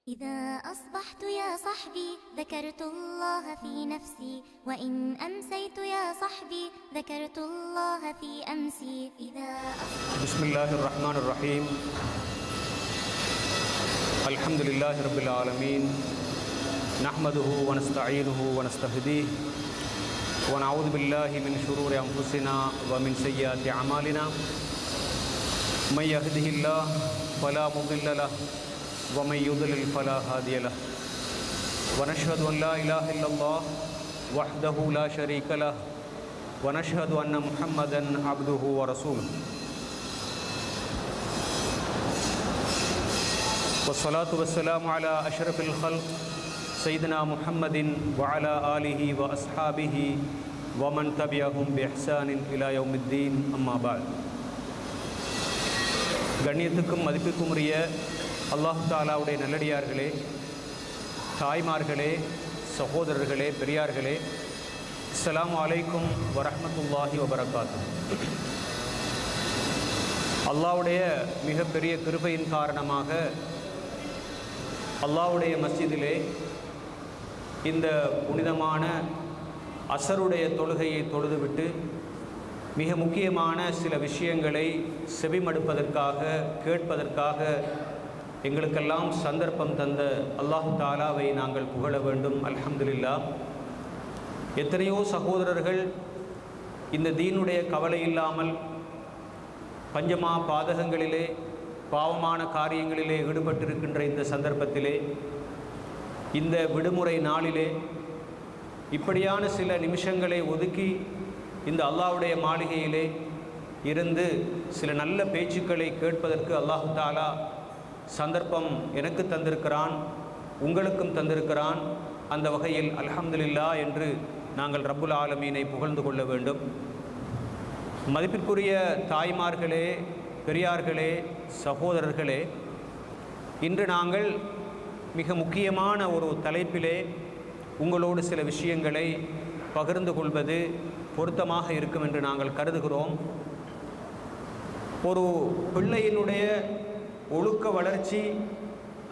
إذا أصبحت يا صحبي ذكرت الله في نفسي وإن أمسيت يا صحبي ذكرت الله في أمسي بسم الله الرحمن الرحيم الحمد لله رب العالمين نحمده ونستعينه ونستهديه ونعوذ بالله من شرور أنفسنا ومن سيئات أعمالنا من يهده الله فلا مضل له ومن يضلل فلا هادي له ونشهد أن لا إله إلا الله وحده لا شريك له ونشهد أن محمدا عبده ورسوله والصلاة والسلام على أشرف الخلق سيدنا محمد وعلى آله وأصحابه ومن تبعهم بإحسان إلى يوم الدين أما بعد கண்ணியத்துக்கும் மதிப்புக்கும் உரிய அல்லாஹு தஆலாவுடைய நல்லடியார்களே, தாய்மார்களே, சகோதரர்களே, பெரியார்களே, அஸ்ஸலாமு அலைக்கும் வரஹ்மத்துல்லாஹி வபரகாத்துஹு. அல்லாஹ்வுடைய மிகப்பெரிய கிருபையின் காரணமாக அல்லாஹ்வுடைய மஸ்ஜிதிலே இந்த புனிதமான அசருடைய தொழுகையை தொழுதுவிட்டு மிக முக்கியமான சில விஷயங்களை செவிமடுப்பதற்காக கேட்பதற்காக எங்களுக்கெல்லாம் சந்தர்ப்பம் தந்த அல்லாஹு தஆலாவை நாங்கள் புகழ வேண்டும். அல்ஹம்துலில்லாஹ். எத்தனையோ சகோதரர்கள் இந்த தீனுடைய கவலை இல்லாமல் பஞ்சமா பாதகங்களிலே பாவமான காரியங்களிலே ஈடுபட்டிருக்கின்ற இந்த சந்தர்ப்பத்திலே, இந்த விடுமுறை நாளிலே இப்படியான சில நிமிஷங்களை ஒதுக்கி இந்த அல்லாஹ்வுடைய மாளிகையிலே இருந்து சில நல்ல பேச்சுக்களை கேட்பதற்கு அல்லாஹு தஆலா சந்தர்ப்பம் எனக்கு தந்திருக்கிறான், உங்களுக்கும் தந்திருக்கிறான். அந்த வகையில் அல்ஹம்துலில்லாஹ் என்று நாங்கள் ரப்புல் ஆலமீனை புகழ்ந்து கொள்ள வேண்டும். மதிப்பிற்குரிய தாய்மார்களே, பெரியார்களே, சகோதரர்களே, இன்று நாங்கள் மிக முக்கியமான ஒரு தலைப்பிலே உங்களோடு சில விஷயங்களை பகிர்ந்து கொள்வது பொருத்தமாக இருக்கும் என்று நாங்கள் கருதுகிறோம். ஒரு பிள்ளையினுடைய ஒழுக்க வளர்ச்சி,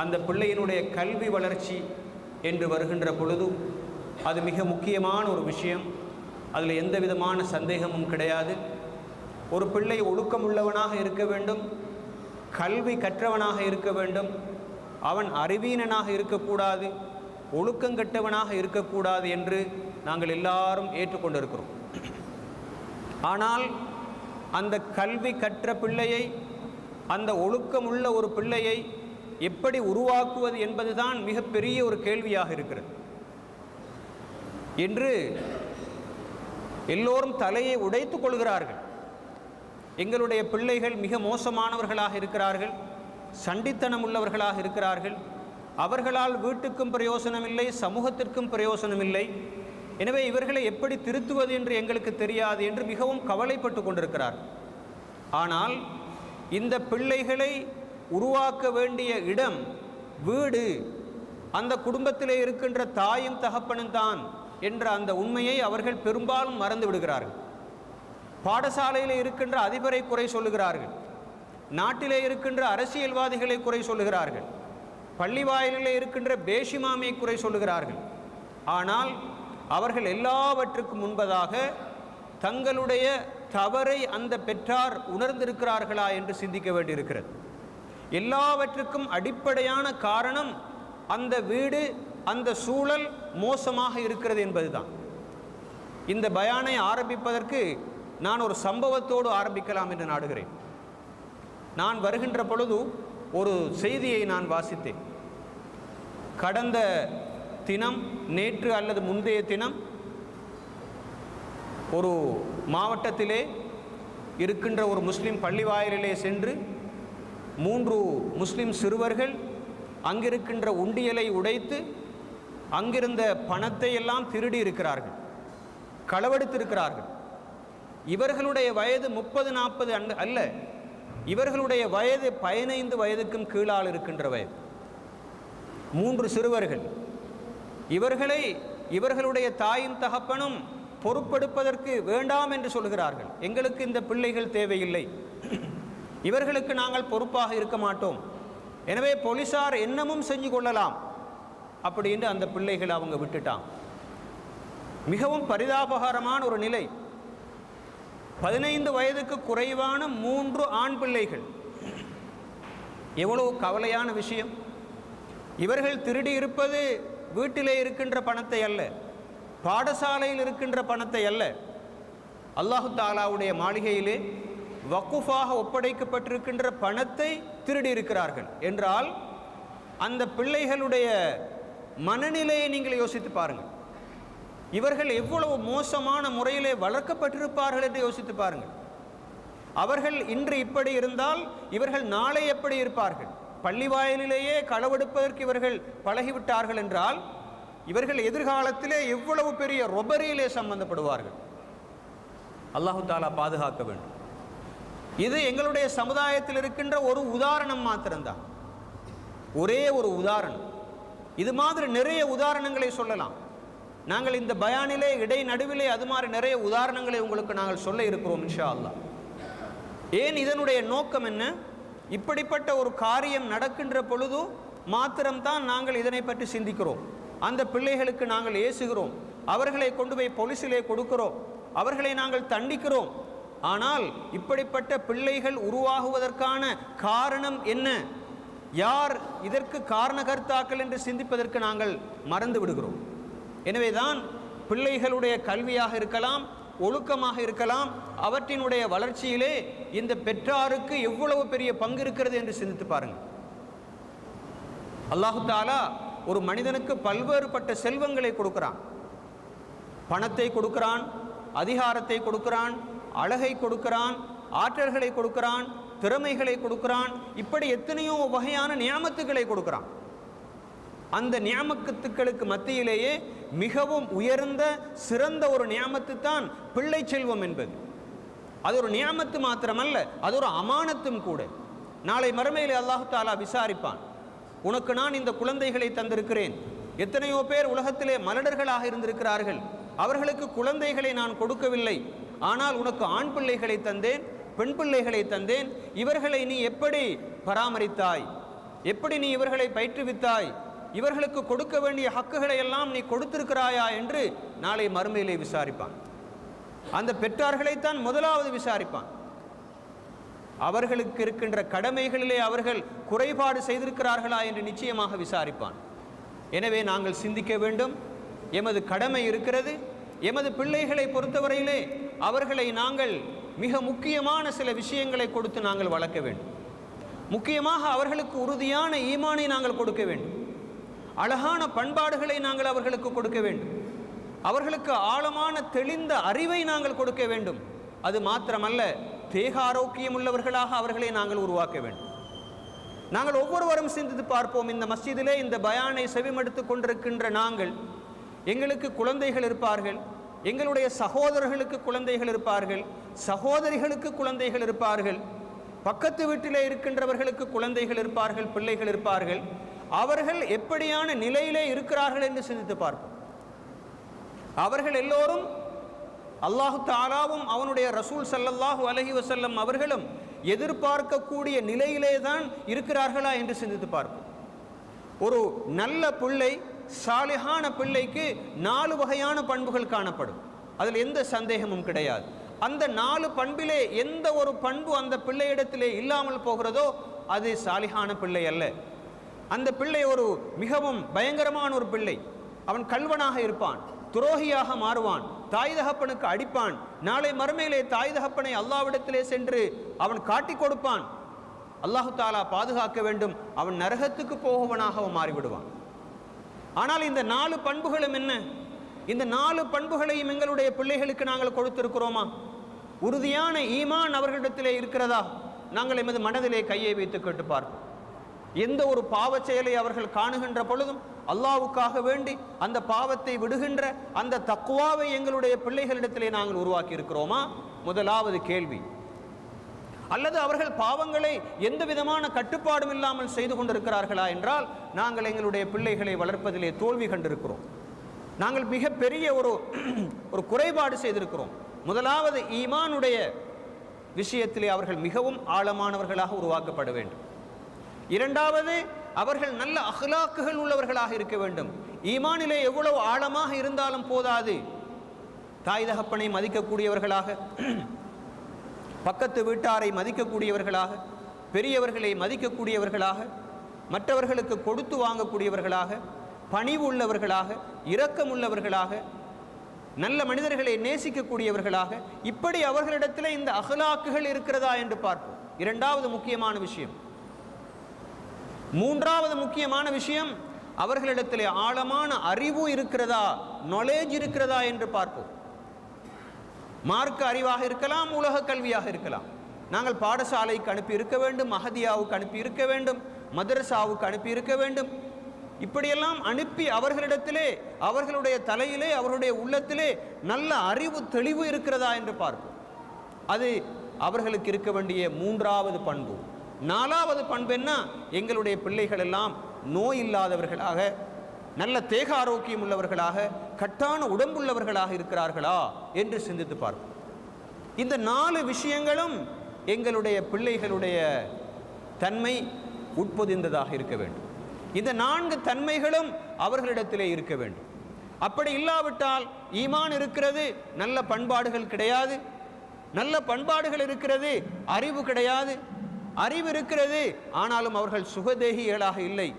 அந்த பிள்ளையினுடைய கல்வி வளர்ச்சி என்று வருகின்ற பொழுது அது மிக முக்கியமான ஒரு விஷயம். அதில் எந்த விதமான சந்தேகமும் கிடையாது. ஒரு பிள்ளை ஒழுக்கமுள்ளவனாக இருக்க வேண்டும், கல்வி கற்றவனாக இருக்க வேண்டும். அவன் அறிவீனனாக இருக்கக்கூடாது, ஒழுக்கங்கெட்டவனாக இருக்கக்கூடாது என்று நாங்கள் எல்லாரும் ஏற்றுக்கொண்டிருக்கிறோம். ஆனால் அந்த கல்வி கற்ற பிள்ளையை, அந்த ஒழுக்கமுள்ள ஒரு பிள்ளையை எப்படி உருவாக்குவது என்பதுதான் மிகப்பெரிய ஒரு கேள்வியாக இருக்கிறது. என்று எல்லோரும் தலையை உடைத்து கொள்கிறார்கள். எங்களுடைய பிள்ளைகள் மிக மோசமானவர்களாக இருக்கிறார்கள், சண்டித்தனம் உள்ளவர்களாக இருக்கிறார்கள், அவர்களால் வீட்டுக்கும் பிரயோசனம் இல்லை, சமூகத்திற்கும் பிரயோசனம் இல்லை, எனவே இவர்களை எப்படி திருத்துவது என்று எங்களுக்கு தெரியாது என்று மிகவும் கவலைப்பட்டு கொண்டிருக்கிறார். ஆனால் இந்த பிள்ளைகளை உருவாக்க வேண்டிய இடம் வீடு, அந்த குடும்பத்திலே இருக்கின்ற தாயும் தகப்பனும் தான் என்ற அந்த உண்மையை அவர்கள் பெரும்பாலும் மறந்து விடுகிறார்கள். பாடசாலையில் இருக்கின்ற அதிபரை குறை சொல்லுகிறார்கள், நாட்டிலே இருக்கின்ற அரசியல்வாதிகளை குறை சொல்லுகிறார்கள், பள்ளி வாயிலிலே இருக்கின்ற பேஷிமாமை குறை சொல்லுகிறார்கள். ஆனால் அவர்கள் எல்லாவற்றுக்கும் முன்பதாக தங்களுடைய தவறை அந்த பெற்றார் உணர்ந்திருக்கிறார்களா என்று சிந்திக்க வேண்டியிருக்கிறது. எல்லாவற்றுக்கும் அடிப்படையான காரணம் அந்த வீடு, அந்த சூழல் மோசமாக இருக்கிறது என்பதுதான். இந்த பயானை ஆரம்பிப்பதற்கு நான் ஒரு சம்பவத்தோடு ஆரம்பிக்கலாம் என்று நாடுகிறேன். நான் வருகின்ற பொழுது ஒரு செய்தியை நான் வாசித்தேன். கடந்த தினம், நேற்று அல்லது முந்தைய தினம், ஒரு மாவட்டத்திலே இருக்கின்ற ஒரு முஸ்லிம் பள்ளி வாயிலிலே சென்று 3 முஸ்லிம் சிறுவர்கள் அங்கிருக்கின்ற உண்டியலை உடைத்து அங்கிருந்த பணத்தை எல்லாம் திருடி இருக்கிறார்கள், களவெடுத்திருக்கிறார்கள். இவர்களுடைய வயது 30-40 அல்ல, இவர்களுடைய வயது 15 வயதுக்கும் கீழால் இருக்கின்ற வயது. 3 சிறுவர்கள். இவர்களை இவர்களுடைய தாயும் தகப்பனும் பொறுப்பெடுப்பதற்கு வேண்டாம் என்று சொல்கிறார்கள். எங்களுக்கு இந்த பிள்ளைகள் தேவையில்லை, இவர்களுக்கு நாங்கள் பொறுப்பாக இருக்க மாட்டோம், எனவே போலீசார் என்னமும் செஞ்சு கொள்ளலாம் அப்படின்னு அந்த பிள்ளைகளை அவங்க விட்டுட்டான். மிகவும் பரிதாபகரமான ஒரு நிலை. 15 வயதுக்கு குறைவான 3 ஆண் பிள்ளைகள். எவ்வளவு கவலையான விஷயம். இவர்கள் திருடி இருப்பது வீட்டிலே இருக்கின்ற பணத்தை அல்ல, பாடசாலையில் இருக்கின்ற பணத்தை அல்ல, அல்லாஹு தாலாவுடைய மாளிகையிலே வக்குஃபாக ஒப்படைக்கப்பட்டிருக்கின்ற பணத்தை திருடி இருக்கிறார்கள் என்றால் அந்த பிள்ளைகளுடைய மனநிலையை நீங்கள் யோசித்து பாருங்கள். இவர்கள் எவ்வளவு மோசமான முறையிலே வளர்க்கப்பட்டிருப்பார்கள் என்று யோசித்து பாருங்கள். அவர்கள் இன்று இப்படி இருந்தால் இவர்கள் நாளை எப்படி இருப்பார்கள்? பள்ளி வாயிலிலேயே களவெடுப்பதற்கு இவர்கள் பழகிவிட்டார்கள் என்றால் இவர்கள் எதிர்காலத்திலே எவ்வளவு பெரிய ரொபரியிலே சம்பந்தப்படுவார்கள். அல்லாஹு தாலா பாதுகாக்க வேண்டும். இது எங்களுடைய சமுதாயத்தில் இருக்கின்ற ஒரு உதாரணம் மாத்திரம்தான், ஒரே ஒரு உதாரணம். இது மாதிரி நிறைய உதாரணங்களை சொல்லலாம். நாங்கள் இந்த பயானிலே இடை நடுவிலே அது மாதிரி நிறைய உதாரணங்களை உங்களுக்கு நாங்கள் சொல்ல இருக்கிறோம் இன்ஷா அல்லாஹ். ஏன் இதனுடைய நோக்கம் என்ன? இப்படிப்பட்ட ஒரு காரியம் நடக்கின்ற பொழுது மாத்திரம்தான் நாங்கள் இதனை பற்றி சிந்திக்கிறோம். அந்த பிள்ளைகளுக்கு நாங்கள் ஏசுகிறோம், அவர்களை கொண்டு போய் போலீஸிலே கொடுக்கிறோம், அவர்களை நாங்கள் தண்டிக்கிறோம். ஆனால் இப்படிப்பட்ட பிள்ளைகள் உருவாகுவதற்கான காரணம் என்ன, யார் இதற்கு காரணகர்த்தாக்கள் என்று சிந்திப்பதற்கு நாங்கள் மறந்து விடுகிறோம். எனவேதான் பிள்ளைகளுடைய கல்வியாக இருக்கலாம், ஒழுக்கமாக இருக்கலாம், அவற்றினுடைய வளர்ச்சியிலே இந்த பெற்றாருக்கு எவ்வளவு பெரிய பங்கு இருக்கிறது என்று சிந்தித்து பாருங்கள். அல்லாஹு தாலா ஒரு மனிதனுக்கு பல்வேறுபட்ட செல்வங்களை கொடுக்கிறான். பணத்தை கொடுக்கிறான், அதிகாரத்தை கொடுக்கிறான், அழகை கொடுக்கிறான், ஆற்றல்களை கொடுக்கிறான், திறமைகளை கொடுக்கிறான், இப்படி எத்தனையோ வகையான நியாமத்துக்களை கொடுக்கிறான். அந்த நியாமத்துக்களுக்கு மத்தியிலேயே மிகவும் உயர்ந்த சிறந்த ஒரு நியாமத்து தான் பிள்ளை செல்வம் என்பது. அது ஒரு நியாமத்து மாத்திரமல்ல, அது ஒரு அமானத்தும் கூட. நாளை மறுமையிலே அல்லாஹு தாலா விசாரிப்பான், உனக்கு நான் இந்த குழந்தைகளை தந்திருக்கிறேன். எத்தனையோ பேர் உலகத்திலே மலடர்களாக இருந்திருக்கிறார்கள், அவர்களுக்கு குழந்தைகளை நான் கொடுக்கவில்லை, ஆனால் உனக்கு ஆண் பிள்ளைகளை தந்தேன், பெண் பிள்ளைகளை தந்தேன். இவர்களை நீ எப்படி பராமரித்தாய், எப்படி நீ இவர்களை பயிற்றுவித்தாய், இவர்களுக்கு கொடுக்க வேண்டிய ஹக்குகளை எல்லாம் நீ கொடுத்திருக்கிறாயா என்று நாளை மறுமையிலே விசாரிப்பான். அந்த பெற்றார்களைத்தான் முதலாவது விசாரிப்பான். அவர்களுக்கு இருக்கின்ற கடமைகளிலே அவர்கள் குறைபாடு செய்திருக்கிறார்களா என்று நிச்சயமாக விசாரிப்பான். எனவே நாங்கள் சிந்திக்க வேண்டும். எமது கடமை இருக்கிறது. எமது பிள்ளைகளை பொறுத்தவரையிலே அவர்களை நாங்கள் மிக முக்கியமான சில விஷயங்களை கொடுத்து நாங்கள் வளர்க்க வேண்டும். முக்கியமாக அவர்களுக்கு உறுதியான ஈமானை நாங்கள் கொடுக்க வேண்டும். அழகான பண்பாடுகளை நாங்கள் அவர்களுக்கு கொடுக்க வேண்டும். அவர்களுக்கு ஆழமான தெளிந்த அறிவை நாங்கள் கொடுக்க வேண்டும். அது மாத்திரமல்ல, தேக ஆரோக்கியம் உள்ளவர்களாக அவர்களை நாங்கள் உருவாக்க வேண்டும். நாங்கள் ஒவ்வொருவரும் சிந்தித்து பார்ப்போம். இந்த மஸ்ஜிதிலே இந்த பயானை செவிமடுத்து கொண்டிருக்கின்ற நாங்கள், எங்களுக்கு குழந்தைகள் இருப்பார்கள், எங்களுடைய சகோதரர்களுக்கு குழந்தைகள் இருப்பார்கள், சகோதரிகளுக்கு குழந்தைகள் இருப்பார்கள், பக்கத்து வீட்டிலே இருக்கின்றவர்களுக்கு குழந்தைகள் இருப்பார்கள், பிள்ளைகள் இருப்பார்கள். அவர்கள் எப்படியான நிலையிலே இருக்கிறார்கள் என்று சிந்தித்து பார்ப்போம். அவர்கள் எல்லோரும் அல்லாஹு தஆலாவும் அவனுடைய ரசூல் ஸல்லல்லாஹு அலைஹி வஸல்லம் அவர்களும் எதிர்பார்க்கக்கூடிய நிலையிலே தான் இருக்கிறார்களா என்று சிந்தித்து பார்ப்போம். ஒரு நல்ல பிள்ளை, சாலிஹான பிள்ளைக்கு 4 வகையான பண்புகள் காணப்படும். அதில் எந்த சந்தேகமும் கிடையாது. அந்த 4 பண்பிலே எந்த ஒரு பண்பு அந்த பிள்ளையிடத்திலே இல்லாமல் போகிறதோ அது சாலிஹான பிள்ளை அல்ல. அந்த பிள்ளை ஒரு மிகவும் பயங்கரமான ஒரு பிள்ளை. அவன் கல்வனாக இருப்பான், துரோகியாக மாறுவான், தாய் தகப்பனுக்கு அடிப்பான். நாளை மறுமையிலே தாய் தகப்பனை அல்லாஹ்விடத்திலே சென்று அவன் காட்டி கொடுப்பான். அல்லாஹு தாலா பாதுகாக்க வேண்டும். அவன் நரகத்துக்கு போகவனாக மாறிவிடுவான். ஆனால் இந்த 4 பண்புகளும் என்ன? இந்த 4 பண்புகளையும் எங்களுடைய பிள்ளைகளுக்கு நாங்கள் கொடுத்திருக்கிறோமா? உறுதியான ஈமான் அவர்களிடத்திலே இருக்கிறதா? நாங்கள் எமது மனதிலே கையை வைத்து கேட்டு பார்ப்போம். எந்த ஒரு பாவச் செயலை அவர்கள் காணுகின்ற பொழுதும் அல்லாஹ்வுக்காக வேண்டி அந்த பாவத்தை விடுகின்ற அந்த தக்வாவை எங்களுடைய பிள்ளைகளிடத்திலே நாங்கள் உருவாக்கி இருக்கிறோமா? முதலாவது கேள்வி. அல்லது அவர்கள் பாவங்களை எந்த விதமான கட்டுப்பாடும் இல்லாமல் செய்து கொண்டிருக்கிறார்களா என்றால் நாங்கள் எங்களுடைய பிள்ளைகளை வளர்ப்பதிலே தோல்வி கண்டிருக்கிறோம். நாங்கள் மிக பெரிய ஒரு குறைபாடு செய்திருக்கிறோம். முதலாவது ஈமானுடைய விஷயத்திலே அவர்கள் மிகவும் ஆழமானவர்களாக உருவாக்கப்பட வேண்டும். இரண்டாவது, அவர்கள் நல்ல அஹ்லாக்குகள் உள்ளவர்களாக இருக்க வேண்டும். ஈமானிலே எவ்வளவு ஆழமாக இருந்தாலும் போதாது. தாய் தகப்பனை மதிக்கக்கூடியவர்களாக, பக்கத்து வீட்டாரை மதிக்கக்கூடியவர்களாக, பெரியவர்களை மதிக்கக்கூடியவர்களாக, மற்றவர்களுக்கு கொடுத்து வாங்கக்கூடியவர்களாக, பணிவு உள்ளவர்களாக, இரக்கம் உள்ளவர்களாக, நல்ல மனிதர்களை நேசிக்கக்கூடியவர்களாக, இப்படி அவர்களிடத்தில் இந்த அஹ்லாக்குகள் இருக்கிறதா என்று பார்ப்போம். இரண்டாவது முக்கியமான விஷயம். மூன்றாவது முக்கியமான விஷயம், அவர்களிடத்தில் ஆழமான அறிவு இருக்கிறதா, நாலேஜ் இருக்கிறதா என்று பார்ப்போம். மார்க்க அறிவாக இருக்கலாம், உலக கல்வியாக இருக்கலாம். நாங்கள் பாடசாலைக்கு அனுப்பி இருக்க வேண்டும், மஹதியாவுக்கு அனுப்பி இருக்க வேண்டும், மதரசாவுக்கு அனுப்பி இருக்க வேண்டும். இப்படியெல்லாம் அனுப்பி அவர்களிடத்திலே, அவர்களுடைய தலையிலே, அவர்களுடைய உள்ளத்திலே நல்ல அறிவு தெளிவு இருக்கிறதா என்று பார்ப்போம். அது அவர்களுக்கு இருக்க வேண்டிய மூன்றாவது பண்பு. நாலாவது பண்பு என்ன? எங்களுடைய பிள்ளைகள் எல்லாம் நோய் இல்லாதவர்களாக, நல்ல தேக ஆரோக்கியம் உள்ளவர்களாக, கட்டான உடம்புள்ளவர்களாக இருக்கிறார்களா என்று சிந்தித்து பார்ப்போம். இந்த 4 விஷயங்களும் எங்களுடைய பிள்ளைகளுடைய தன்மை உட்பொதிந்ததாக இருக்க வேண்டும். இந்த 4 தன்மைகளும் அவர்களிடத்திலே இருக்க வேண்டும். அப்படி இல்லாவிட்டால் ஈமான் இருக்கிறது, நல்ல பண்பாடுகள் கிடையாது. நல்ல பண்பாடுகள் இருக்கிறது, அறிவு கிடையாது. அறிவு இருக்கிறது, ஆனாலும் அவர்கள் சுகதேகிகளாக இல்லை.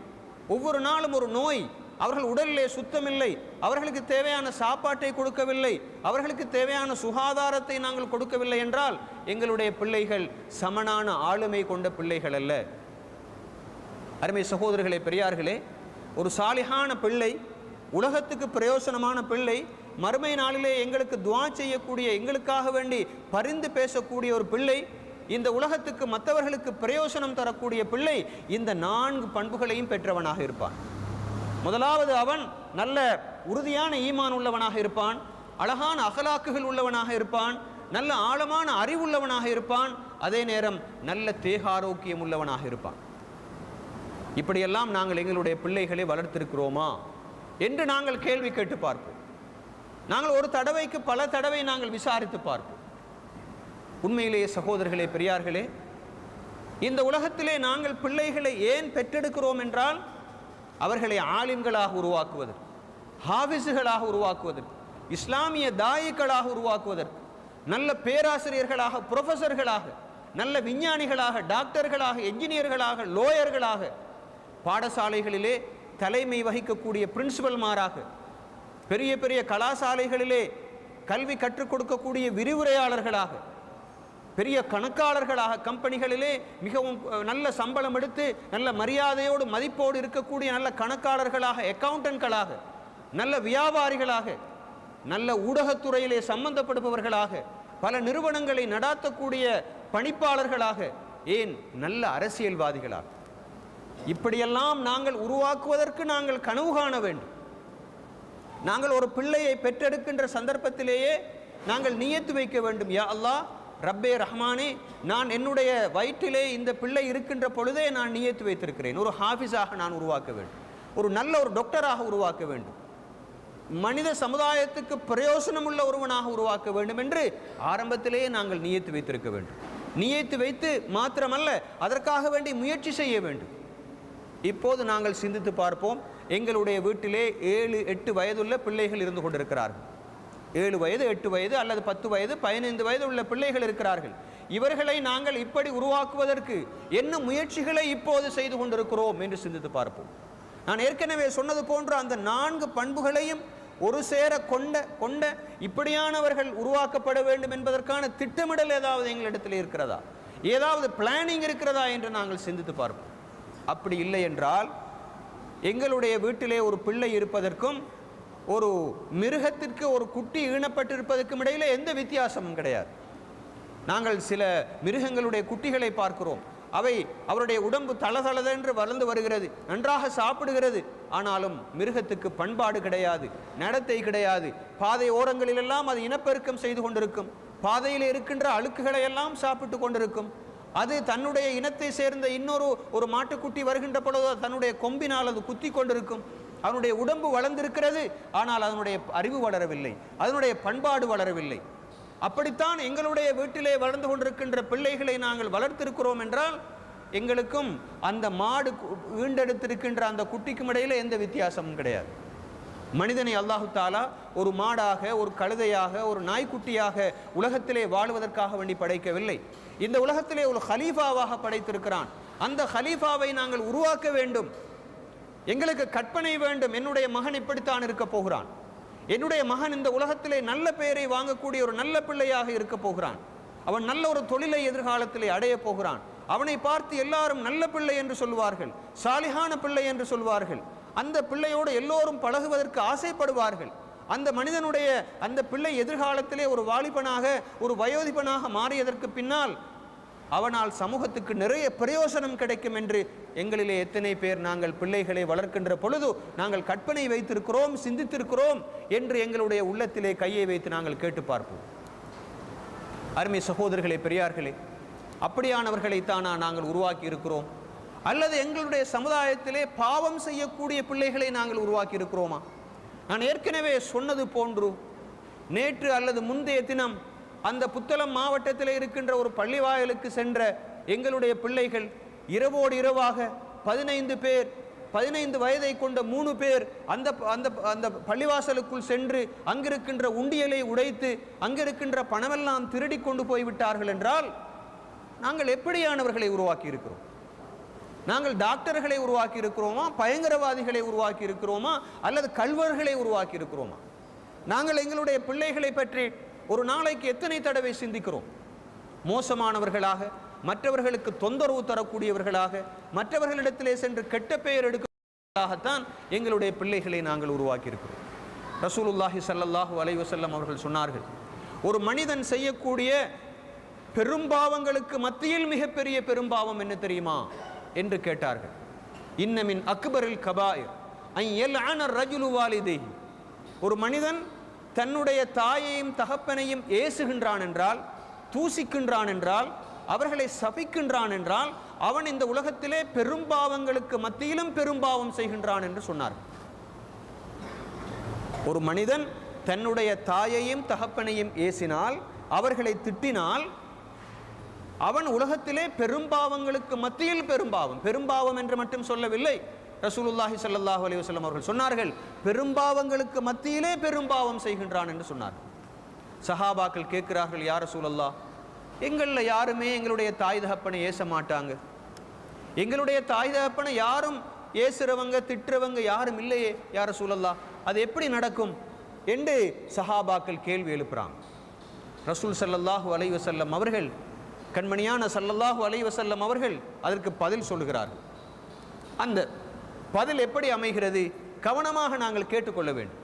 ஒவ்வொரு நாளும் ஒரு நோய், அவர்கள் உடலிலே சுத்தமில்லை, அவர்களுக்கு தேவையான சாப்பாட்டை கொடுக்கவில்லை, அவர்களுக்கு தேவையான சுகாதாரத்தை நாங்கள் கொடுக்கவில்லை என்றால் எங்களுடைய பிள்ளைகள் சமனான ஆளுமை கொண்ட பிள்ளைகள் அல்ல. அருமை சகோதரர்களே, பெரியார்களே, ஒரு சாலிஹான பிள்ளை, உலகத்துக்கு பிரயோசனமான பிள்ளை, மறுமை நாளிலே எங்களுக்கு துஆ செய்யக்கூடிய, எங்களுக்காக வேண்டி பரிந்து பேசக்கூடிய ஒரு பிள்ளை, இந்த உலகத்துக்கு மற்றவர்களுக்கு பிரயோசனம் தரக்கூடிய பிள்ளை இந்த 4 பண்புகளையும் பெற்றவனாக இருப்பான். முதலாவது, அவன் நல்ல உறுதியான ஈமான் உள்ளவனாக இருப்பான், அழகான அகலாக்குகள் உள்ளவனாக இருப்பான், நல்ல ஆழமான அறிவுள்ளவனாக இருப்பான், அதே நேரம் நல்ல தேக ஆரோக்கியம் உள்ளவனாக இருப்பான். இப்படியெல்லாம் நாங்கள் எங்களுடைய பிள்ளைகளை வளர்த்திருக்கிறோமா என்று நாங்கள் கேள்வி கேட்டு பார்ப்போம். நாங்கள் ஒரு தடவைக்கு பல தடவை நாங்கள் விசாரித்து பார்ப்போம். உண்மையிலேயே சகோதரர்களே, பெரியார்களே, இந்த உலகத்திலே நாங்கள் பிள்ளைகளை ஏன் பெற்றெடுக்கிறோம் என்றால் அவர்களை ஆலிம்களாக உருவாக்குவதற்கு, ஹாஃபிஸுகளாக உருவாக்குவதற்கு, இஸ்லாமிய தாயிகளாக உருவாக்குவதற்கு, நல்ல பேராசிரியர்களாக, புரொஃபஸர்களாக, நல்ல விஞ்ஞானிகளாக, டாக்டர்களாக, என்ஜினியர்களாக, லோயர்களாக, பாடசாலைகளிலே தலைமை வகிக்கக்கூடிய பிரின்சிபல்மாராக, பெரிய பெரிய கலாசாலைகளிலே கல்வி கற்றுக் கொடுக்கக்கூடிய விரிவுரையாளர்களாக, பெரிய கணக்காளர்களாக, கம்பெனிகளிலே மிகவும் நல்ல சம்பளம் எடுத்து நல்ல மரியாதையோடு மதிப்போடு இருக்கக்கூடிய நல்ல கணக்காளர்களாக, அக்கவுண்டன்ட்களாக, நல்ல வியாபாரிகளாக, நல்ல ஊடகத்துறையிலே சம்பந்தப்படுபவர்களாக, பல நிறுவனங்களை நடாத்தக்கூடிய பணிப்பாளர்களாக, ஏன் நல்ல அரசியல்வாதிகளாக, இப்படியெல்லாம் நாங்கள் உருவாக்குவதற்கு நாங்கள் கனவு காண வேண்டும். நாங்கள் ஒரு பிள்ளையை பெற்றெடுக்கின்ற சந்தர்ப்பத்திலேயே நாங்கள் நியத்து வைக்க வேண்டும், யா அல்லாஹ், ரப்பே ரஹ்மானே, நான் என்னுடைய வயிற்றிலே இந்த பிள்ளை இருக்கின்ற பொழுதே நான் நியத்து வைத்திருக்கிறேன், ஒரு ஹாஃபிஸாக நான் உருவாக்க வேண்டும், ஒரு நல்ல ஒரு டாக்டராக உருவாக்க வேண்டும், மனித சமுதாயத்துக்கு பிரயோசனம் உள்ள ஒருவனாக உருவாக்க வேண்டும் என்று ஆரம்பத்திலேயே நாங்கள் நியத்து வைத்திருக்க வேண்டும். நியத்து வைத்து மாத்திரமல்ல, அதற்காக வேண்டி முயற்சி செய்ய வேண்டும். இப்போது நாங்கள் சிந்தித்து பார்ப்போம். எங்களுடைய வீட்டிலே 7-8 வயதுள்ள பிள்ளைகள் இருந்து கொண்டிருக்கிறார்கள். 7 வயது, 8 வயது அல்லது 10 வயது, 15 வயது உள்ள பிள்ளைகள் இருக்கிறார்கள். இவர்களை நாங்கள் இப்படி உருவாக்குவதற்கு என்ன முயற்சிகளை இப்போது செய்து கொண்டிருக்கிறோம் என்று சிந்தித்து பார்ப்போம். நான் ஏற்கனவே சொன்னது போன்ற அந்த 4 பண்புகளையும் ஒரு சேர கொண்ட இப்படியானவர்கள் உருவாக்கப்பட வேண்டும் என்பதற்கான திட்டமிடல் ஏதாவது எங்களிடத்தில் இருக்கிறதா, ஏதாவது பிளானிங் இருக்கிறதா என்று நாங்கள் சிந்தித்து பார்ப்போம். அப்படி இல்லை என்றால் எங்களுடைய வீட்டிலே ஒரு பிள்ளை இருப்பதற்கும் ஒரு மிருகத்திற்கு ஒரு குட்டி ஈனப்பட்டிருப்பதற்கும் இடையிலே எந்த வித்தியாசமும் கிடையாது. நாங்கள் சில மிருகங்களுடைய குட்டிகளை பார்க்கிறோம். அவை அவருடைய உடம்பு தளதளதென்று வளர்ந்து வருகிறது, நன்றாக சாப்பிடுகிறது. ஆனாலும் மிருகத்துக்கு பண்பாடு கிடையாது, நடத்தை கிடையாது. பாதை ஓரங்களிலெல்லாம் அது இனப்பெருக்கம் செய்து கொண்டிருக்கும், பாதையில் இருக்கின்ற அழுக்குகளை எல்லாம் சாப்பிட்டு கொண்டிருக்கும். அது தன்னுடைய இனத்தை சேர்ந்த ஒரு மாட்டுக்குட்டி வருகின்ற பொழுது தன்னுடைய கொம்பினால் அது குத்தி கொண்டிருக்கும். அதனுடைய உடம்பு வளர்ந்திருக்கிறது, ஆனால் அதனுடைய அறிவு வளரவில்லை, அதனுடைய பண்பாடு வளரவில்லை. அப்படித்தான் எங்களுடைய வீட்டிலே வளர்ந்து கொண்டிருக்கின்ற பிள்ளைகளை நாங்கள் வளர்த்திருக்கிறோம் என்றால் எங்களுக்கும் அந்த மாடு ஈண்டெடுத்திருக்கின்ற அந்த குட்டிக்கும் இடையில் எந்த வித்தியாசமும் கிடையாது. மனிதனை அல்லாஹு தாலா ஒரு மாடாக, ஒரு கழுதையாக, ஒரு நாய்க்குட்டியாக உலகத்திலே வாழ்வதற்காக வேண்டி படைக்கவில்லை. இந்த உலகத்திலே ஒரு ஹலீஃபாவாக படைத்திருக்கிறான். அந்த ஹலீஃபாவை நாங்கள் உருவாக்க வேண்டும். எங்களுக்கு கற்பனை வேண்டும். என்னுடைய மகன் இப்படித்தான் இருக்க போகிறான், என்னுடைய மகன் இந்த உலகத்திலே நல்ல பெயரை வாங்கக்கூடிய ஒரு நல்ல பிள்ளையாக இருக்க போகிறான், அவன் நல்ல ஒரு தொழிலை எதிர்காலத்திலே அடைய போகிறான், அவனை பார்த்து எல்லாரும் நல்ல பிள்ளை என்று சொல்வார்கள், சாலிஹான பிள்ளை என்று சொல்வார்கள். அந்த பிள்ளையோடு எல்லோரும் பழகுவதற்கு ஆசைப்படுவார்கள். அந்த மனிதனுடைய அந்த பிள்ளை எதிர்காலத்திலே ஒரு வாலிபனாக, ஒரு வயோதிபனாக மாறியதற்கு பின்னால் அவனால் சமூகத்துக்கு நிறைய பிரயோசனம் கிடைக்கும் என்று எங்களிலே எத்தனை பேர் நாங்கள் பிள்ளைகளை வளர்க்கின்ற பொழுது நாங்கள் கற்பனை வைத்திருக்கிறோம், சிந்தித்திருக்கிறோம் என்று எங்களுடைய உள்ளத்திலே கையை வைத்து நாங்கள் கேட்டு பார்ப்போம். அருமை சகோதரர்களே, பெரியார்களே, அப்படியானவர்களைத்தானா நாங்கள் உருவாக்கி இருக்கிறோம்? அல்லது எங்களுடைய சமுதாயத்திலே பாவம் செய்யக்கூடிய பிள்ளைகளை நாங்கள் உருவாக்கி இருக்கிறோமா? நான் ஏற்கனவே சொன்னது போன்று நேற்று அல்லது முந்தைய தினம் அந்த புத்தளம் மாவட்டத்தில் இருக்கின்ற ஒரு பள்ளிவாயலுக்கு சென்ற எங்களுடைய பிள்ளைகள் இரவோடு இரவாக 15 பேர், 15 வயதை கொண்ட 3 பேர் அந்த அந்த அந்த பள்ளிவாசலுக்குள் சென்று அங்கிருக்கின்ற உண்டியலை உடைத்து அங்கிருக்கின்ற பணமெல்லாம் திருடி கொண்டு போய்விட்டார்கள் என்றால் நாங்கள் எப்படியானவர்களை உருவாக்கி இருக்கிறோம்? நாங்கள் டாக்டர்களை உருவாக்கி இருக்கிறோமா, பயங்கரவாதிகளை உருவாக்கி இருக்கிறோமா, அல்லது கல்வர்களை உருவாக்கி இருக்கிறோமா? நாங்கள் எங்களுடைய பிள்ளைகளை பற்றி ஒரு நாளைக்கு எத்தனை தடவை சிந்திக்கிறோம்? மோசமானவர்களாக, மற்றவர்களுக்கு தொந்தரவு தரக்கூடியவர்களாக, மற்றவர்களிடத்திலே சென்று கெட்ட பெயர் எடுக்கத்தாகத்தான் எங்களுடைய பிள்ளைகளை நாங்கள் உருவாக்கி இருக்கிறோம். ரசூலுல்லாஹி ஸல்லல்லாஹு அலைஹி வஸல்லம் அவர்கள் சொன்னார்கள், ஒரு மனிதன் செய்யக்கூடிய பெரும்பாவங்களுக்கு மத்தியில் மிகப்பெரிய பெரும்பாவம் என்ன தெரியுமா என்று கேட்டார்கள். இன்னமின் அக்பரில் கபாயிர் ஐ யல்அன ரஜுலு வாலிதைஹி. ஒரு மனிதன் தன்னுடைய தாயையும் தகப்பனையும் ஏசுகின்றான் என்றால், தூசிக்கின்றான் என்றால், அவர்களை சபிக்கின்றான் என்றால் அவன் இந்த உலகத்திலே பெரும்பாவங்களுக்கு மத்தியிலும் பெரும்பாவம் செய்கின்றான் என்று சொன்னார்கள். ஒரு மனிதன் தன்னுடைய தாயையும் தகப்பனையும் ஏசினால், அவர்களை திட்டினால், அவன் உலகத்திலே பெரும்பாவங்களுக்கு மத்தியில் பெரும்பாவம், பெரும்பாவம் என்று மட்டும் சொல்லவில்லை. ரசூலுல்லாஹி ஸல்லல்லாஹு அலைஹி வஸல்லம் அவர்கள் சொன்னார்கள், பெரும்பாவங்களுக்கு மத்தியிலே பெரும்பாவம் செய்கின்றான் என்று சொன்னார்கள். சஹாபாக்கள் கேட்கிறார்கள், யா ரசூலல்லாஹ், எங்களில் யாருமே எங்களுடைய தாய் தகப்பனை ஏச மாட்டாங்க, எங்களுடைய தாய் தகப்பனை யாரும் ஏசுறவங்க திட்டுறவங்க யாரும் இல்லையே யா ரசூலல்லாஹ், அது எப்படி நடக்கும் என்று சஹாபாக்கள் கேள்வி எழுப்புறாங்க. ரசூல் ஸல்லல்லாஹு அலைஹி வஸல்லம் அவர்கள், கண்மணியான ஸல்லல்லாஹு அலைஹி வஸல்லம் அவர்கள் அதற்கு பதில் சொல்கிறார்கள். அந்த பதில் எப்படி அமைகிறது? கவனமாக நாங்கள் கேட்டுக்கொள்ள வேண்டும்.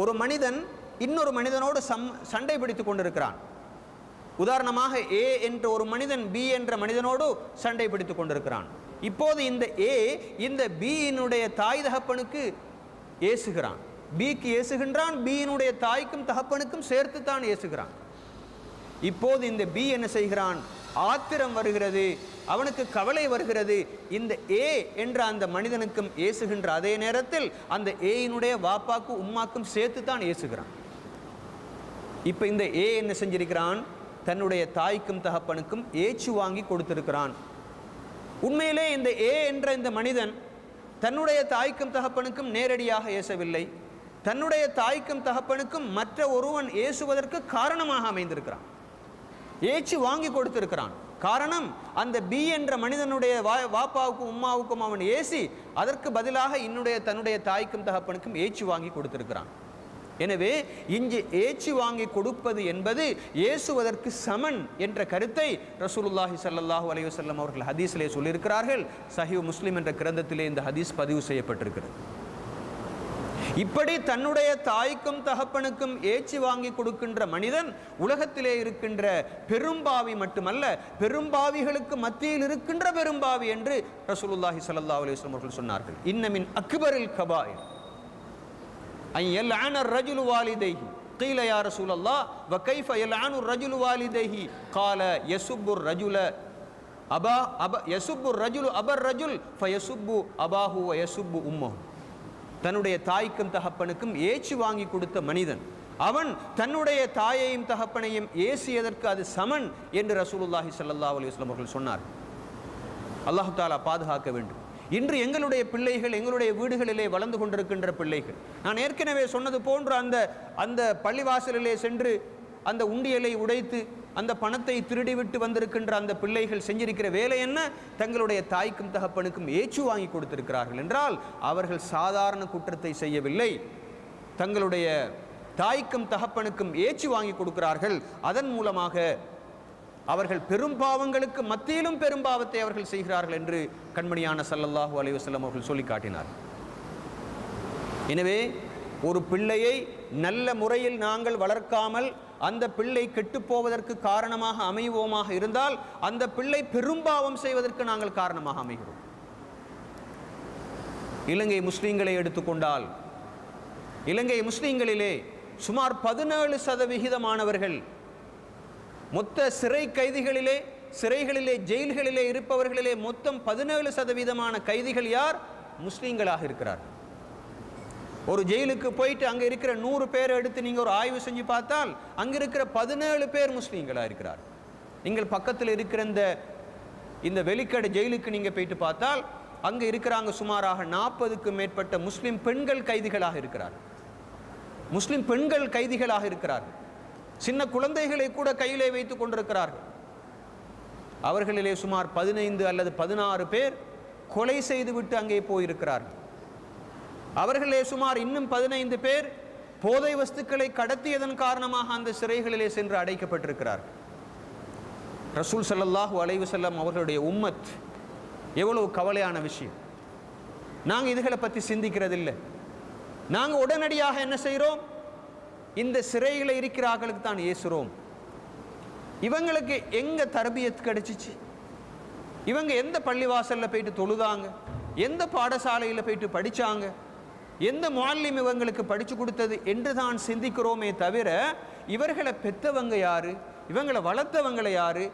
ஒரு மனிதன் இன்னொரு மனிதனோடு சண்டை பிடித்துக் கொண்டிருக்கிறான். உதாரணமாக ஏ என்ற ஒரு மனிதன் பி என்ற மனிதனோடு சண்டை பிடித்துக் கொண்டிருக்கிறான். இப்போது இந்த ஏ இந்த பியினுடைய தாய் தகப்பனுக்கு ஏசுகிறான், பிக்கு ஏசுகின்றான், பியினுடைய தாய்க்கும் தகப்பனுக்கும் சேர்த்து தான் ஏசுகிறான். இப்போது இந்த பி என்ன செய்கிறான்? ஆத்திரம் வருகிறது, அவனுக்கு கவலை வருகிறது. இந்த ஏ என்ற அந்த மனிதனுக்கும் ஏசுகின்ற அதே நேரத்தில் அந்த ஏயினுடைய வாப்பாக்கும் உம்மாக்கும் சேர்த்து தான் ஏசுகிறான். இப்போ இந்த ஏ என்ன செஞ்சிருக்கிறான்? தன்னுடைய தாய்க்கும் தகப்பனுக்கும் ஏச்சு வாங்கி கொடுத்திருக்கிறான். உண்மையிலே இந்த ஏ என்ற இந்த மனிதன் தன்னுடைய தாய்க்கும் தகப்பனுக்கும் நேரடியாக ஏசவில்லை, தன்னுடைய தாய்க்கும் தகப்பனுக்கும் மற்ற ஒருவன் ஏசுவதற்கு காரணமாக அமைந்திருக்கிறான், ஏச்சு வாங்கி கொடுத்திருக்கிறான். காரணம், அந்த பி என்ற மனிதனுடைய வாப்பாவுக்கும் உம்மாவுக்கும் அவன் ஏசி அதற்கு பதிலாக தன்னுடைய தாய்க்கும் தகப்பனுக்கும் ஏச்சு வாங்கி கொடுத்திருக்கிறான். எனவே இங்கு ஏச்சு வாங்கி கொடுப்பது என்பது ஏசுவதற்கு சமன் என்ற கருத்தை ரசூலுல்லாஹி ஸல்லல்லாஹு அலைஹி வஸல்லம் அவர்கள் ஹதீஸிலே சொல்லியிருக்கிறார்கள். சஹீஹ் முஸ்லிம் என்ற கிரந்தத்திலே இந்த ஹதீஸ் பதிவு செய்யப்பட்டிருக்கிறது. இப்படி தன்னுடைய தாய்க்கும் தகப்பனுக்கும் ஏச்சு வாங்கி கொடுக்கின்ற மனிதன் உலகத்திலே இருக்கின்ற பெரும்பாவி மட்டுமல்ல, பெரும்பாவிகளுக்கு மத்தியில் இருக்கின்ற பெரும்பாவி என்று ரசூலுல்லாஹி ஸல்லல்லாஹு அலைஹி வஸல்லம் அவர்கள் சொன்னார்கள். இன்னமின் அக்பரில் கபாயிர் ஐ யல்அன الرجل والديه قيل يا رسول الله وكيف يلعن الرجل والديه قال يسب الرجل أبا الرجل فيسب أباه ويسب أمه. தன்னுடைய தாய்க்கும் தகப்பனுக்கும் ஏச்சு வாங்கி கொடுத்த மனிதன் அவன் தன்னுடைய தாயையும் தகப்பனையும் ஏசியதற்கு அது சமன் என்று ரசூலுல்லாஹி ஸல்லல்லாஹு அலைஹி வஸல்லம் அவர்கள் சொன்னார். அல்லாஹ் தஆலா பாதுகாக்க வேண்டும். இன்று எங்களுடைய பிள்ளைகள் எங்களுடைய வீடுகளிலே வளர்ந்து கொண்டிருக்கின்ற பிள்ளைகள், நான் ஏற்கனவே சொன்னது போன்று அந்த பள்ளிவாசலிலே சென்று அந்த உண்டியலை உடைத்து அந்த பணத்தை திருடிவிட்டு வந்திருக்கின்ற அந்த பிள்ளைகள் செஞ்சிருக்கிற வேலை என்ன? தங்களுடைய தாய்க்கும் தகப்பனுக்கும் ஏச்சு வாங்கி கொடுத்திருக்கிறார்கள் என்றால் அவர்கள் சாதாரண குற்றத்தை செய்யவில்லை. தங்களுடைய தாய்க்கும் தகப்பனுக்கும் ஏச்சு வாங்கி கொடுக்கிறார்கள். அதன் மூலமாக அவர்கள் பெரும் பாவங்களுக்கு மத்தியிலும் பெரும் பாவத்தை அவர்கள் செய்கிறார்கள் என்று கண்மணியான ஸல்லல்லாஹு அலைஹி வஸல்லம் அவர்கள் சொல்லி காட்டினார். எனவே ஒரு பிள்ளையை நல்ல முறையில் நாங்கள் வளர்க்காமல் அந்த பிள்ளை கெட்டுப்போவதற்கு காரணமாக அமைவோமாக இருந்தால் அந்த பிள்ளை பெரும்பாவம் செய்வதற்கு நாங்கள் காரணமாக அமைகிறோம். இலங்கை முஸ்லீம்களை எடுத்துக்கொண்டால் இலங்கை முஸ்லீம்களிலே சுமார் 17% மொத்த சிறை கைதிகளிலே, சிறைகளிலே, ஜெயில்களிலே இருப்பவர்களிலே மொத்தம் 17% கைதிகள் யார்? முஸ்லீம்களாக இருக்கிறார். ஒரு ஜெயிலுக்கு போயிட்டு அங்கே இருக்கிற 100 பேரை எடுத்து நீங்கள் ஒரு ஆய்வு செஞ்சு பார்த்தால் அங்கே இருக்கிற 17 பேர் முஸ்லீம்களாக இருக்கிறார். நீங்கள் பக்கத்தில் இருக்கிற இந்த வெளிக்கடை ஜெயிலுக்கு நீங்கள் போயிட்டு பார்த்தால் அங்கே இருக்கிறாங்க சுமாராக 40க்கும் மேற்பட்ட முஸ்லீம் பெண்கள் கைதிகளாக இருக்கிறார். முஸ்லீம் பெண்கள் கைதிகளாக இருக்கிறார்கள். சின்ன குழந்தைகளை கூட கையிலே வைத்துக் கொண்டிருக்கிறார்கள். அவர்களிலே சுமார் 15 அல்லது 16 பேர் கொலை செய்துவிட்டு அங்கே போயிருக்கிறார்கள். அவர்களே சுமார் இன்னும் 15 பேர் போதை வஸ்துக்களை கடத்தியதன் காரணமாக அந்த சிறைகளிலே சென்று அடைக்கப்பட்டிருக்கிறார்கள். ரசூல் ஸல்லல்லாஹு அலைஹி வஸல்லம் அவர்களுடைய உம்மத் எவ்வளவு கவலையான விஷயம். நாங்கள் இதுகளை பற்றி சிந்திக்கிறதில்லை. நாங்கள் உடனடியாக என்ன செய்கிறோம்? இந்த சிறையில் இருக்கிறார்களுக்கு தான் ஏசுறோம். இவங்களுக்கு எங்க தர்பியத் கிடைச்சிச்சு? இவங்க எந்த பள்ளிவாசலில் போயிட்டு தொழுதாங்க? எந்த பாடசாலையில் போயிட்டு படித்தாங்க? எந்த முஅல்லிம் இவங்களுக்கு படித்து கொடுத்தது என்று தான் சிந்திக்கிறோமே தவிர இவர்களை பெற்றவங்க யாரு, இவங்களை வளர்த்தவங்களை யாரு,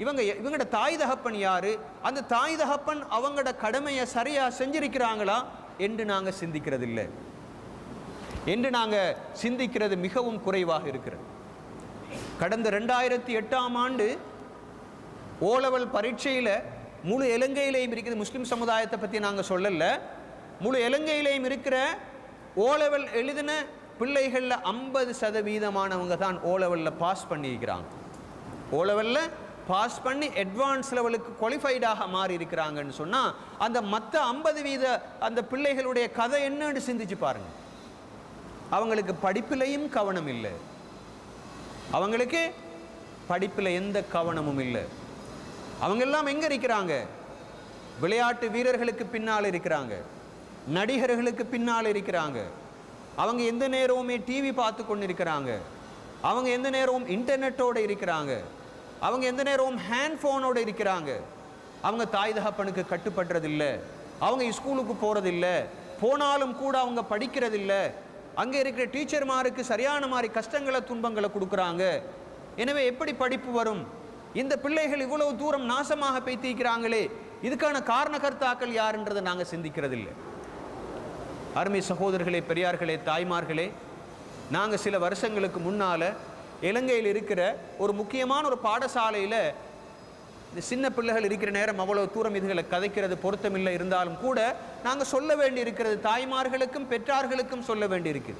இவங்களோட தாய் தகப்பன் யாரு, அந்த தாய் தகப்பன் அவங்களோட கடமையை சரியாக செஞ்சிருக்கிறாங்களா என்று நாங்கள் சிந்திக்கிறதில்லை. என்று நாங்கள் சிந்திக்கிறது மிகவும் குறைவாக இருக்கிறது. கடந்த 2008ஆம் ஆண்டு ஓலவல் பரீட்சையில் முழு இலங்கையிலேயும் இருக்குது. முஸ்லீம் சமுதாயத்தை பற்றி நாங்கள் சொல்லலை. முழு இலங்கையிலேயும் இருக்கிற ஓலவல் எழுதின பிள்ளைகளில் 50% தான் ஓலவலில் பாஸ் பண்ணியிருக்கிறாங்க. ஓலவலில் பாஸ் பண்ணி அட்வான்ஸ் லெவலுக்கு குவாலிஃபைடாக மாறி இருக்கிறாங்கன்னு சொன்னால் அந்த மற்ற 50% அந்த பிள்ளைகளுடைய கதை என்னன்னு சிந்திச்சு பாருங்கள். அவங்களுக்கு படிப்பிலையும் கவனம் இல்லை. அவங்களுக்கு படிப்பில் எந்த கவனமும் இல்லை. அவங்க எல்லாம் எங்கே இருக்கிறாங்க? விளையாட்டு வீரர்களுக்கு பின்னால் இருக்கிறாங்க, நடிகர்களுக்கு பின்னால் இருக்கிறாங்க. அவங்க எந்த நேரமுமே டிவி பார்த்து கொண்டு இருக்கிறாங்க. அவங்க எந்த நேரமும் இன்டர்நெட்டோடு இருக்கிறாங்க. அவங்க எந்த நேரமும் ஹேண்ட்ஃபோனோடு இருக்கிறாங்க. அவங்க தாய் தகப்பனுக்கு கட்டுப்படுறதில்லை. அவங்க ஸ்கூலுக்கு போகிறதில்லை. போனாலும் கூட அவங்க படிக்கிறதில்லை. அங்கே இருக்கிற டீச்சர்மாருக்கு சரியான மாதிரி கஷ்டங்களை துன்பங்களை கொடுக்குறாங்க. எனவே எப்படி படிப்பு வரும்? இந்த பிள்ளைகள் இவ்வளவு தூரம் நாசமாக பேத்திக்கிறாங்களே, இதுக்கான காரணகர்த்தாக்கள் யாருன்றதை நாங்கள் சிந்திக்கிறதில்லை. அருமை சகோதரர்களே, பெரியார்களே, தாய்மார்களே, நாங்கள் சில வருஷங்களுக்கு முன்னால் இலங்கையில் இருக்கிற ஒரு முக்கியமான ஒரு பாடசாலையில் இந்த சின்ன பிள்ளைகள் இருக்கிற நேரம் அவ்வளவு தூரம் இதுகளை கதைக்கிறது பொருத்தமில்லை. இருந்தாலும் கூட நாங்கள் சொல்ல வேண்டி இருக்கிறது, தாய்மார்களுக்கும் பெற்றார்களுக்கும் சொல்ல வேண்டி இருக்குது.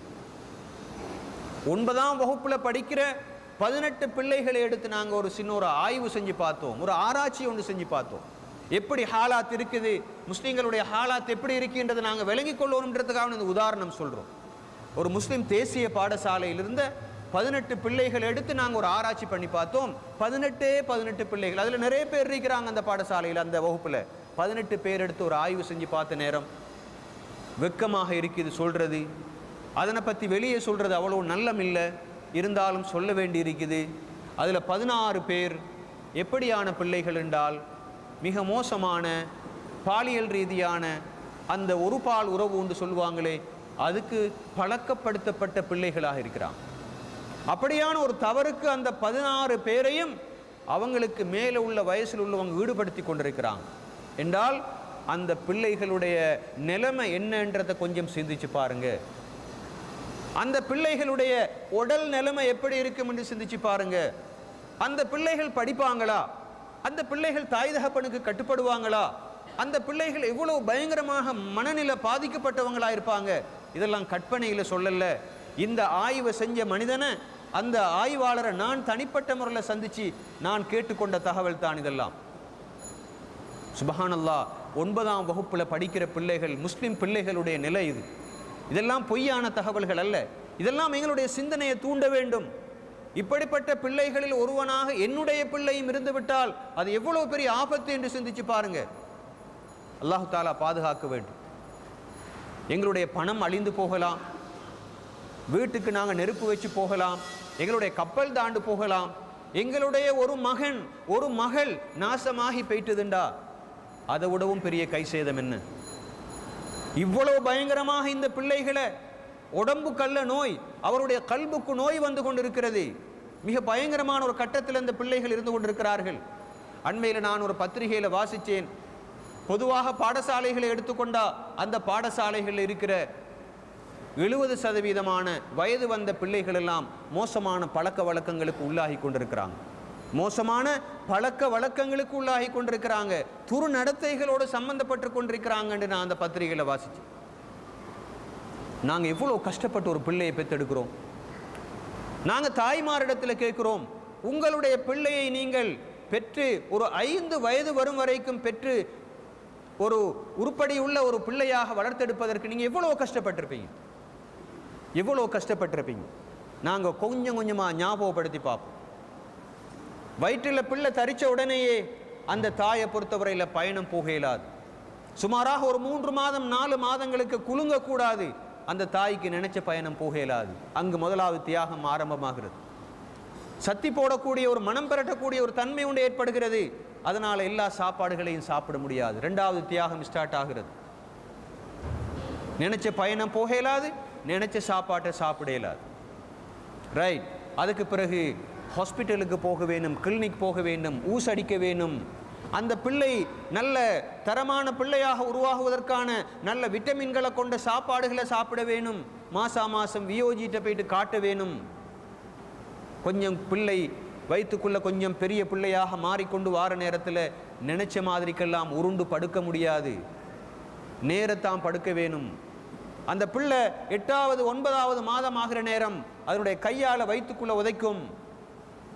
9ஆம் வகுப்பில் படிக்கிற 18 பிள்ளைகளை எடுத்து நாங்கள் ஒரு சின்ன ஒரு ஆய்வு செஞ்சு பார்த்தோம், ஒரு ஆராய்ச்சி ஒன்று செஞ்சு பார்த்தோம். எப்படி ஹாலாத் இருக்குது, முஸ்லீம்களுடைய ஹாலாத் எப்படி இருக்குன்றதை நாங்கள் விளங்கிக் கொள்ளணுன்றதுக்காக இந்த உதாரணம் சொல்கிறோம். ஒரு முஸ்லீம் தேசிய பாடசாலையில் இருந்த 18 பிள்ளைகள் எடுத்து நாங்கள் ஒரு ஆராய்ச்சி பண்ணி பார்த்தோம். 18 பிள்ளைகள், அதில் நிறைய பேர் இருக்கிறாங்க அந்த பாடசாலையில். அந்த வகுப்பில் 18 பேர் எடுத்து ஒரு ஆய்வு செஞ்சு பார்த்த நேரம் வெக்கமாக இருக்குது சொல்கிறது. அதனை பற்றி வெளியே சொல்கிறது அவ்வளோ நல்லமில்லை, இருந்தாலும் சொல்ல வேண்டி இருக்குது. அதில் 16 பேர் எப்படியான பிள்ளைகள் என்றால் மிக மோசமான பாலியல் ரீதியான அந்த ஒரு பால் உறவு ஒன்று சொல்லுவாங்களே, அதுக்கு பழக்கப்படுத்தப்பட்ட பிள்ளைகளாக இருக்கிறாங்க. அப்படியான ஒரு தவறுக்கு அந்த 16 பேரையும் அவங்களுக்கு மேலே உள்ள வயசில் உள்ளவங்க ஈடுபடுத்தி கொண்டிருக்கிறாங்க என்றால் அந்த பிள்ளைகளுடைய நிலைமை என்னன்றதை கொஞ்சம் சிந்திச்சு பாருங்க. அந்த பிள்ளைகளுடைய உடல் நிலைமை எப்படி இருக்கும் என்று சிந்திச்சு பாருங்க. அந்த பிள்ளைகள் படிப்பாங்களா? அந்த பிள்ளைகள் தாய் தகப்பனுக்கு கட்டுப்படுவாங்களா? அந்த பிள்ளைகள் எவ்வளவு பயங்கரமாக மனநிலை பாதிக்கப்பட்டவங்களா இருப்பாங்க? இதெல்லாம் கற்பனையில் சொல்லல. இந்த ஆய்வை செஞ்ச மனிதனை, அந்த ஆய்வாளரை நான் தனிப்பட்ட முறையில் சந்திச்சு நான் கேட்டுக்கொண்ட தகவல் தான் இதெல்லாம். சுபஹானல்லாஹ், 9ஆம் வகுப்புல படிக்கிற பிள்ளைகள், முஸ்லிம் பிள்ளைகளுடைய நிலை இது. இதெல்லாம் பொய்யான தகவல்கள் அல்ல. இதெல்லாம் எங்களுடைய சிந்தனையை தூண்ட வேண்டும். இப்படிப்பட்ட பிள்ளைகளில் ஒருவனாக என்னுடைய பிள்ளையும் இருந்து விட்டால் அது எவ்வளவு பெரிய ஆபத்து என்று சிந்திச்சு பாருங்க. அல்லாஹு தாலா பாதுகாக்க வேண்டும். எங்களுடைய பணம் அழிந்து போகலாம், வீட்டுக்கு நாங்கள் நெருப்பு வச்சு போகலாம், எங்களுடைய கப்பல் தாண்டு போகலாம், எங்களுடைய ஒரு மகன் ஒரு மகள் நாசமாகி போயிட்டுதுண்டா அதை விடவும் பெரிய கை சேதம் என்ன? இவ்வளவு பயங்கரமாக இந்த பிள்ளைகளை, உடம்பு கல்ல நோய், அவருடைய கல்புக்கு நோய் வந்து கொண்டிருக்கிறது. மிக பயங்கரமான ஒரு கட்டத்தில் இந்த பிள்ளைகள் இருந்து கொண்டிருக்கிறார்கள். அண்மையில் நான் ஒரு பத்திரிகையில் வாசித்தேன். பொதுவாக பாடசாலைகளை எடுத்துக்கொண்டா அந்த பாடசாலைகளில் இருக்கிற 70% வயது வந்த பிள்ளைகள் எல்லாம் மோசமான பழக்க வழக்கங்களுக்கு உள்ளாகி கொண்டிருக்கிறாங்க. மோசமான பழக்க வழக்கங்களுக்கு உள்ளாகி கொண்டிருக்கிறாங்க. துரு நடத்தைகளோடு சம்பந்தப்பட்டு கொண்டிருக்கிறாங்கன்னு நான் அந்த பத்திரிகையில் வாசித்தேன். நாங்கள் எவ்வளோ கஷ்டப்பட்டு ஒரு பிள்ளையை பெற்றெடுக்கிறோம். நாங்கள் தாய்மாரிடத்தில் கேட்குறோம், உங்களுடைய பிள்ளையை நீங்கள் பெற்று ஒரு 5 வயது வரும் வரைக்கும் பெற்று ஒரு உருப்படியுள்ள ஒரு பிள்ளையாக வளர்த்தெடுப்பதற்கு நீங்கள் எவ்வளோ கஷ்டப்பட்டிருப்பீங்க, எவ்வளோ கஷ்டப்பட்டிருப்பீங்க. நாங்கள் கொஞ்சம் கொஞ்சமாக ஞாபகப்படுத்தி பார்ப்போம். வயிற்றில் பிள்ளை தரித்த உடனேயே அந்த தாயை பொறுத்தவரையில் பயணம் போக இயலாது. சுமாராக ஒரு 3 மாதம் 4 மாதங்களுக்கு குலுங்கக்கூடாது. அந்த தாய்க்கு நினைச்ச பயணம் போக இயலாது. அங்கு முதலாவது தியாகம் ஆரம்பமாகிறது. சத்தி போடக்கூடிய ஒரு மனம் பெறட்டக்கூடிய ஒரு தன்மை ஒன்று ஏற்படுகிறது. அதனால எல்லா சாப்பாடுகளையும் சாப்பிட முடியாது. 2வது தியாகம் ஸ்டார்ட் ஆகிறது. நினைச்ச பயணம் போக இயலாது, நினைச்ச சாப்பாட்டை சாப்பிட இயலாது. ரைட். அதுக்கு பிறகு ஹாஸ்பிட்டலுக்கு போக வேண்டும், கிளினிக் போக வேண்டும், ஊசி அடிக்க வேண்டும். அந்த பிள்ளை நல்ல தரமான பிள்ளையாக உருவாகுவதற்கான நல்ல விட்டமின்களை கொண்ட சாப்பாடுகளை சாப்பிட வேணும். மாதம் வியோஜிட்ட போயிட்டு காட்ட வேணும். கொஞ்சம் பிள்ளை வயிற்றுக்குள்ள கொஞ்சம் பெரிய பிள்ளையாக மாறிக்கொண்டு வார நேரத்தில் நினைச்ச மாதிரிக்கெல்லாம் உருண்டு படுக்க முடியாது. நேரத்தான் படுக்க வேணும். அந்த பிள்ளை 8வது 9வது மாதம் ஆகிற நேரம் அதனுடைய கையால் வயிற்றுக்குள்ள உதைக்கும்,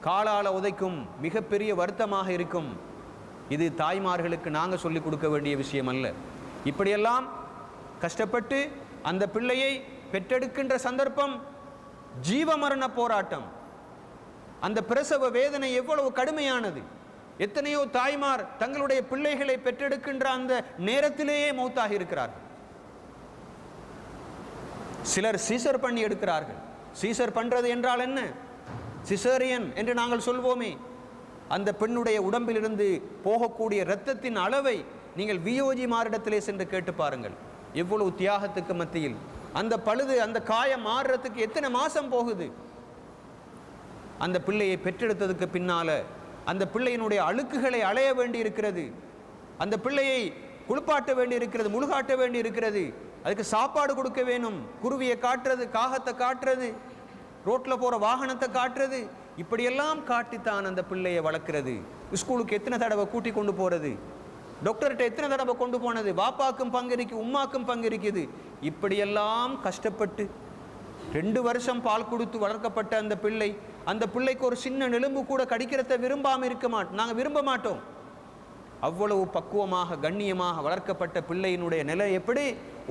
காலால் உதைக்கும். மிகப்பெரிய வருத்தமாக இருக்கும். இது தாய்மார்களுக்கு நாங்கள் சொல்லிக் கொடுக்க வேண்டிய விஷயம் அல்ல. இப்படியெல்லாம் கஷ்டப்பட்டு அந்த பிள்ளையை பெற்றெடுக்கின்ற சந்தர்ப்பம் ஜீவமரண போராட்டம். அந்த பிரசவ வேதனை எவ்வளவு கடுமையானது. எத்தனையோ தாய்மார் தங்களுடைய பிள்ளைகளை பெற்றெடுக்கின்ற அந்த நேரத்திலேயே மௌத்தாகி இருக்கிறார்கள். சிலர் சீசர் பண்ணி எடுக்கிறார்கள். சீசர் பண்றது என்றால் என்ன? சிசேரியன் என்று நாங்கள் சொல்வோமே. அந்த பெண்ணுடைய உடம்பிலிருந்து போகக்கூடிய இரத்தத்தின் அளவை நீங்கள் வியோஜி மாரிடத்திலே சென்று கேட்டு பாருங்கள். எவ்வளவு தியாகத்துக்கு மத்தியில் அந்த பழுது, அந்த காயம் மாறுறதுக்கு எத்தனை மாசம் போகுது. அந்த பிள்ளையை பெற்றெடுத்ததுக்கு பின்னால அந்த பிள்ளையினுடைய அழுக்குகளை அலைய வேண்டி இருக்கிறது. அந்த பிள்ளையை குளிப்பாட்ட வேண்டி இருக்கிறது, முழுகாட்ட வேண்டி இருக்கிறது. அதுக்கு சாப்பாடு கொடுக்க வேணும். குருவியை காட்டுறது, காகத்தை காட்டுறது, ரோட்டில் போகிற வாகனத்தை காட்டுறது, இப்படியெல்லாம் காட்டித்தான் அந்த பிள்ளையை வளர்க்கிறது. ஸ்கூலுக்கு எத்தனை தடவை கூட்டி கொண்டு போகிறது, டாக்டர்கிட்ட எத்தனை தடவை கொண்டு போனது, பாப்பாக்கும் பங்கு இருக்கு, உம்மாக்கும் பங்கு இருக்குது. இப்படியெல்லாம் கஷ்டப்பட்டு 2 வருஷம் பால் கொடுத்து வளர்க்கப்பட்ட அந்த பிள்ளை, அந்த பிள்ளைக்கு ஒரு சின்ன நெலும்பு கூட கடிக்கிறத நாங்கள் விரும்ப மாட்டோம். அவ்வளவு பக்குவமாக கண்ணியமாக வளர்க்கப்பட்ட பிள்ளையினுடைய நிலை எப்படி?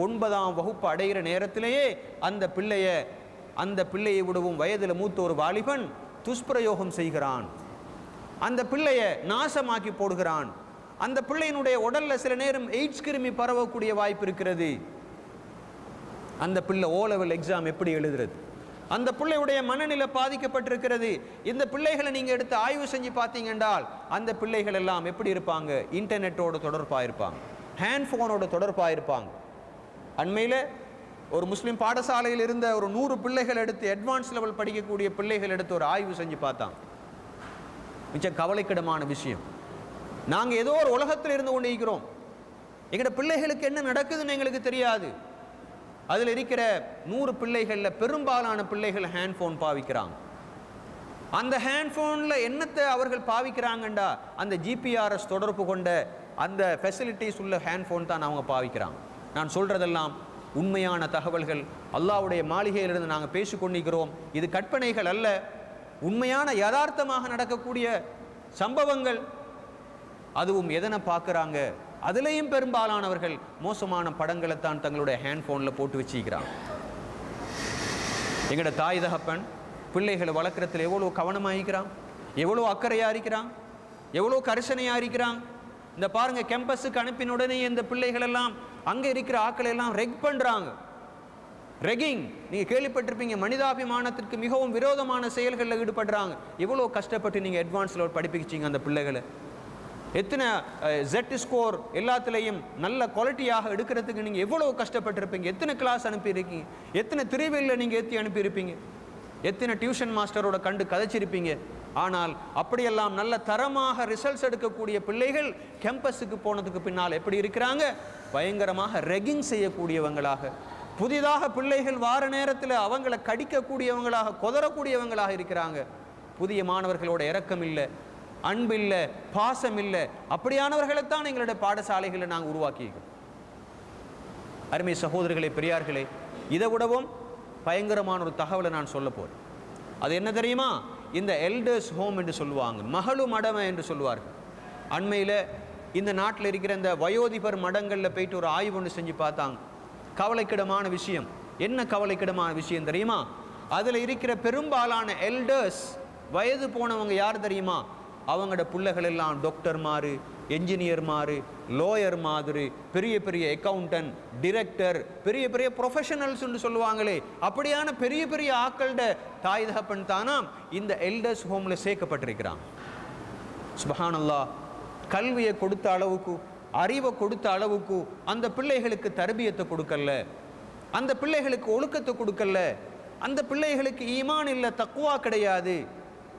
9ஆம் வகுப்பு அடைகிற நேரத்திலேயே அந்த பிள்ளையை விடவும் வயதில் மூத்த ஒரு வாலிபன் துஷ்பிரயோகம் செய்கிறான். அந்த பிள்ளையை நாசமாக்கி போடுகிறான். அந்த பிள்ளையினுடைய உடல்ல சில நேரம் எய்ட்ஸ் கிருமி பரவக்கூடிய வாய்ப்பு இருக்கிறது. அந்த பிள்ளை O லெவல் எக்ஸாம் எப்படி எழுதுறது? அந்த பிள்ளையுடைய மனநிலை பாதிக்கப்பட்டிருக்கிறது. இந்த பிள்ளைகளை நீங்கள் எடுத்து ஆய்வு செஞ்சு பார்த்தீங்கன்றால் அந்த பிள்ளைகள் எல்லாம் எப்படி இருப்பாங்க? இன்டர்நெட்டோட தொடர்பாக இருப்பாங்க, ஹேண்ட்ஃபோனோட தொடர்பாக இருப்பாங்க. அண்மையில் ஒரு முஸ்லீம் பாடசாலையில் இருந்த ஒரு 100 பிள்ளைகள் எடுத்து, அட்வான்ஸ் லெவல் படிக்கக்கூடிய பிள்ளைகள் எடுத்து ஒரு ஆய்வு செஞ்சு பார்த்தாங்க. மிச்சம் கவலைக்கிடமான விஷயம். நாங்கள் ஏதோ ஒரு உலகத்தில் இருந்து கொண்டு இருக்கிறோம். எங்களோட பிள்ளைகளுக்கு என்ன நடக்குதுன்னு எங்களுக்கு தெரியாது. அதில் இருக்கிற 100 பிள்ளைகளில் பெரும்பாலான பிள்ளைகள் ஹேண்ட்ஃபோன் பாவிக்கிறாங்க. அந்த ஹேண்ட்ஃபோனில் என்னத்தை அவர்கள் பாவிக்கிறாங்கண்டா அந்த ஜிபிஆர்எஸ் தொடர்பு கொண்ட அந்த ஃபெசிலிட்டிஸ் உள்ள ஹேண்ட்ஃபோன் தான் அவங்க பாவிக்கிறாங்க. நான் சொல்கிறதெல்லாம் உண்மையான தகவல்கள். அல்லாஹ்வுடைய மாளிகையிலிருந்து நாங்கள் பேசிக்கொண்டிருக்கிறோம். இது கற்பனைகள் அல்ல, உண்மையான யதார்த்தமாக நடக்கக்கூடிய சம்பவங்கள். அதுவும் எதனை பார்க்குறாங்க, அதுலேயும் பெரும்பாலானவர்கள் மோசமான படங்களை தான் தங்களுடைய ஹேண்ட்ஃபோனில் போட்டு வச்சுக்கிறாங்க. எங்களோட தாய் தகப்பன் பிள்ளைகளை வளர்க்குறதுல எவ்வளோ கவனமாக இருக்கிறான், எவ்வளோ அக்கறையாக இருக்கிறான், எவ்வளோ கரிசனையாக இருக்கிறான். இந்த பாருங்கள், கேம்பஸுக்கு அனுப்பின உடனே இந்த பிள்ளைகள் எல்லாம் அங்கே இருக்கிற ஆக்களை எல்லாம் ரெக் பண்ணுறாங்க. ரெகிங் நீங்கள் கேள்விப்பட்டிருப்பீங்க. மனிதாபிமானத்திற்கு மிகவும் விரோதமான செயல்களில் ஈடுபடுறாங்க. எவ்வளோ கஷ்டப்பட்டு நீங்கள் அட்வான்ஸில் படிப்பிச்சிங்க அந்த பிள்ளைகளை. எத்தனை ஜெட் ஸ்கோர் எல்லாத்துலேயும் நல்ல குவாலிட்டியாக எடுக்கிறதுக்கு நீங்கள் எவ்வளோ கஷ்டப்பட்டிருப்பீங்க. எத்தனை கிளாஸ் அனுப்பியிருக்கீங்க, எத்தனை திருவிழில் நீங்கள் ஏற்றி அனுப்பியிருப்பீங்க, எத்தனை டியூஷன் மாஸ்டரோட கண்டு கதைச்சிருப்பீங்க. ஆனால் அப்படியெல்லாம் நல்ல தரமாக ரிசல்ட்ஸ் எடுக்கக்கூடிய பிள்ளைகள் கேம்பஸுக்கு போனதுக்கு பின்னால் எப்படி இருக்கிறாங்க? பயங்கரமாக ரெகிங் செய்யக்கூடியவங்களாக, புதிதாக பிள்ளைகள் வார நேரத்தில் அவங்களை கடிக்கக்கூடியவங்களாக, கொதறக்கூடியவங்களாக இருக்கிறாங்க. புதிய மாணவர்களோட இரக்கம் இல்லை, அன்பு இல்லை, பாசம் இல்லை. அப்படியானவர்களைத்தான் எங்களுடைய பாடசாலைகளை நாங்கள் உருவாக்கியிருக்கோம். அருமை சகோதரர்களே, பெரியார்களே, இதை விடவும் பயங்கரமான ஒரு தகவலை நான் சொல்ல போகிறேன். அது என்ன தெரியுமா? இந்த எல்டர்ஸ் ஹோம் என்று சொல்லுவாங்க, மகளு மடமை என்று சொல்லுவார்கள். அண்மையில் இந்த நாட்டில் இருக்கிற இந்த வயோதிபர் மடங்களில் போயிட்டு ஒரு ஆய்வு ஒன்று செஞ்சு பார்த்தாங்க. கவலைக்கிடமான விஷயம். என்ன கவலைக்கிடமான விஷயம் தெரியுமா? அதில் இருக்கிற பெரும்பாலான எல்டர்ஸ், வயது போனவங்க யார் தெரியுமா? அவங்களோட பிள்ளைகள் எல்லாம் டாக்டர் மாறு, என்ஜினியர் மாறு, லோயர் மாதிரி, பெரிய பெரிய அக்கௌண்டன்ட், டிரெக்டர், பெரிய பெரிய ப்ரொஃபஷனல்ஸ் சொல்லுவாங்களே, அப்படியான பெரிய பெரிய ஆக்களோட தாய் தகப்பன் தானா இந்த எல்டர்ஸ் ஹோமில் சேர்க்கப்பட்டிருக்கிறான். சுப்ஹானல்லாஹ். கல்வியை கொடுத்த அளவுக்கு, அறிவை கொடுத்த அளவுக்கு அந்த பிள்ளைகளுக்கு தர்பியத்தை கொடுக்கல, அந்த பிள்ளைகளுக்கு ஒழுக்கத்தை கொடுக்கல, அந்த பிள்ளைகளுக்கு ஈமான் இல்லை, தக்வா கிடையாது,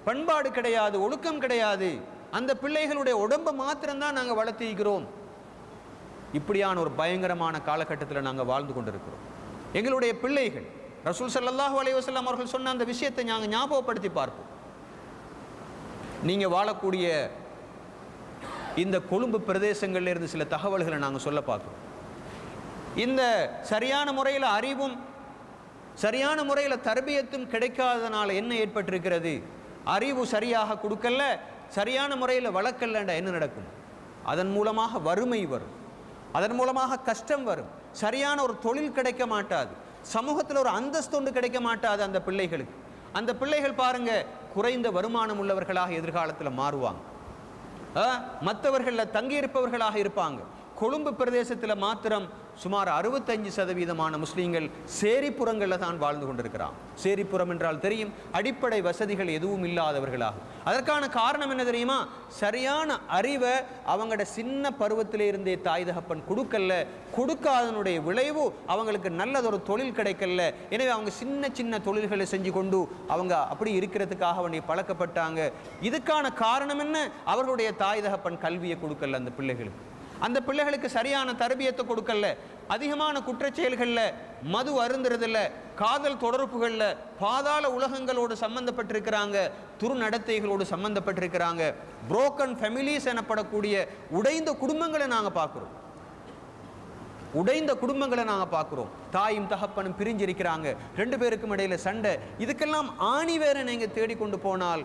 பண்பாடு கிடையாது, ஒழுக்கம் கிடையாது. அந்த பிள்ளைகளுடைய உடம்பை மாத்திரம்தான் நாங்கள் வளர்த்திக்கிறோம். இப்படியான ஒரு பயங்கரமான காலகட்டத்தில் நாங்கள் வாழ்ந்து கொண்டிருக்கிறோம். எங்களுடைய பிள்ளைகள் ரசூல் ஸல்லல்லாஹு அலைஹி வஸல்லம் அவர்கள் சொன்ன அந்த விஷயத்தை நாங்கள் ஞாபகப்படுத்தி பார்ப்போம். நீங்கள் வாழக்கூடிய இந்த கொழும்பு பிரதேசங்களில் இருந்து சில தகவல்களை நாங்கள் சொல்ல பார்க்கிறோம். இந்த சரியான முறையில் அறிவும் சரியான முறையில் தர்பியத்தும் கிடைக்காதனால என்ன ஏற்பட்டிருக்கிறது? அறிவு சரியாக கொடுக்கல, சரியான முறையில் வளர்க்கலண்டா என்ன நடக்கும்? அதன் மூலமாக வறுமை வரும், அதன் மூலமாக கஷ்டம் வரும், சரியான ஒரு தொழில் கிடைக்க மாட்டாது, சமூகத்தில் ஒரு அந்தஸ்து ஒன்று கிடைக்க மாட்டாது அந்த பிள்ளைகளுக்கு. அந்த பிள்ளைகள் பாருங்க, குறைந்த வருமானம் உள்ளவர்களாக எதிர்காலத்தில் மாறுவாங்க, மற்றவர்களில் தங்கியிருப்பவர்களாக இருப்பாங்க. கொழும்பு பிரதேசத்தில் மாத்திரம் சுமார் 65% முஸ்லீம்கள் சேரிப்புறங்களில் தான் வாழ்ந்து கொண்டிருக்கிறான். சேரிப்புறம் என்றால் தெரியும், அடிப்படை வசதிகள் எதுவும் இல்லாதவர்களாக. அதற்கான காரணம் என்ன தெரியுமா? சரியான அறிவை அவங்களோட சின்ன பருவத்திலே இருந்தே தாய் தகப்பன் கொடுக்கல, கொடுக்காதனுடைய விளைவு அவங்களுக்கு நல்லதொரு தொழில் கிடைக்கல. எனவே அவங்க சின்ன சின்ன தொழில்களை செஞ்சு கொண்டு அவங்க அப்படி இருக்கிறதுக்காக அவனை பழக்கப்பட்டாங்க. இதுக்கான காரணம் என்ன? அவர்களுடைய தாய் தகப்பன் கல்வியை கொடுக்கல அந்த பிள்ளைகளுக்கு. அந்த பிள்ளைகளுக்கு சரியான தர்பியத்தை கொடுக்கல, அதிகமான குற்றச்செயல்களில், மது அருந்துறதில்ல, காதல் தொடர்புகளில், பாதாள உலகங்களோடு சம்பந்தப்பட்டிருக்கிறாங்க, துர்நடத்தைகளோடு சம்பந்தப்பட்டிருக்கிறாங்க. புரோக்கன் ஃபேமிலிஸ் எனப்படக்கூடிய உடைந்த குடும்பங்களை நாங்கள் பார்க்குறோம். உடைந்த குடும்பங்களை நாங்கள் பார்க்குறோம். தாயும் தகப்பனும் பிரிஞ்சிருக்கிறாங்க, 2 பேருக்கும் இடையில சண்டை. இதுக்கெல்லாம் ஆணி வேற நீங்கள் தேடிக்கொண்டு போனால்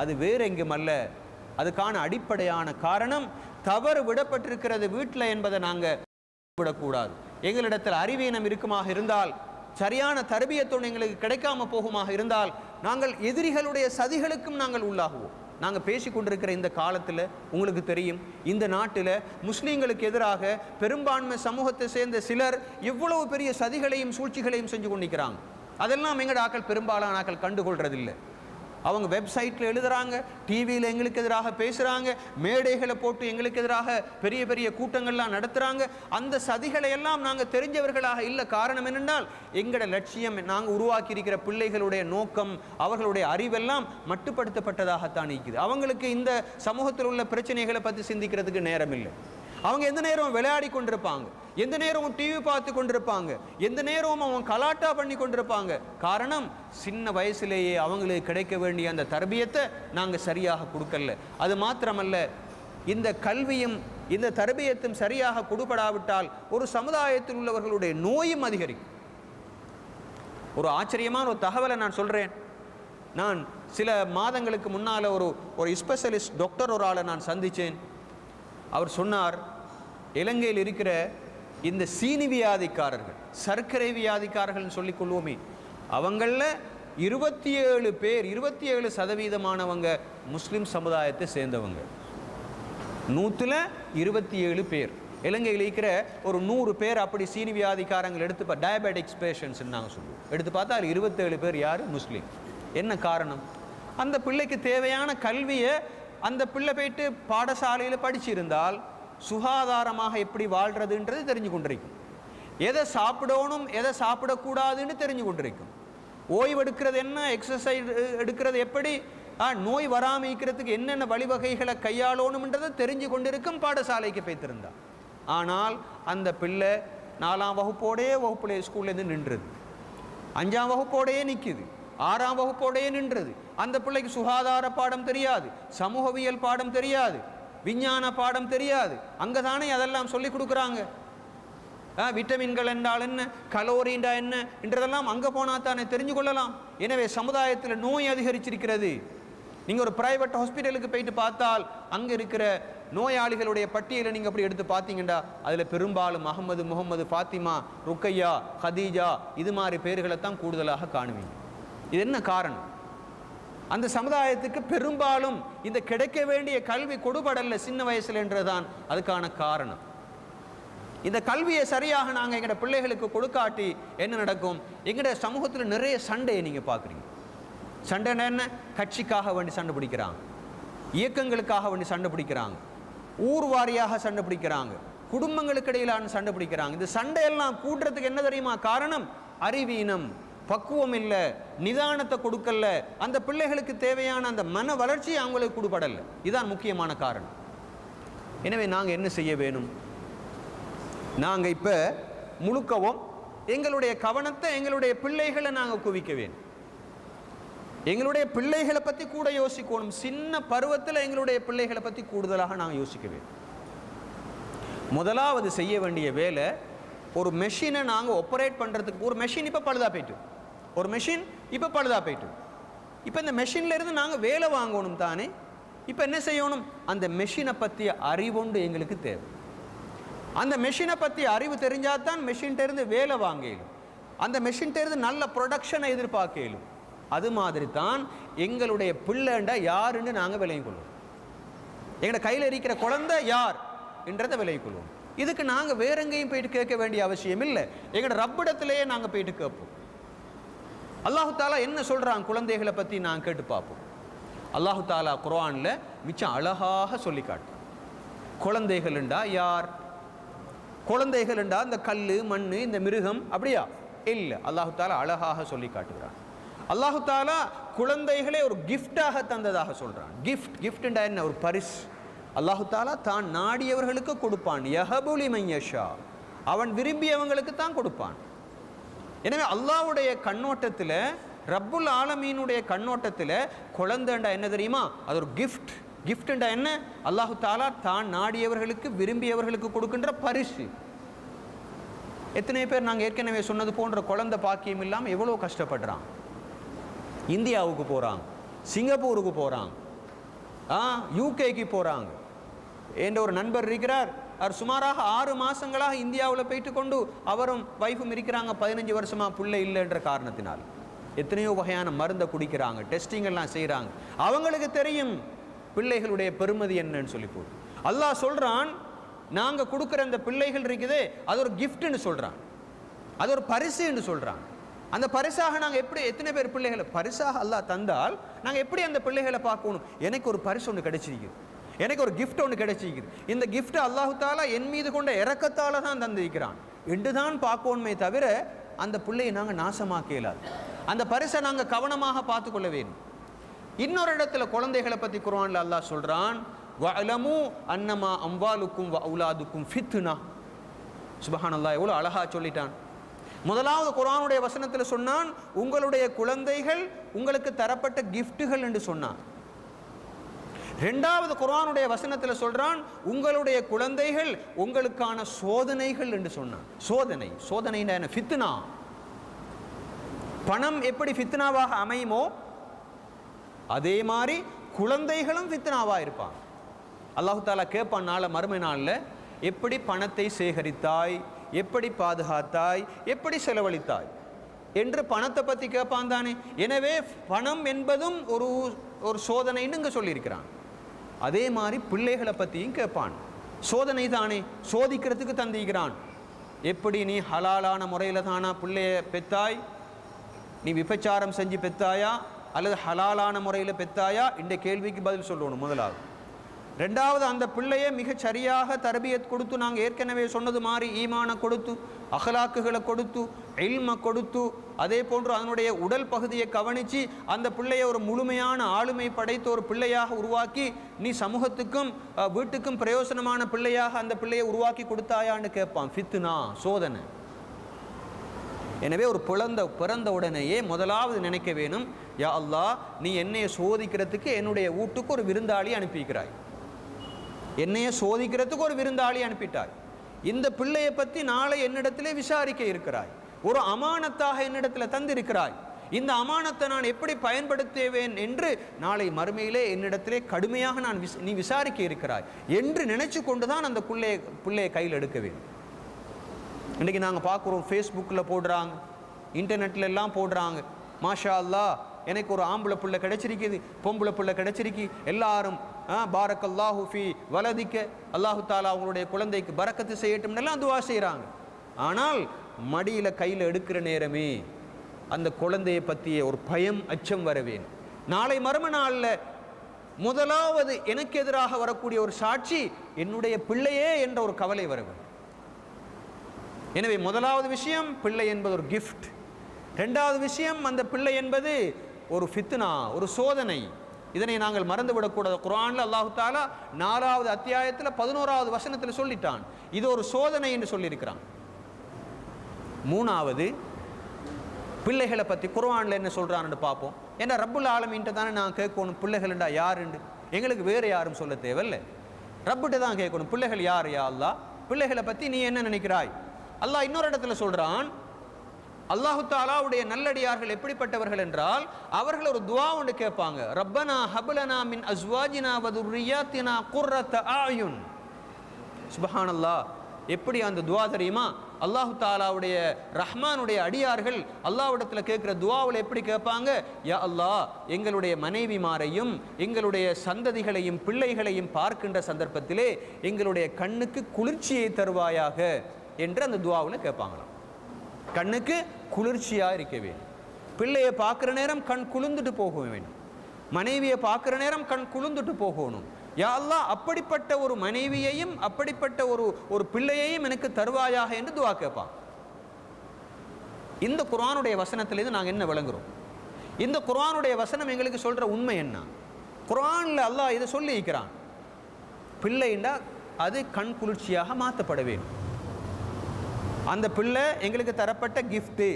அது வேற எங்கும் அல்ல. அதுக்கான அடிப்படையான காரணம் தவறு விடப்பட்டிருக்கிறது வீட்டில் என்பதை நாங்கள் விடக்கூடாது. எங்களிடத்தில் அறிவீனம் இருக்குமாக இருந்தால், சரியான தர்பியத்தோடு எங்களுக்கு கிடைக்காம போகுமாக இருந்தால், நாங்கள் எதிரிகளுடைய சதிகளுக்கும் நாங்கள் உள்ளாகுவோம். நாங்கள் பேசி கொண்டிருக்கிற இந்த காலத்தில் உங்களுக்கு தெரியும், இந்த நாட்டில் முஸ்லீம்களுக்கு எதிராக பெரும்பான்மை சமூகத்தை சேர்ந்த சிலர் இவ்வளவு பெரிய சதிகளையும் சூழ்ச்சிகளையும் செஞ்சு கொண்டிருக்கிறாங்க. அதெல்லாம் எங்களோட ஆக்கள் பெரும்பாலான ஆக்கள் கண்டுகொள்றதில்லை. அவங்க வெப்சைட்டில் எழுதுகிறாங்க, டிவியில் எங்களுக்கு எதிராக பேசுகிறாங்க, மேடைகளை போட்டு எங்களுக்கு எதிராக பெரிய பெரிய கூட்டங்கள்லாம் நடத்துகிறாங்க. அந்த சதிகளை எல்லாம் நாங்கள் தெரிஞ்சவர்களாக இல்லை. காரணம் என்னென்றால் எங்களோட லட்சியம், நாங்கள் உருவாக்கி இருக்கிற பிள்ளைகளுடைய நோக்கம், அவர்களுடைய அறிவெல்லாம் மட்டுப்படுத்தப்பட்டதாகத்தான் இருக்குது. அவங்களுக்கு இந்த சமூகத்தில் உள்ள பிரச்சனைகளை பற்றி சிந்திக்கிறதுக்கு நேரம் இல்லை. அவங்க எந்த நேரம் விளையாடி கொண்டிருப்பாங்க. எந்த நேரமும் டிவி பார்த்து கொண்டிருப்பாங்க, எந்த நேரமும் அவங்க கலாட்டா பண்ணி கொண்டிருப்பாங்க. காரணம், சின்ன வயசுலேயே அவங்களுக்கு கிடைக்க வேண்டிய அந்த தர்பியத்தை நாங்கள் சரியாக கொடுக்கல. அது மாத்திரமல்ல, இந்த கல்வியும் இந்த தர்பியத்தும் சரியாக கொடுபடாவிட்டால் ஒரு சமுதாயத்தில் உள்ளவர்களுடைய நோயும் அதிகரிக்கும். ஒரு ஆச்சரியமான ஒரு தகவலை நான் சொல்கிறேன். நான் சில மாதங்களுக்கு முன்னால் ஒரு ஸ்பெஷலிஸ்ட் டாக்டர் ஒரு ஆளை நான் சந்தித்தேன். அவர் சொன்னார், இலங்கையில் இருக்கிற இந்த சீனி வியாதிக்காரர்கள், சர்க்கரை வியாதிக்காரர்கள் சொல்லிக் கொள்வோமே, அவங்களில் 27% முஸ்லிம் சமுதாயத்தை சேர்ந்தவங்க. 100ல் 27 பேர். இலங்கையில் இருக்கிற ஒரு 100 பேர் அப்படி சீனி வியாதிக்காரங்கள் எடுத்து டயபெட்டிக்ஸ் பேஷண்ட்ஸ் நாங்கள் சொல்லுவோம். எடுத்து பார்த்தா அதில் 27 பேர் யார்? முஸ்லீம். என்ன காரணம்? அந்த பிள்ளைக்கு தேவையான கல்வியை அந்த பிள்ளை போயிட்டு பாடசாலையில் படிச்சிருந்தால் சுகாதாரமாக எப்படி வாழ்கிறதுன்றது தெரிஞ்சு கொண்டிருக்கும். எதை சாப்பிடணும் எதை சாப்பிடக்கூடாதுன்னு தெரிஞ்சு கொண்டிருக்கும். ஓய்வெடுக்கிறது என்ன, எக்ஸசைஸ் எடுக்கிறது எப்படி, நோய் வராமல் இருக்கிறதுக்கு என்னென்ன வழிவகைகளை கையாளணும்ன்றதை தெரிஞ்சு கொண்டிருக்கும் பாடசாலைக்கு போய்த்திருந்தால். ஆனால் அந்த பிள்ளை 4ஆம் வகுப்புலே ஸ்கூல்லேருந்து நின்றுது, 5ஆம் வகுப்போடையே நிற்குது, 6ஆம் வகுப்போடையே நின்றது. அந்த பிள்ளைக்கு சுகாதார பாடம் தெரியாது, சமூகவியல் பாடம் தெரியாது, விஞ்ஞான பாடம் தெரியாது. அங்கே தானே அதெல்லாம் சொல்லி கொடுக்குறாங்க. விட்டமின்கள் என்றால் என்ன, கலோரிண்டா என்ன என்றதெல்லாம் அங்கே போனால் தானே தெரிஞ்சு கொள்ளலாம். எனவே சமுதாயத்தில் நோய் அதிகரிச்சிருக்கிறது. நீங்கள் ஒரு பிரைவேட் ஹாஸ்பிட்டலுக்கு போயிட்டு பார்த்தால் அங்கே இருக்கிற நோயாளிகளுடைய பட்டியலை நீங்கள் அப்படி எடுத்து பார்த்தீங்கன்னா அதில் பெரும்பாலும் அகமது, முகமது, ஃபாத்திமா, ருக்கையா, ஹதீஜா இது மாதிரி பேர்களை தான் கூடுதலாக காணுவீங்க. இது என்ன காரணம்? அந்த சமுதாயத்துக்கு பெரும்பாலும் இந்த கிடைக்க வேண்டிய கல்வி கொடுபடல்ல சின்ன வயசுல என்றுதான் அதுக்கான காரணம். இந்த கல்வியை சரியாக நாங்கள் எங்களோட பிள்ளைகளுக்கு கொடுக்காட்டி என்ன நடக்கும்? எங்களோட சமூகத்தில் நிறைய சண்டையை நீங்கள் பார்க்குறீங்க. சண்டைன்னா என்ன? கட்சிக்காக வேண்டி சண்டை பிடிக்கிறாங்க, இயக்கங்களுக்காக வேண்டி சண்டை பிடிக்கிறாங்க, ஊர் வாரியாக சண்டை பிடிக்கிறாங்க, குடும்பங்களுக்கு இடையிலான சண்டை பிடிக்கிறாங்க. இந்த சண்டையெல்லாம் கூட்டுறதுக்கு என்ன தெரியுமா காரணம்? அறிவீனம், பக்குவம் இல்லை, நிதானத்தை கொடுக்கல, அந்த பிள்ளைகளுக்கு தேவையான அந்த மன வளர்ச்சி அவங்களுக்கு கொடுபடலை. இதுதான் முக்கியமான காரணம். எனவே நாங்கள் என்ன செய்ய வேணும்? நாங்கள் இப்போ முழுக்கவும் எங்களுடைய கவனத்தை எங்களுடைய பிள்ளைகளை நாங்கள் குவிக்க வேணும். எங்களுடைய பிள்ளைகளை பற்றி கூட யோசிக்கணும். சின்ன பருவத்தில் எங்களுடைய பிள்ளைகளை பற்றி கூடுதலாக நாங்கள் யோசிக்க வேண்டும். முதலாவது செய்ய வேண்டிய வேலை, ஒரு மெஷினை நாங்கள் ஆப்ரேட் பண்ணுறதுக்கு, ஒரு மெஷின் இப்போ பழுதாக போயிட்டு, இப்போ இந்த மெஷின்லேருந்து நாங்கள் வேலை வாங்கணும் தானே. இப்போ என்ன செய்யணும்? அந்த மெஷினை பற்றிய அறிவுண்டு எங்களுக்கு தேவை. அந்த மெஷினை பற்றி அறிவு தெரிஞ்சால் தான் மெஷின்கிட்டேருந்து வேலை வாங்க இயலும், அந்த மெஷின்கிட்டேருந்து நல்ல ப்ரொடக்ஷனை எதிர்பார்க்க இயலும். அது மாதிரி தான் எங்களுடைய பிள்ளைண்டா யாருன்னு நாங்கள் விலையும் கொள்வோம். எங்களோட கையில் இருக்கிற குழந்தை யார் என்றதை விலையும் கொள்வோம். இதுக்கு நாங்கள் வேற எங்கேயும் போயிட்டு கேட்க வேண்டிய அவசியம் இல்லை. எங்களோட ரப்பிடத்திலேயே நாங்கள் போயிட்டு கேட்போம். அல்லாஹு தாலா என்ன சொல்கிறான் குழந்தைகளை பற்றி நாங்கள் கேட்டு பார்ப்போம். அல்லாஹு தாலா குர்ஆனில் மிச்சம் அழகாக சொல்லி காட்டுறான். குழந்தைகள்ண்டா யார்? குழந்தைகள்ண்டா இந்த கல், மண், இந்த மிருகம் அப்படியா? இல்லை. அல்லாஹு தாலா அழகாக சொல்லி காட்டுகிறான். அல்லாஹு தாலா குழந்தைகளே ஒரு கிஃப்டாக தந்ததாக சொல்கிறான். கிஃப்ட்ண்டா என்ன? ஒரு பரிசு. அல்லாஹு தாலா தான் நாடியவர்களுக்கு கொடுப்பான். யஹபுலி மையஷா, அவன் விரும்பியவங்களுக்கு தான் கொடுப்பான். எனவே அல்லாஹ்வுடைய கண்ணோட்டத்தில், ரப்புல் ஆலமீனுடைய கண்ணோட்டத்தில் குழந்தைண்டா என்ன தெரியுமா? அது ஒரு கிஃப்ட். கிஃப்ட்ண்டா என்ன? அல்லாஹு தாலா தான் நாடியவர்களுக்கு விரும்பியவர்களுக்கு கொடுக்கின்ற பரிசு. எத்தனை பேர் நாங்கள் ஏற்கனவே சொன்னது போன்ற குழந்தை பாக்கியம் இல்லாமல் எவ்வளோ கஷ்டப்படுறான். இந்தியாவுக்கு போகிறாங்க, சிங்கப்பூருக்கு போகிறாங்க, யூகேக்கு போகிறாங்க. என்ற ஒரு நண்பர் இருக்கிறார், அவர் சுமாராக 6 மாதங்களாக இந்தியாவில் போயிட்டு கொண்டு அவரும் வைஃபும் இருக்கிறாங்க. 15 வருஷமாக பிள்ளை இல்லைன்ற காரணத்தினால் எத்தனையோ வகையான மருந்தை குடிக்கிறாங்க, டெஸ்டிங் எல்லாம் செய்கிறாங்க. அவங்களுக்கு தெரியும் பிள்ளைகளுடைய பெருமதி என்னன்னு சொல்லி போட்டு. அல்லாஹ் சொல்கிறான், நாங்கள் கொடுக்குற அந்த பிள்ளைகள் இருக்குதே அது ஒரு கிஃப்ட்னு சொல்கிறான், அது ஒரு பரிசுன்னு சொல்கிறான். அந்த பரிசாக நாங்கள் எப்படி, எத்தனை பேர் பிள்ளைகளை பரிசாக அல்லாஹ் தந்தால் நாங்கள் எப்படி அந்த பிள்ளைகளை பார்க்கணும்? எனக்கு ஒரு பரிசு ஒன்று கிடைச்சிருக்குது, எனக்கு ஒரு கிஃப்ட் ஒன்று கிடைச்சிருக்குது, இந்த கிஃப்ட் அல்லாஹு தாலா என் மீது கொண்ட இறக்கத்தால் தான் தந்திருக்கிறான் என்று தான் பார்க்கணுமே தவிர அந்த பிள்ளையை நாங்கள் நாசமாக்க இயலாது. அந்த பரிசை நாங்கள் கவனமாக பார்த்து கொள்ள வேண்டும். இன்னொரு இடத்துல குழந்தைகளை பற்றி குர்ஆன்ல அல்லாஹ் சொல்கிறான், வஅலமு அன்னமா அம்வாலுக்கும் வ அவுலாதுக்கும் ஃபித்னா. சுப்ஹானல்லாஹ், எவ்வளோ அழகா சொல்லிட்டான். முதலாவது குர்ஆனுடைய வசனத்தில் சொன்னான், உங்களுடைய குழந்தைகள் உங்களுக்கு தரப்பட்ட கிஃப்ட்டுகள் என்று சொன்னான். இரண்டாவது குர்ஆனுடைய வசனத்தில் சொல்றான், உங்களுடைய குழந்தைகள் உங்களுக்கான சோதனைகள் என்று சொன்னான். சோதனை என்ன? ஃபித்னா. பணம் எப்படி ஃபித்னாவாக அமையுமோ அதே மாதிரி குழந்தைகளும் ஃபித்னாவாக இருப்பான். அல்லாஹ் தஆலா கேட்பான் நாளை மறுமை நாளில், எப்படி பணத்தை சேகரித்தாய், எப்படி பாதுகாத்தாய், எப்படி செலவழித்தாய் என்று பணத்தை பற்றி கேட்பான் தானே. எனவே பணம் என்பதும் ஒரு சோதனைன்னு இங்கே சொல்லியிருக்கிறான். அதே மாதிரி பிள்ளைகளை பற்றியும் கேட்பான். சோதனை தானே, சோதிக்கிறதுக்கு தந்திக்கிறான். எப்படி நீ ஹலாலான முறையில் தானா பிள்ளைய பெத்தாய், நீ விபச்சாரம் செஞ்சு பெத்தாயா அல்லது ஹலாலான முறையில் பெத்தாயா என்ற கேள்விக்கு பதில் சொல்லணும் முதலாவது. ரெண்டாவது, அந்த பிள்ளையை மிக சரியாக தர்பியத் கொடுத்து, நாங்கள் ஏற்கனவே சொன்னது மாதிரி ஈமானை கொடுத்து, அகலாக்குகளை கொடுத்து, இல்மை கொடுத்து, அதே போன்று அதனுடைய உடல் பகுதியை கவனித்து அந்த பிள்ளையை ஒரு முழுமையான ஆளுமை படைத்த ஒரு பிள்ளையாக உருவாக்கி, நீ சமூகத்துக்கும் வீட்டுக்கும் பிரயோசனமான பிள்ளையாக அந்த பிள்ளையை உருவாக்கி கொடுத்தாயான்னு கேட்பான். ஃபித்னா, சோதனை. எனவே ஒரு பிறந்த உடனேயே முதலாவது நினைக்க வேணும், யா அல்லாஹ், நீ என்னையை சோதிக்கிறதுக்கு என்னுடைய வீட்டுக்கு ஒரு விருந்தாளி அனுப்பிக்கிறாய், என்னைய சோதிக்கிறதுக்கு ஒரு விருந்தாளி அனுப்பிட்டாய். இந்த பிள்ளையை பற்றி நாளை என்னிடத்திலே விசாரிக்க இருக்கிறாய், ஒரு அமானத்தாக என்னிடத்தில் தந்திருக்கிறாய். இந்த அமானத்தை நான் எப்படி பயன்படுத்துவேன் என்று நாளை மறுமையிலே என்னிடத்திலே கடுமையாக நீ விசாரிக்க இருக்கிறாய் என்று நினைச்சு கொண்டு தான் அந்த பிள்ளையை கையில் எடுக்க வேண்டும். இன்றைக்கி நாங்கள் பார்க்குறோம், ஃபேஸ்புக்கில் போடுறாங்க, இன்டர்நெட்டில் எல்லாம் போடுறாங்க, மாஷா அல்லாஹ் எனக்கு ஒரு ஆம்பளை பிள்ளை கிடைச்சிருக்குது, பொம்பளை பிள்ளை கிடைச்சிருக்கு, எல்லாரும் பாரக்கல்லாஹு ஃபீ வலதிக்க, அல்லாஹு தாலா அவங்களுடைய குழந்தைக்கு பரக்கத்து செய்யட்டும் எல்லாம் துவா செய்கிறாங்க. ஆனால் மடியில் கையில் எடுக்கிற நேரமே அந்த குழந்தையை பற்றிய ஒரு பயம், அச்சம் வரவேன். நாளை மறும நாளில் முதலாவது எனக்கு எதிராக வரக்கூடிய ஒரு சாட்சி என்னுடைய பிள்ளையே என்ற ஒரு கவலை வரவேன். எனவே முதலாவது விஷயம், பிள்ளை என்பது ஒரு கிஃப்ட். ரெண்டாவது விஷயம், அந்த பிள்ளை என்பது ஒரு ஃபித்னா, ஒரு சோதனை. இதனை நாங்கள் மறந்துவிடக்கூடாது. குர்ஆனில் அல்லாஹு தஆலா 4வது அத்தியாயத்தில் 11வது வசனத்தில் சொல்லிட்டான், இது ஒரு சோதனை என்று சொல்லியிருக்கிறான். மூணாவது, பிள்ளைகளை பற்றி குர்ஆனில் என்ன சொல்கிறான்னு பார்ப்போம். ஏன்னா ரப்புல் ஆலமீன்ட்ட தானே நான் கேட்கணும், பிள்ளைகள்டா யாருண்டு. எங்களுக்கு வேறு யாரும் சொல்ல தேவையில்லை, ரப்புட்ட தான் கேட்கணும், பிள்ளைகள் யார் யா அல்லாஹ், பிள்ளைகளை பற்றி நீ என்ன நினைக்கிறாய். அல்லாஹ் இன்னொரு இடத்துல சொல்கிறான், அல்லாஹு தஆலாவுடைய நல்லடியார்கள் எப்படிப்பட்டவர்கள் என்றால், அவர்கள் ஒரு துஆ ஒன்று கேட்பாங்க, ரப்பனா ஹப்லனா மின் அஸ்வாஜினா வ துர்ரியாத்தினா குர்ரத அயுன். சுப்ஹானல்லாஹ், எப்படி அந்த துஆ தெரியுமா? அல்லாஹு தஆலாவுடைய ரஹ்மானுடைய அடியார்கள் அல்லாஹ்விடத்தில் கேட்குற துஆவில் எப்படி கேட்பாங்க, யா அல்லாஹ், எங்களுடைய மனைவிமாரையும் எங்களுடைய சந்ததிகளையும் பிள்ளைகளையும் பார்க்கின்ற சந்தர்ப்பத்திலே எங்களுடைய கண்ணுக்கு குளிர்ச்சியை தருவாயாக என்று அந்த துஆவில் கேட்பாங்களாம். கண்ணுக்கு குளிர்ச்சியாக இருக்க வேண்டும். பிள்ளையை பார்க்குற நேரம் கண் குளிர்ந்துட்டு போக வேண்டும், மனைவியை பார்க்குற நேரம் கண் குளிர்ந்துட்டு போகணும். யா அல்லாஹ், அப்படிப்பட்ட ஒரு மனைவியையும் அப்படிப்பட்ட ஒரு பிள்ளையையும் எனக்கு தருவாயாக என்று துஆ கேட்பான். இந்த குர்ஆனுடைய வசனத்திலிருந்து நாங்கள் என்ன விளங்குறோம்? இந்த குர்ஆனுடைய வசனம் எங்களுக்கு சொல்கிற உண்மை என்ன? குர்ஆனில் அல்லாஹ் இதை சொல்லி இருக்கிறான், பிள்ளைண்டா அது கண் குளிர்ச்சியாக மாற்றப்பட வேண்டும். அந்த பிள்ளை எங்களுக்கு தரப்பட்ட கிஃப்ட்டு,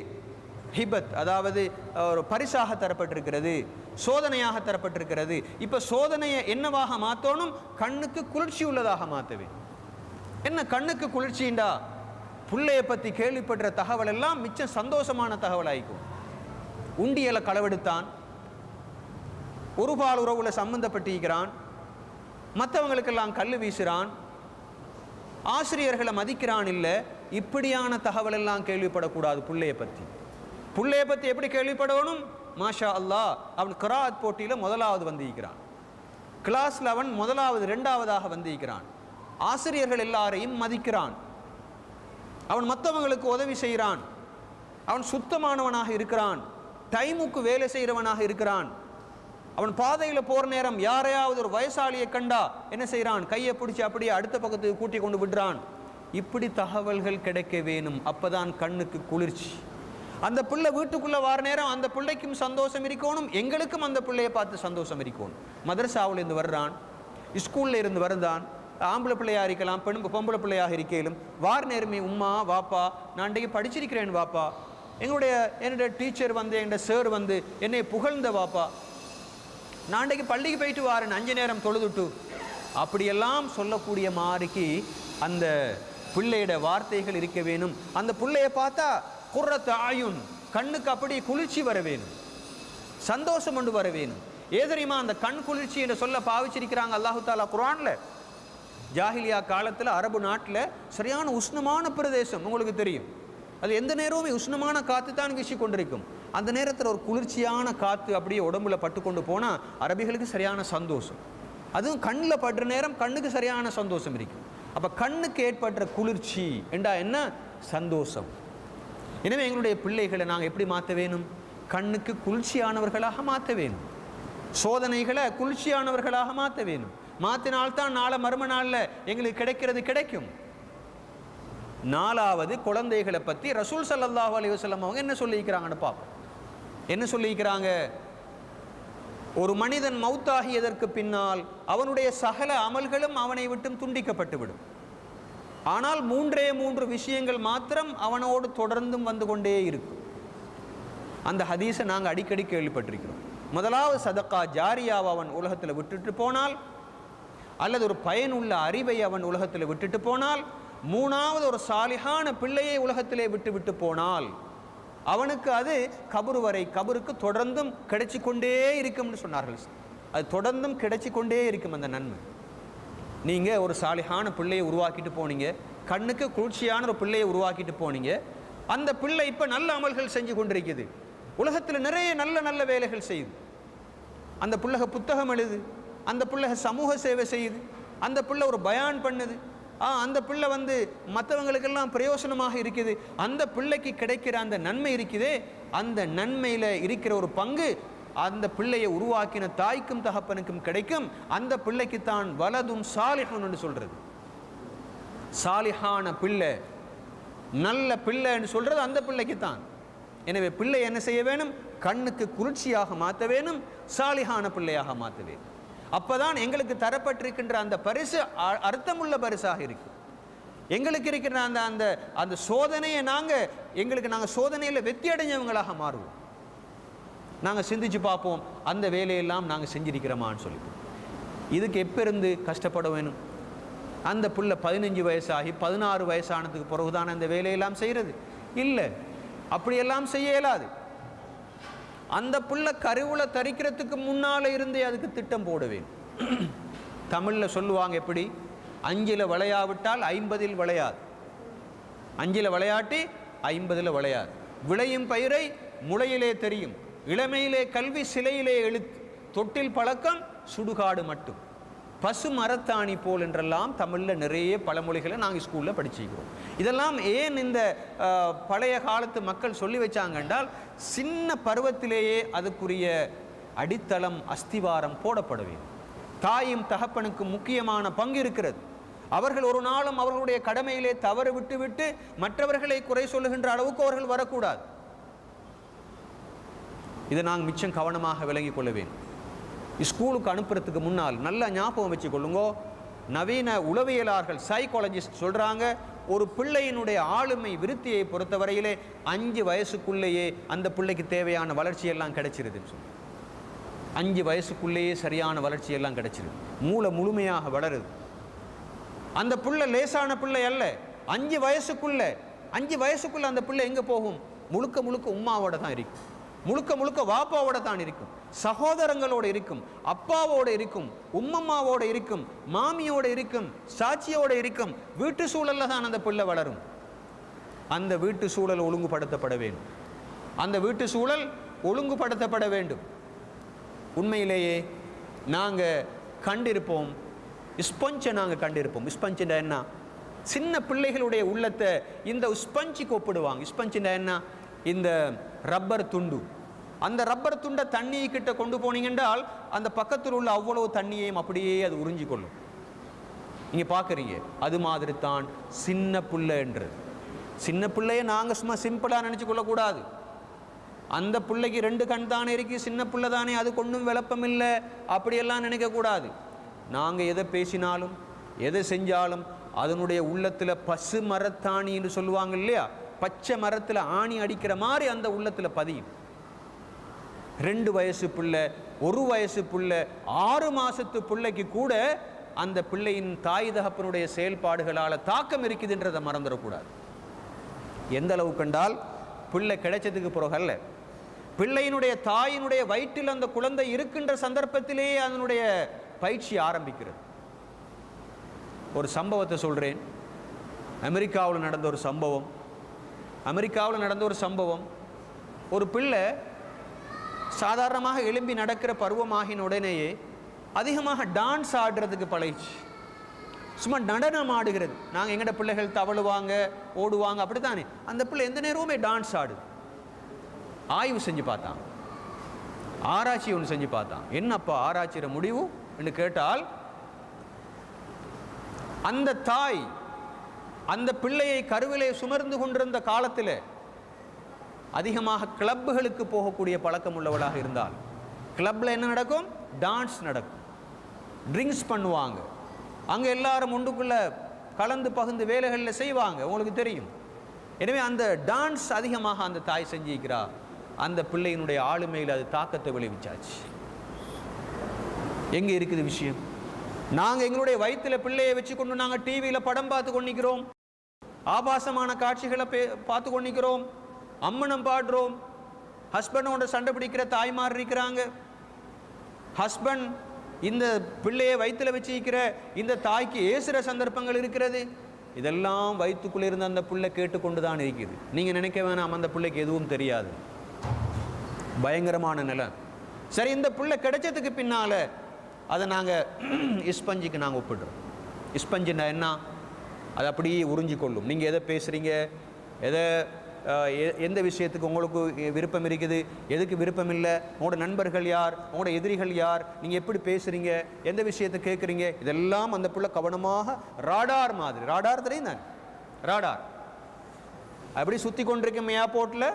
ஹிபத், அதாவது ஒரு பரிசாக தரப்பட்டிருக்கிறது, சோதனையாக தரப்பட்டிருக்கிறது. இப்போ சோதனையை என்னவாக மாற்றணும்? கண்ணுக்கு குளிர்ச்சி உள்ளதாக மாற்றவே. என்ன கண்ணுக்கு குளிர்ச்சிண்டா? பிள்ளையை பற்றி கேள்விப்படுற தகவல் எல்லாம் மிச்சம் சந்தோஷமான தகவல் ஆயிக்கும். உண்டியலை களவெடுத்தான், ஒரு பால் உறவுல சம்பந்தப்பட்டிருக்கிறான், மற்றவங்களுக்கெல்லாம் கல் வீசுகிறான், ஆசிரியர்களை மதிக்கிறான். இல்லை, இப்படியான தகவல் எல்லாம் கேள்விப்படக்கூடாது. பிள்ளையை பற்றி எப்படி கேள்விப்படணும்? மாஷா அல்லாஹ், அவன் கிராத் போட்டியில் முதலாவது வந்திருக்கிறான், கிளாஸில் அவன் முதலாவது 2வதாக வந்திருக்கிறான், ஆசிரியர்கள் எல்லாரையும் மதிக்கிறான், அவன் மற்றவங்களுக்கு உதவி செய்கிறான், அவன் சுத்தமானவனாக இருக்கிறான், டைமுக்கு வேலை செய்கிறவனாக இருக்கிறான், அவன் பாதையில் போகிற நேரம் யாரையாவது ஒரு வயசாளியை கண்டா என்ன செய்கிறான்? கையை பிடிச்சி அப்படியே அடுத்த பக்கத்துக்கு கூட்டி கொண்டு விடுறான். இப்படி தகவல்கள் கிடைக்க வேணும், அப்போதான் கண்ணுக்கு குளிர்ச்சி. அந்த பிள்ளை வீட்டுக்குள்ளே வர நேரம் அந்த பிள்ளைக்கும் சந்தோஷம் இருக்கணும், எங்களுக்கும் அந்த பிள்ளையை பார்த்து சந்தோஷம் இருக்கணும். மதரசாவில் இருந்து வர்றான், ஸ்கூலில் இருந்து வருதான், ஆம்பளை பிள்ளையாக இருக்கலாம், பொம்பளை பிள்ளையாக இருக்கையிலும் வார நேரமே உம்மா வாப்பா நான் இன்றைக்கு படிச்சிருக்கிறேன் வாப்பா, என்னுடைய டீச்சர் வந்து என்னுடைய சார் வந்து என்னை புகழ்ந்த வாப்பா, நான் இன்றைக்கு பள்ளிக்கு போயிட்டு வாரேன் 5 நேரம் தொழுதுட்டு, அப்படியெல்லாம் சொல்லக்கூடிய மாதிரிக்கு அந்த பிள்ளையோட வார்த்தைகள் இருக்க வேணும். அந்த பிள்ளையை பார்த்தா குர்ரத்து ஆயுன், கண்ணுக்கு அப்படி குளிர்ச்சி வர வேணும், சந்தோஷம் கொண்டு வர வேணும். தெரியுமா அந்த கண் குளிர்ச்சி என்று சொல்ல பாவிச்சிருக்கிறாங்க அல்லாஹு தாலா குர்ஆன்ல. ஜாஹிலியா காலத்தில் அரபு நாட்டில் சரியான உஷ்ணமான பிரதேசம், உங்களுக்கு தெரியும். அது எந்த நேரமுமே உஷ்ணமான காற்று தான் வீசி கொண்டிருக்கும். அந்த நேரத்தில் ஒரு குளிர்ச்சியான காற்று அப்படியே உடம்புல பட்டு கொண்டு போனால் அரபிகளுக்கு சரியான சந்தோஷம். அதுவும் கண்ணில் படுற நேரம் கண்ணுக்கு சரியான சந்தோஷம் இருக்கும். அப்போ கண்ணுக்கு ஏற்படுற குளிர்ச்சி என்றா என்ன? சந்தோஷம். எனவே எங்களுடைய பிள்ளைகளை நாங்கள் எப்படி மாற்ற வேணும்? கண்ணுக்கு குளிர்ச்சியானவர்களாக மாற்ற வேணும். சோதனைகளை குளிர்ச்சியானவர்களாக மாற்ற வேணும். மாற்றினால்தான் நாளை மறும நாளில் எங்களுக்கு கிடைக்கிறது கிடைக்கும். 4வது குழந்தைகளை பற்றி ரசூல் ஸல்லல்லாஹு அலைஹி வஸல்லம் அவங்க என்ன சொல்லியிருக்கிறாங்கன்னு பார்ப்போம். என்ன சொல்லியிருக்கிறாங்க? ஒரு மனிதன் மௌத்தாகியதற்கு பின்னால் அவனுடைய சகல அமல்களும் அவனை விட்டும் துண்டிக்கப்பட்டுவிடும். ஆனால் 3 விஷயங்கள் மாத்திரம் அவனோடு தொடர்ந்தும் வந்து கொண்டே இருக்கும். அந்த ஹதீஸை நாங்கள் அடிக்கடி கேள்விப்பட்டிருக்கிறோம். முதலாவது சதக்கா ஜாரியாவை அவன் உலகத்தில் விட்டுட்டு போனால், அல்லது ஒரு பயனுள்ள அறிவை அவன் உலகத்தில் விட்டுட்டு போனால், 3வது ஒரு சாலிஹான பிள்ளையை உலகத்திலே விட்டு போனால் அவனுக்கு அது கபருக்கு தொடர்ந்தும் கிடைச்சி கொண்டே இருக்கும்னு சொன்னார்கள். அது தொடர்ந்தும் கிடைச்சி கொண்டே இருக்கும் அந்த நன்மை. நீங்கள் ஒரு சாலிஹான பிள்ளையை உருவாக்கிட்டு போனீங்க, கண்ணுக்கு குளிர்ச்சியான ஒரு பிள்ளையை உருவாக்கிட்டு போனீங்க. அந்த பிள்ளை இப்போ நல்ல அமல்கள் செஞ்சு கொண்டிருக்குது, உலகத்தில் நிறைய நல்ல வேலைகள் செய்யுது. அந்த பிள்ளை புத்தகம் எழுது, அந்த பிள்ளை சமூக சேவை செய்யுது, அந்த பிள்ளை ஒரு பயான் பண்ணுது, அந்த பிள்ளை வந்து மற்றவங்களுக்கெல்லாம் பிரயோசனமாக இருக்குது. அந்த பிள்ளைக்கு கிடைக்கிற அந்த நன்மை இருக்குதே, அந்த நன்மையில் இருக்கிற ஒரு பங்கு அந்த பிள்ளையை உருவாக்கின தாய்க்கும் தகப்பனுக்கும் கிடைக்கும். அந்த பிள்ளைக்கு தான் வலதும் சாலிஹுன் என்று சொல்றது. சாலிஹான பிள்ளை, நல்ல பிள்ளை என்று சொல்றது அந்த பிள்ளைக்கு தான். எனவே பிள்ளை என்ன செய்ய வேணும்? கண்ணுக்கு குளிர்ச்சியாக மாற்ற வேணும், சாலிஹான பிள்ளையாக மாற்ற வேணும். அப்பதான் எங்களுக்கு தரப்பட்டிருக்கின்ற அந்த பரிசு அர்த்தமுள்ள பரிசாக இருக்கு. எங்களுக்கு இருக்கிற அந்த அந்த சோதனையை நாங்கள் சோதனையில் வெற்றி அடைஞ்சவங்களாக மாறுவோம். நாங்கள் சிந்திச்சு பார்ப்போம், அந்த வேலையெல்லாம் நாங்கள் செஞ்சிருக்கிறோமான்னு சொல்லி. இதுக்கு எப்போ இருந்து கஷ்டப்பட வேணும்? அந்த புள்ள 15 வயசாகி 16 வயசானதுக்கு பிறகுதான் அந்த வேலையெல்லாம் செய்கிறது இல்லை. அப்படியெல்லாம் செய்ய இயலாது. அந்த புள்ள கருவுல தரிக்கிறதுக்கு முன்னால இருந்தே அதுக்கு திட்டம் போட வேண்டும். தமிழில் சொல்லுவாங்க எப்படி? 5ல் விளையாவிட்டால் 50ல் விளையாது, 5ல் விளையாட்டி 50ல் விளையாது. விளையும் பயிரை முளையிலே தெரியும், இளமையிலே கல்வி சிலையிலே எழுத்து, தொட்டில் பழக்கம் சுடுகாடு மட்டும், பசு மரத்தாணி போல் என்றெல்லாம் தமிழில் நிறைய பழமொழிகளை நாங்கள் ஸ்கூலில் படிச்சுக்கிறோம். இதெல்லாம் ஏன் இந்த பழைய காலத்து மக்கள் சொல்லி வச்சாங்க என்றால், சின்ன பருவத்திலேயே அதுக்குரிய அடித்தளம் அஸ்திவாரம் போடப்பட வேண்டும். தாயும் தகப்பனுக்கு முக்கியமான பங்கு இருக்கிறது. அவர்கள் ஒரு நாளும் அவர்களுடைய கடமையிலே தவறு விட்டு மற்றவர்களை குறை சொல்லுகின்ற அளவுக்கு அவர்கள் வரக்கூடாது. இதை நாங்கள் மிச்சம் கவனமாக விளங்கி கொள்ள வேண்டும். ஸ்கூலுக்கு அனுப்புறதுக்கு முன்னால் நல்லா ஞாபகம் வச்சு கொள்ளுங்கோ. நவீன உளவியலாளர்கள் சைக்காலஜிஸ்ட் சொல்கிறாங்க, ஒரு பிள்ளையினுடைய ஆளுமை விருத்தியை பொறுத்தவரையிலே 5 வயசுக்குள்ளேயே அந்த பிள்ளைக்கு தேவையான வளர்ச்சியெல்லாம் கிடைச்சிருதுன்னு சொல்லி. 5 வயசுக்குள்ளேயே சரியான வளர்ச்சியெல்லாம் கிடைச்சிருது, மூளை முழுமையாக வளருது. அந்த பிள்ளை லேசான பிள்ளை அல்ல. 5 வயசுக்குள்ள அந்த பிள்ளை எங்கே போகும்? முழுக்க உம்மாவோட தான் இருக்கும், முழுக்க வாப்பாவோட தான் இருக்கும், சகோதரங்களோடு இருக்கும், அப்பாவோடு இருக்கும், உம்மம்மாவோடு இருக்கும், மாமியோடு இருக்கும், சாட்சியோடு இருக்கும். வீட்டு சூழல்ல தான் அந்த பிள்ளை வளரும். அந்த வீட்டு சூழல் ஒழுங்குபடுத்தப்பட வேண்டும். அந்த வீட்டு சூழல் ஒழுங்குபடுத்தப்பட வேண்டும். உண்மையிலேயே நாங்கள் கண்டிருப்போம், ஸ்பஞ்சை நாங்கள் கண்டிருப்போம். ஸ்பஞ்சுண்டா என்ன? சின்ன பிள்ளைகளுடைய உள்ளத்தை இந்த ஸ்பஞ்சுக்கு ஒப்பிடுவாங்க. ஸ்பஞ்சுண்டா என்ன? இந்த ரப்பர் துண்டு. அந்த ரப்பர் துண்டை தண்ணி கிட்ட கொண்டு போனீங்கன்றால் அந்த பக்கத்தில் உள்ள அவ்வளவு தண்ணியையும் அப்படியே அது உறிஞ்சி கொள்ளும். நீங்க பார்க்குறீங்க, அது மாதிரி தான் சின்ன பிள்ளை என்று. சின்ன பிள்ளையை நாங்கள் சும்மா சிம்பிளாக நினச்சி கொள்ளக்கூடாது. அந்த பிள்ளைக்கு 2 கண் தானே இருக்கு, சின்ன பிள்ளை தானே, அது கொண்டும் விளப்பம் இல்லை, அப்படியெல்லாம் நினைக்கக்கூடாது. நாங்கள் எதை பேசினாலும் எதை செஞ்சாலும் அதனுடைய உள்ளத்தில் பசு மரத்தாணி என்று சொல்லுவாங்க இல்லையா, பச்சை மரத்தில் ஆணி அடிக்கிற மாதிரி அந்த உள்ளத்தில் பதியும். 2 வயசு பிள்ளை, 1 வயசு பிள்ளை, 6 மாசத்து பிள்ளைக்கு கூட அந்த பிள்ளையின் தாய் தகப்பனுடைய செயல்பாடுகளால் தாக்கம் இருக்குதுன்றதை மறந்துடக்கூடாது. எந்த அளவு கண்டால் பிள்ளை கிடைச்சதுக்கு பிறகல்ல, பிள்ளையினுடைய தாயினுடைய வயிற்றில் அந்த குழந்தை இருக்கின்ற சந்தர்ப்பத்திலேயே அதனுடைய பயிற்சி ஆரம்பிக்கிறது. ஒரு சம்பவத்தை சொல்கிறேன். அமெரிக்காவில் நடந்த ஒரு சம்பவம். ஒரு பிள்ளை சாதாரணமாக எழும்பி நடக்கிற பருவமாகின உடனேயே அதிகமாக டான்ஸ் ஆடுறதுக்கு பழகிச்சு. சும்மா நடனம் ஆடுகிறது. நாங்கள் எங்கட பிள்ளைகள் தவழுவாங்க, ஓடுவாங்க, அப்படித்தானே. அந்த பிள்ளை எந்த நேரமுமே டான்ஸ் ஆடுது. ஆய்வு செஞ்சு பார்த்தான், ஆராய்ச்சி ஒன்று செஞ்சு பார்த்தான். என்னப்பா ஆராய்ச்சிற முடிவு என்று கேட்டால், அந்த தாய் அந்த பிள்ளையை கருவிலே சுமர்ந்து கொண்டிருந்த காலத்தில் அதிகமாக கிளப்புகளுக்கு போகக்கூடிய பழக்கம் உள்ளவளாக இருந்தால், கிளப்பில் என்ன நடக்கும்? டான்ஸ் நடக்கும், ட்ரிங்க்ஸ் பண்ணுவாங்க, அங்கே எல்லாரும் ஒன்றுக்குள்ள கலந்து பகுந்து வேலைகளில் செய்வாங்க, உங்களுக்கு தெரியும். எனவே அந்த டான்ஸ் அதிகமாக அந்த தாய் செஞ்சிருக்கிறா. அந்த பிள்ளையினுடைய ஆளுமையில் அது தாக்கத்தை விளைவிச்சாச்சு. எங்கே இருக்குது விஷயம்? நாங்கள் எங்களுடைய வயிற்றில் பிள்ளையை வச்சு கொண்டு நாங்கள் டிவியில் படம் பார்த்து கொண்டிருக்கிறோம், ஆபாசமான காட்சிகளை பார்த்து கொண்டிருக்கிறோம், அம்மனம் பாடுறோம், ஹஸ்பண்டோட சண்டை பிடிக்கிற தாய்மார் இருக்கிறாங்க, ஹஸ்பண்ட் இந்த பிள்ளையை வயிற்றில் வச்சிருக்கிற இந்த தாய்க்கு ஏசுகிற சந்தர்ப்பங்கள் இருக்கிறது. இதெல்லாம் வயிற்றுக்குள்ளே இருந்த அந்த பிள்ளை கேட்டுக்கொண்டு தான் இருக்குது. நீங்கள் நினைக்க வேணாம் அந்த பிள்ளைக்கு எதுவும் தெரியாது. பயங்கரமான நிலை. சரி, இந்த பிள்ளை கிடைச்சதுக்கு பின்னால் அதை நாங்கள் இஸ்பஞ்சுக்கு நாங்கள் ஒப்பிடுறோம். இஸ்பஞ்சுன்னா என்ன? அது அப்படியே உறிஞ்சி கொள்ளும். நீங்கள் எதை பேசுகிறீங்க, எந்த விஷயத்துக்கு உங்களுக்கு விருப்பம் இருக்குது, எதுக்கு விருப்பம் இல்லை, உங்களோட நண்பர்கள் யார், உங்களோட எதிரிகள் யார், நீங்கள் எப்படி பேசுகிறீங்க, எந்த விஷயத்தை கேட்குறீங்க, இதெல்லாம் அந்த பிள்ளை கவனமாக ராடார் மாதிரி. ராடார் தெரியும் தான், ராடார் அப்படி சுற்றி கொண்டிருக்கும் ஏர்போர்ட்டில்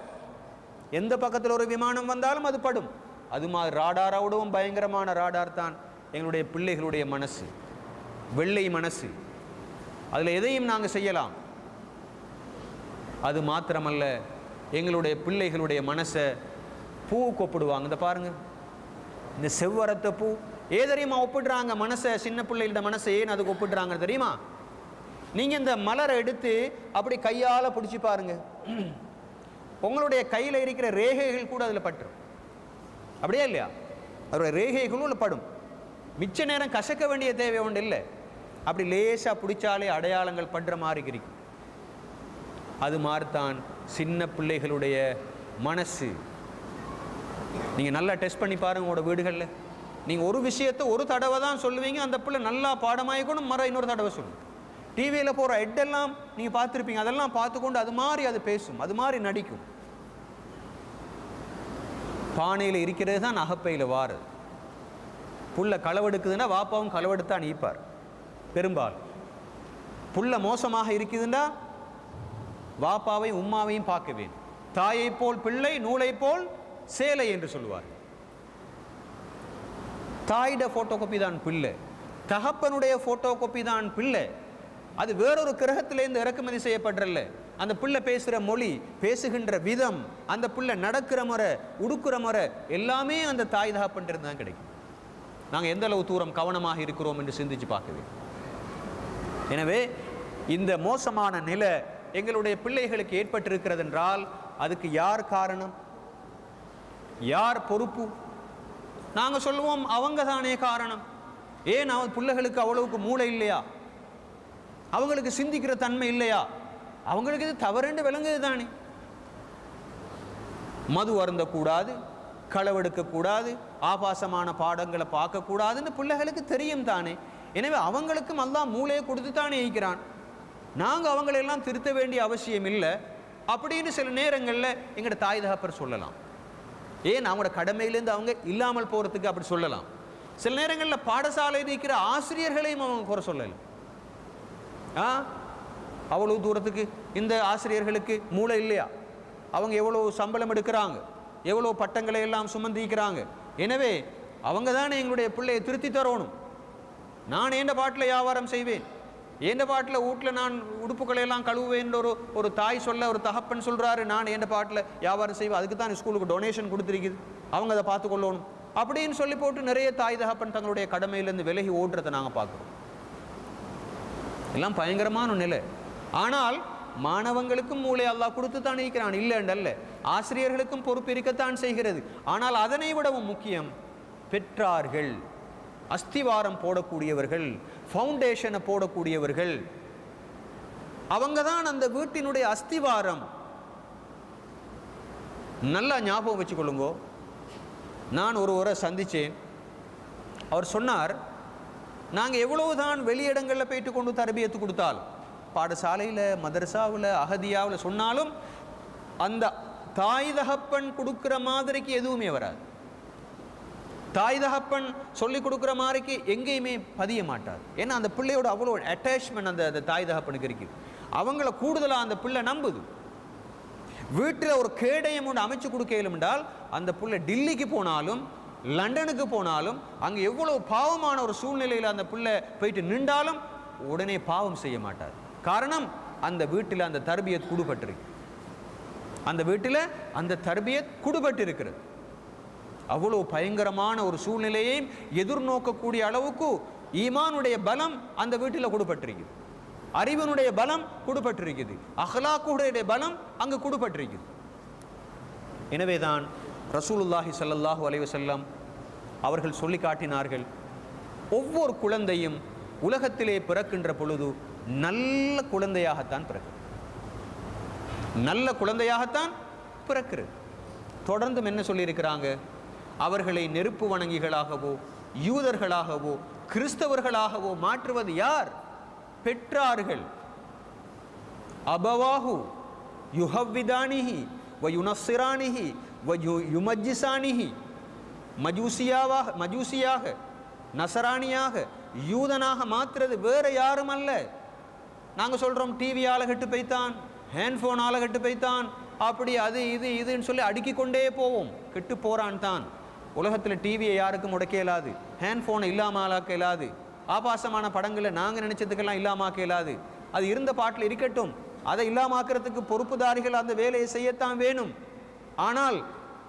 எந்த பக்கத்தில் ஒரு விமானம் வந்தாலும் அது படும். அது மாதிரி ராடாரோடவும் பயங்கரமான ராடார் தான் எங்களுடைய பிள்ளைகளுடைய மனசு, வெள்ளை மனசு. அதில் எதையும் நாங்கள் செய்யலாம். அது மாத்திரமல்ல, எங்களுடைய பிள்ளைகளுடைய மனசை பூவுக்கு ஒப்பிடுவாங்க. இந்த பாருங்க, இந்த செவ்வரத்தை பூ ஏதறியுமா ஒப்பிடுறாங்க மனசை, சின்ன பிள்ளைகளோட மனசை ஏன் அதுக்கு ஒப்பிடுறாங்க தெரியுமா? நீங்கள் இந்த மலரை எடுத்து அப்படி கையால் பிடிச்சி பாருங்க, உங்களுடைய கையில் இருக்கிற ரேகைகள் கூட அதில் பட்டுரும். அப்படியே இல்லையா? அதோட ரேகைகளும் படும். மிச்ச நேரம் கசக்க வேண்டிய தேவை ஒன்று இல்லை. அப்படி லேசாக பிடிச்சாலே அடையாளங்கள் படுற மாதிரி இருக்கும். அது மாதிரித்தான் சின்ன பிள்ளைகளுடைய மனசு. நீங்கள் நல்லா டெஸ்ட் பண்ணி பாருங்கள். உங்களோட வீடுகளில் நீங்கள் ஒரு விஷயத்தை ஒரு தடவை தான் சொல்லுவீங்க, அந்த பிள்ளை நல்லா பாடமாயிக்கணும், இன்னொரு தடவை சொல்லும். டிவியில் போகிற ஹெட்டெல்லாம் நீங்கள் பார்த்துருப்பீங்க, அதெல்லாம் பார்த்துக்கொண்டு அது மாதிரி அது பேசும், அது மாதிரி நடிக்கும். பானையில் இருக்கிறது தான் அகப்பையில் வாரு. புள்ள களவெடுக்குதுன்னா வாப்பாவும் களவெடுத்தான் ஈப்பார். பெரும்பாலும் புள்ள மோசமாக இருக்குதுன்னா வாப்பாவையும் உம்மாவையும் பார்க்கவேன். தாயை போல் பிள்ளை, நூலை போல் சேலை என்று சொல்லுவார். தாயிட போட்டோ காப்பி தான் பிள்ளை, தகப்பனுடைய போட்டோ காப்பி தான் பிள்ளை. அது வேறொரு கிரகத்திலேருந்து இறக்குமதி செய்யப்படுறல்ல. அந்த பிள்ளை பேசுகிற மொழி, பேசுகின்ற விதம், அந்த பிள்ளை நடக்கிற முறை, உடுக்கிற முறை எல்லாமே அந்த தாய் தகப்பன்றது தான் கிடைக்கும். நாங்கள் எந்த அளவு தூரம் கவனமாக இருக்கிறோம் என்று சிந்திச்சு பார்க்கவே. எனவே இந்த மோசமான நிலை எங்களுடைய பிள்ளைகளுக்கு ஏற்பட்டிருக்கிறது என்றால் அதுக்கு யார் காரணம், யார் பொறுப்பு? நாங்கள் சொல்லுவோம் அவங்க தானே காரணம். ஏன் அவன் பிள்ளைகளுக்கு அவ்வளவுக்கு மூளை இல்லையா? அவங்களுக்கு சிந்திக்கிற தன்மை இல்லையா? அவங்களுக்கு இது தவறுண்டு விளங்குது தானே. மது அருந்தக்கூடாது, களவெடுக்கக்கூடாது, ஆபாசமான பாடங்களை பார்க்கக்கூடாதுன்னு பிள்ளைகளுக்கு தெரியும் தானே. எனவே அவங்களுக்கும் அல்லாஹ் மூளையை கொடுத்து தானே இருக்கிறான். நாங்கள் அவங்களெல்லாம் திருத்த வேண்டிய அவசியம் இல்லை அப்படின்னு சில நேரங்களில் எங்களோட தாய் தகப்பர் சொல்லலாம். ஏன் அவங்களோட கடமையிலேருந்து அவங்க இல்லாமல் போகிறதுக்கு அப்படி சொல்லலாம். சில நேரங்களில் பாடசாலையில் இருக்கிற ஆசிரியர்களையும் அவங்க குறை சொல்லலாம். அவ்வளவு தூரத்துக்கு இந்த ஆசிரியர்களுக்கு மூளை இல்லையா? அவங்க எவ்வளோ சம்பளம் எடுக்கிறாங்க, எவ்வளோ பட்டங்களை எல்லாம் சுமந்திக்கிறாங்க. எனவே அவங்க தானே எங்களுடைய பிள்ளையை திருத்தி தரணும். நான் எந்த பாட்டில் வியாபாரம் செய்வேன், எந்த பாட்டில் வீட்டில் நான் உடுப்புகளையெல்லாம் கழுவுவேன் ஒரு தாய் சொல்ல, ஒரு தகப்பன் சொல்கிறாரு, நான் எந்த பாட்டில் வியாபாரம் செய்வேன், அதுக்கு தான் ஸ்கூலுக்கு டொனேஷன் கொடுத்துருக்குது, அவங்க அதை பார்த்துக்கொள்ளணும் அப்படின்னு சொல்லி போட்டு நிறைய தாய் தகப்பன் தங்களுடைய கடமையிலேருந்து விலகி ஓடுறதை நாங்கள் பார்க்குறோம். எல்லாம் பயங்கரமான நிலை. ஆனால் மாணவங்களுக்கும் மூளை அல்லாஹ் கொடுத்து தான் இருக்கிறான், இல்லைண்டல்ல. ஆசிரியர்களுக்கும் பொறுப்பு இருக்கத்தான் செய்கிறது. ஆனால் அதனை விடவும் முக்கியம் பெற்றார்கள், அஸ்திவாரம் போடக்கூடியவர்கள், ஃபவுண்டேஷனை போடக்கூடியவர்கள். அவங்க தான் அந்த வீட்டினுடைய அஸ்திவாரம். நல்லா ஞாபகம் வச்சுக்கொள்ளுங்கோ. நான் ஒருவரை சந்தித்தேன். அவர் சொன்னார், நாங்கள் எவ்வளவுதான் வெளியிடங்களில் போயிட்டு கொண்டு தரபியத்து கொடுத்தாலும், பாடசாலையில், மதரசாவில், அகதியாவில் சொன்னாலும் அந்த தாய் தகப்பன் கொடுக்குற மாதிரிக்கு எதுவுமே வராது. தாய் தகப்பன் சொல்லி கொடுக்குற மாதிரிக்கு எங்கேயுமே பதிய மாட்டார். ஏன்னா அந்த பிள்ளையோட அவ்வளோ அட்டாச்மெண்ட் அந்த தாய் தகப்பனுக்கு இருக்குது. அவங்கள கூடுதலாக அந்த பிள்ளை நம்புது. வீட்டில் ஒரு கேடயம் ஒன்று அமைச்சு கொடுக்கலும் என்றால் அந்த பிள்ளை டில்லிக்கு போனாலும் லண்டனுக்கு போனாலும் அங்கே எவ்வளோ பாவமான ஒரு சூழ்நிலையில் அந்த பிள்ளை போயிட்டு நின்றாலும் உடனே பாவம் செய்ய மாட்டார். காரணம், அந்த வீட்டில் அந்த தர்பியத் குடுபட்டிருக்கு. அந்த வீட்டில் அந்த தர்பியத் குடுபட்டு இருக்கிறது. அவ்வளோ பயங்கரமான ஒரு சூழ்நிலையை எதிர்நோக்கக்கூடிய அளவுக்கு ஈமானுடைய பலம் அந்த வீட்டில் குடுபட்டிருக்குது. அறிவனுடைய பலம் குடுபட்டிருக்குது. அஹ்லாக்குடைய பலம் அங்கு குடுபட்டிருக்குது. எனவேதான் ரசூலுல்லாஹி ஸல்லல்லாஹு அலைஹி வஸல்லம் அவர்கள் சொல்லி காட்டினார்கள், ஒவ்வொரு குழந்தையும் உலகத்திலே பிறக்கின்ற பொழுது நல்ல குழந்தையாகத்தான் பிறக்கிறது. நல்ல குழந்தையாகத்தான் பிறக்கிறது. தொடர்ந்தும் என்ன சொல்லியிருக்கிறாங்க, அவர்களை நெருப்பு வணங்கிகளாகவோ யூதர்களாகவோ கிறிஸ்தவர்களாகவோ மாற்றுவது யார்? பெற்றார்கள். அபவாஹு யுஹவ்விதானிஹி வயுனஸ்ஸிரானிஹி வயுமஜ்ஜிசானிஹி. மஜூசியாக நசராணியாக யூதனாக மாற்றுறது வேற யாரும் அல்ல. நாங்கள் சொல்கிறோம் டிவியால் கெட்டு போய்த்தான், ஹேண்ட்ஃபோனால் கெட்டு போய்த்தான், அப்படி அது இதுன்னு சொல்லி அடுக்கி கொண்டே போவோம். கெட்டு போகிறான் தான். உலகத்தில் டிவியை யாருக்கும் முடக்க இயலாது, ஹேண்ட்ஃபோனை இல்லாமலாக்க இயலாது, ஆபாசமான படங்களை நாங்கள் நினைச்சதுக்கெல்லாம் இல்லாமாக்க இயலாது. அது இருந்த பாட்டில் இருக்கட்டும், அதை இல்லாமாக்கிறதுக்கு பொறுப்புதாரிகள் அந்த வேலையை செய்யத்தான் வேணும். ஆனால்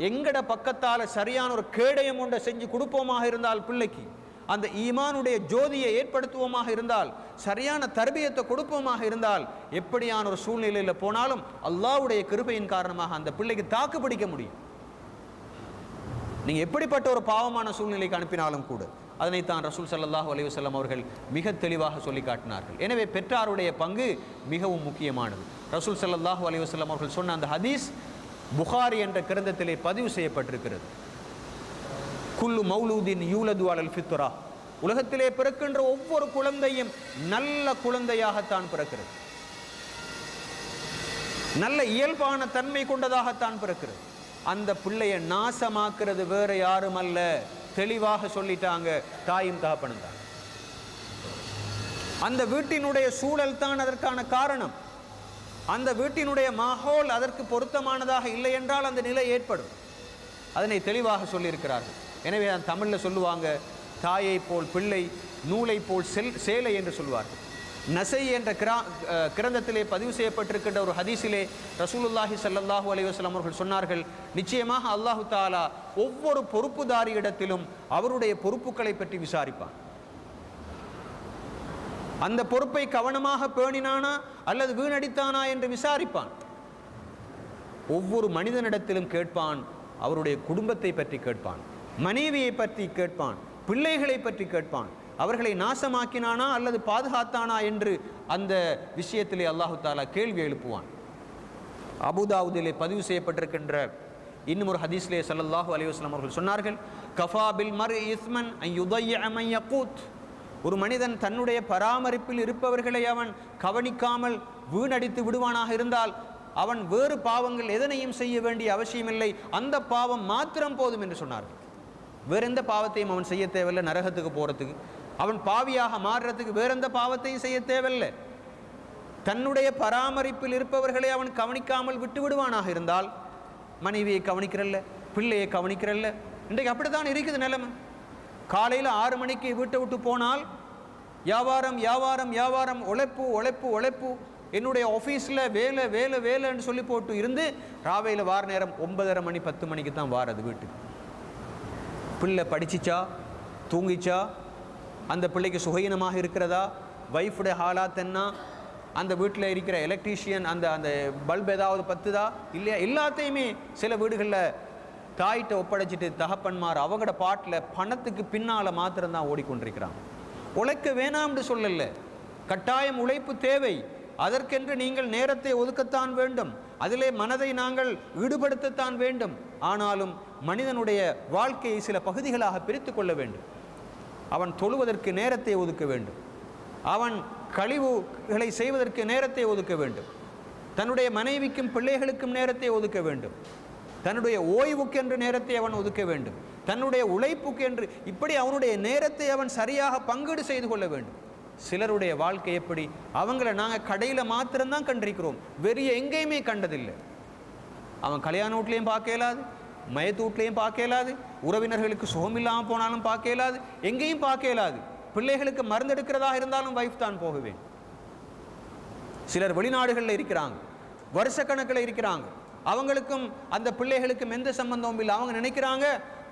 எங்கட பக்கத்தால் சரியான ஒரு கேடயம் ஒன்றை செஞ்சு கொடுப்போமாக இருந்தால், பிள்ளைக்கு அந்த ஈமானுடைய ஜோதியை ஏற்படுத்துவோமாக இருந்தால், சரியான தர்பியத்தை கொடுப்போமாக இருந்தால், எப்படியான ஒரு சூழ்நிலையில் போனாலும் அல்லாஹ்வுடைய கிருபையின் காரணமாக அந்த பிள்ளைக்கு தாக்கு பிடிக்க முடியும். நீங்கள் எப்படிப்பட்ட ஒரு பாவமான சூழ்நிலைக்கு அனுப்பினாலும் கூட அதனைத்தான் ரசூல் ஸல்லல்லாஹு அலைஹி வஸல்லம் அவர்கள் மிக தெளிவாக சொல்லி காட்டினார்கள். எனவே பெற்றாருடைய பங்கு மிகவும் முக்கியமானது. ரசூல் ஸல்லல்லாஹு அலைஹி வஸல்லம் அவர்கள் சொன்ன அந்த ஹதீஸ் புகாரி என்ற கிரந்தத்திலே பதிவு செய்யப்பட்டிருக்கிறது. குல்லு மௌலூதின் யூலது அலல் ஃபித்ரா. உலகத்திலே பிறக்கின்ற ஒவ்வொரு குழந்தையும் நல்ல குழந்தையாகத்தான் பிறக்கிறது, நல்ல இயல்பான தன்மை கொண்டதாகத்தான் பிறக்கிறது. அந்த பிள்ளையை நாசமாக்குறது வேற யாரும் அல்ல. தெளிவாக சொல்லிட்டாங்க, தாயும் தகப்பனும் தான். அந்த வீட்டினுடைய சூழல் தான் அதற்கான காரணம். அந்த வீட்டினுடைய மாஹோல் அதற்கு பொருத்தமானதாக இல்லை என்றால் அந்த நிலை ஏற்படும். அதனை தெளிவாக சொல்லியிருக்கிறார்கள். எனவே அந்த தமிழில் சொல்லுவாங்க, தாயை போல் பிள்ளை, நூலை போல் சேலை என்று சொல்வார்கள். நசை என்ற கிரந்தத்திலே பதிவு செய்யப்பட்டிருக்கின்ற ஒரு ஹதீஸிலே ரசூலுல்லாஹி ஸல்லல்லாஹு அலைஹி வஸல்லம் அவர்கள் சொன்னார்கள், நிச்சயமாக அல்லாஹு தஆலா ஒவ்வொரு பொறுப்புதாரி இடத்திலும் அவருடைய பொறுப்புகளை பற்றி விசாரிப்பான். அந்த பொறுப்பை கவனமாக பேணினானா அல்லது வீணடித்தானா என்று விசாரிப்பான். ஒவ்வொரு மனிதனிடத்திலும் கேட்பான். அவருடைய குடும்பத்தை பற்றி கேட்பான், மனைவியை பற்றி கேட்பான், பிள்ளைகளை பற்றி கேட்பான். அவர்களை நாசமாக்கினானா அல்லது பாதுகாத்தானா என்று அந்த விஷயத்திலே அல்லாஹு தஆலா கேள்வி எழுப்புவான். அபூதாவுதிலே பதிவு செய்யப்பட்டிருக்கின்ற இன்னும் ஒரு ஹதீஸ்லே ஸல்லல்லாஹு அலைஹி வஸல்லம் அவர்கள் சொன்னார்கள், கஃபா பில் மர்இ இஸ்மன் அன் யுதைய மன் யகூத். ஒரு மனிதன் தன்னுடைய பராமரிப்பில் இருப்பவர்களை அவன் கவனிக்காமல் வீணடித்து விடுவானாக இருந்தால் அவன் வேறு பாவங்கள் எதனையும் செய்ய வேண்டிய அவசியமில்லை, அந்த பாவம் மாத்திரம் போதும் என்று சொன்னார்கள். வேற எந்த பாவத்தையும் அவன் செய்ய தேவையில்லை. நரகத்துக்கு போகிறதுக்கு, அவன் பாவியாக மாறுறதுக்கு வேற எந்த பாவத்தையும் செய்ய தேவையில்லை. தன்னுடைய பராமரிப்பில் இருப்பவர்களை அவன் கவனிக்காமல் விட்டு விடுவானாக இருந்தால், மனைவியை கவனிக்கிறல்ல, பிள்ளையை கவனிக்கிறல்ல. இன்றைக்கு அப்படித்தான் இருக்குது நிலைமை. காலையில் 6 மணிக்கு வீட்டை விட்டு போனால் வியாபாரம் வியாபாரம் வியாபாரம், உழைப்பு உழைப்பு உழைப்பு, என்னுடைய ஆஃபீஸில் வேலை வேலை வேலைன்னு சொல்லி போட்டு இருந்து ராவையில் வார நேரம் 9:30 மணி 10 மணிக்கு தான் வாரது வீட்டுக்கு. பிள்ளை படிச்சிச்சா, தூங்கிச்சா, அந்த பிள்ளைக்கு சுகீனமாக இருக்கிறதா, வைஃபுடைய ஹாலாத் என்ன, அந்த வீட்டில் இருக்கிற எலக்ட்ரீஷியன் அந்த அந்த பல்ப் ஏதாவது பத்துதா இல்லையா, எல்லாத்தையுமே சில வீடுகளில் தாயிட்ட ஒப்படைச்சிட்டு தகப்பன்மார் அவங்களோட பாட்டில் பணத்துக்கு பின்னால் மாத்திரம்தான் ஓடிக்கொண்டிருக்கிறாங்க. உழைக்க வேணாம்னு சொல்லல, கட்டாயம் உழைப்பு தேவை. அதற்கென்று நீங்கள் நேரத்தை ஒதுக்கத்தான் வேண்டும், அதிலே மனதை நாங்கள் ஈடுபடுத்தத்தான் வேண்டும். ஆனாலும் மனிதனுடைய வாழ்க்கையை சில பகுதிகளாக பிரித்து கொள்ள வேண்டும். அவன் தொழுவதற்கு நேரத்தை ஒதுக்க வேண்டும், அவன் கழிவுகளை செய்வதற்கு நேரத்தை ஒதுக்க வேண்டும், தன்னுடைய மனைவிக்கும் பிள்ளைகளுக்கும் நேரத்தை ஒதுக்க வேண்டும், தன்னுடைய ஓய்வுக்கென்று நேரத்தை அவன் ஒதுக்க வேண்டும், தன்னுடைய உழைப்புக்கு என்று, இப்படி அவனுடைய நேரத்தை அவன் சரியாக பங்கீடு செய்து கொள்ள வேண்டும். சிலருடைய வாழ்க்கை எப்படி, அவங்கள நாங்கள் கடையில் மாத்திரம்தான் கண்டிருக்கிறோம், வேறு எங்கேயுமே கண்டதில்லை. அவன் கல்யாண வீட்லேயும் பார்க்க இயலாது, மயத்து வீட்லேயும் பார்க்க இயலாது, உறவினர்களுக்கு சுகம் இல்லாமல் போனாலும் பார்க்க இயலாது, எங்கேயும் பார்க்க இயலாது. பிள்ளைகளுக்கு மருந்து எடுக்கிறதாக இருந்தாலும் வைஃப் தான் போகுவேன். சிலர் வெளிநாடுகளில் இருக்கிறாங்க, வருஷக்கணக்கில் இருக்கிறாங்க, அவங்களுக்கும் அந்த பிள்ளைகளுக்கும் எந்த சம்பந்தமும் இல்லை. அவங்க நினைக்கிறாங்க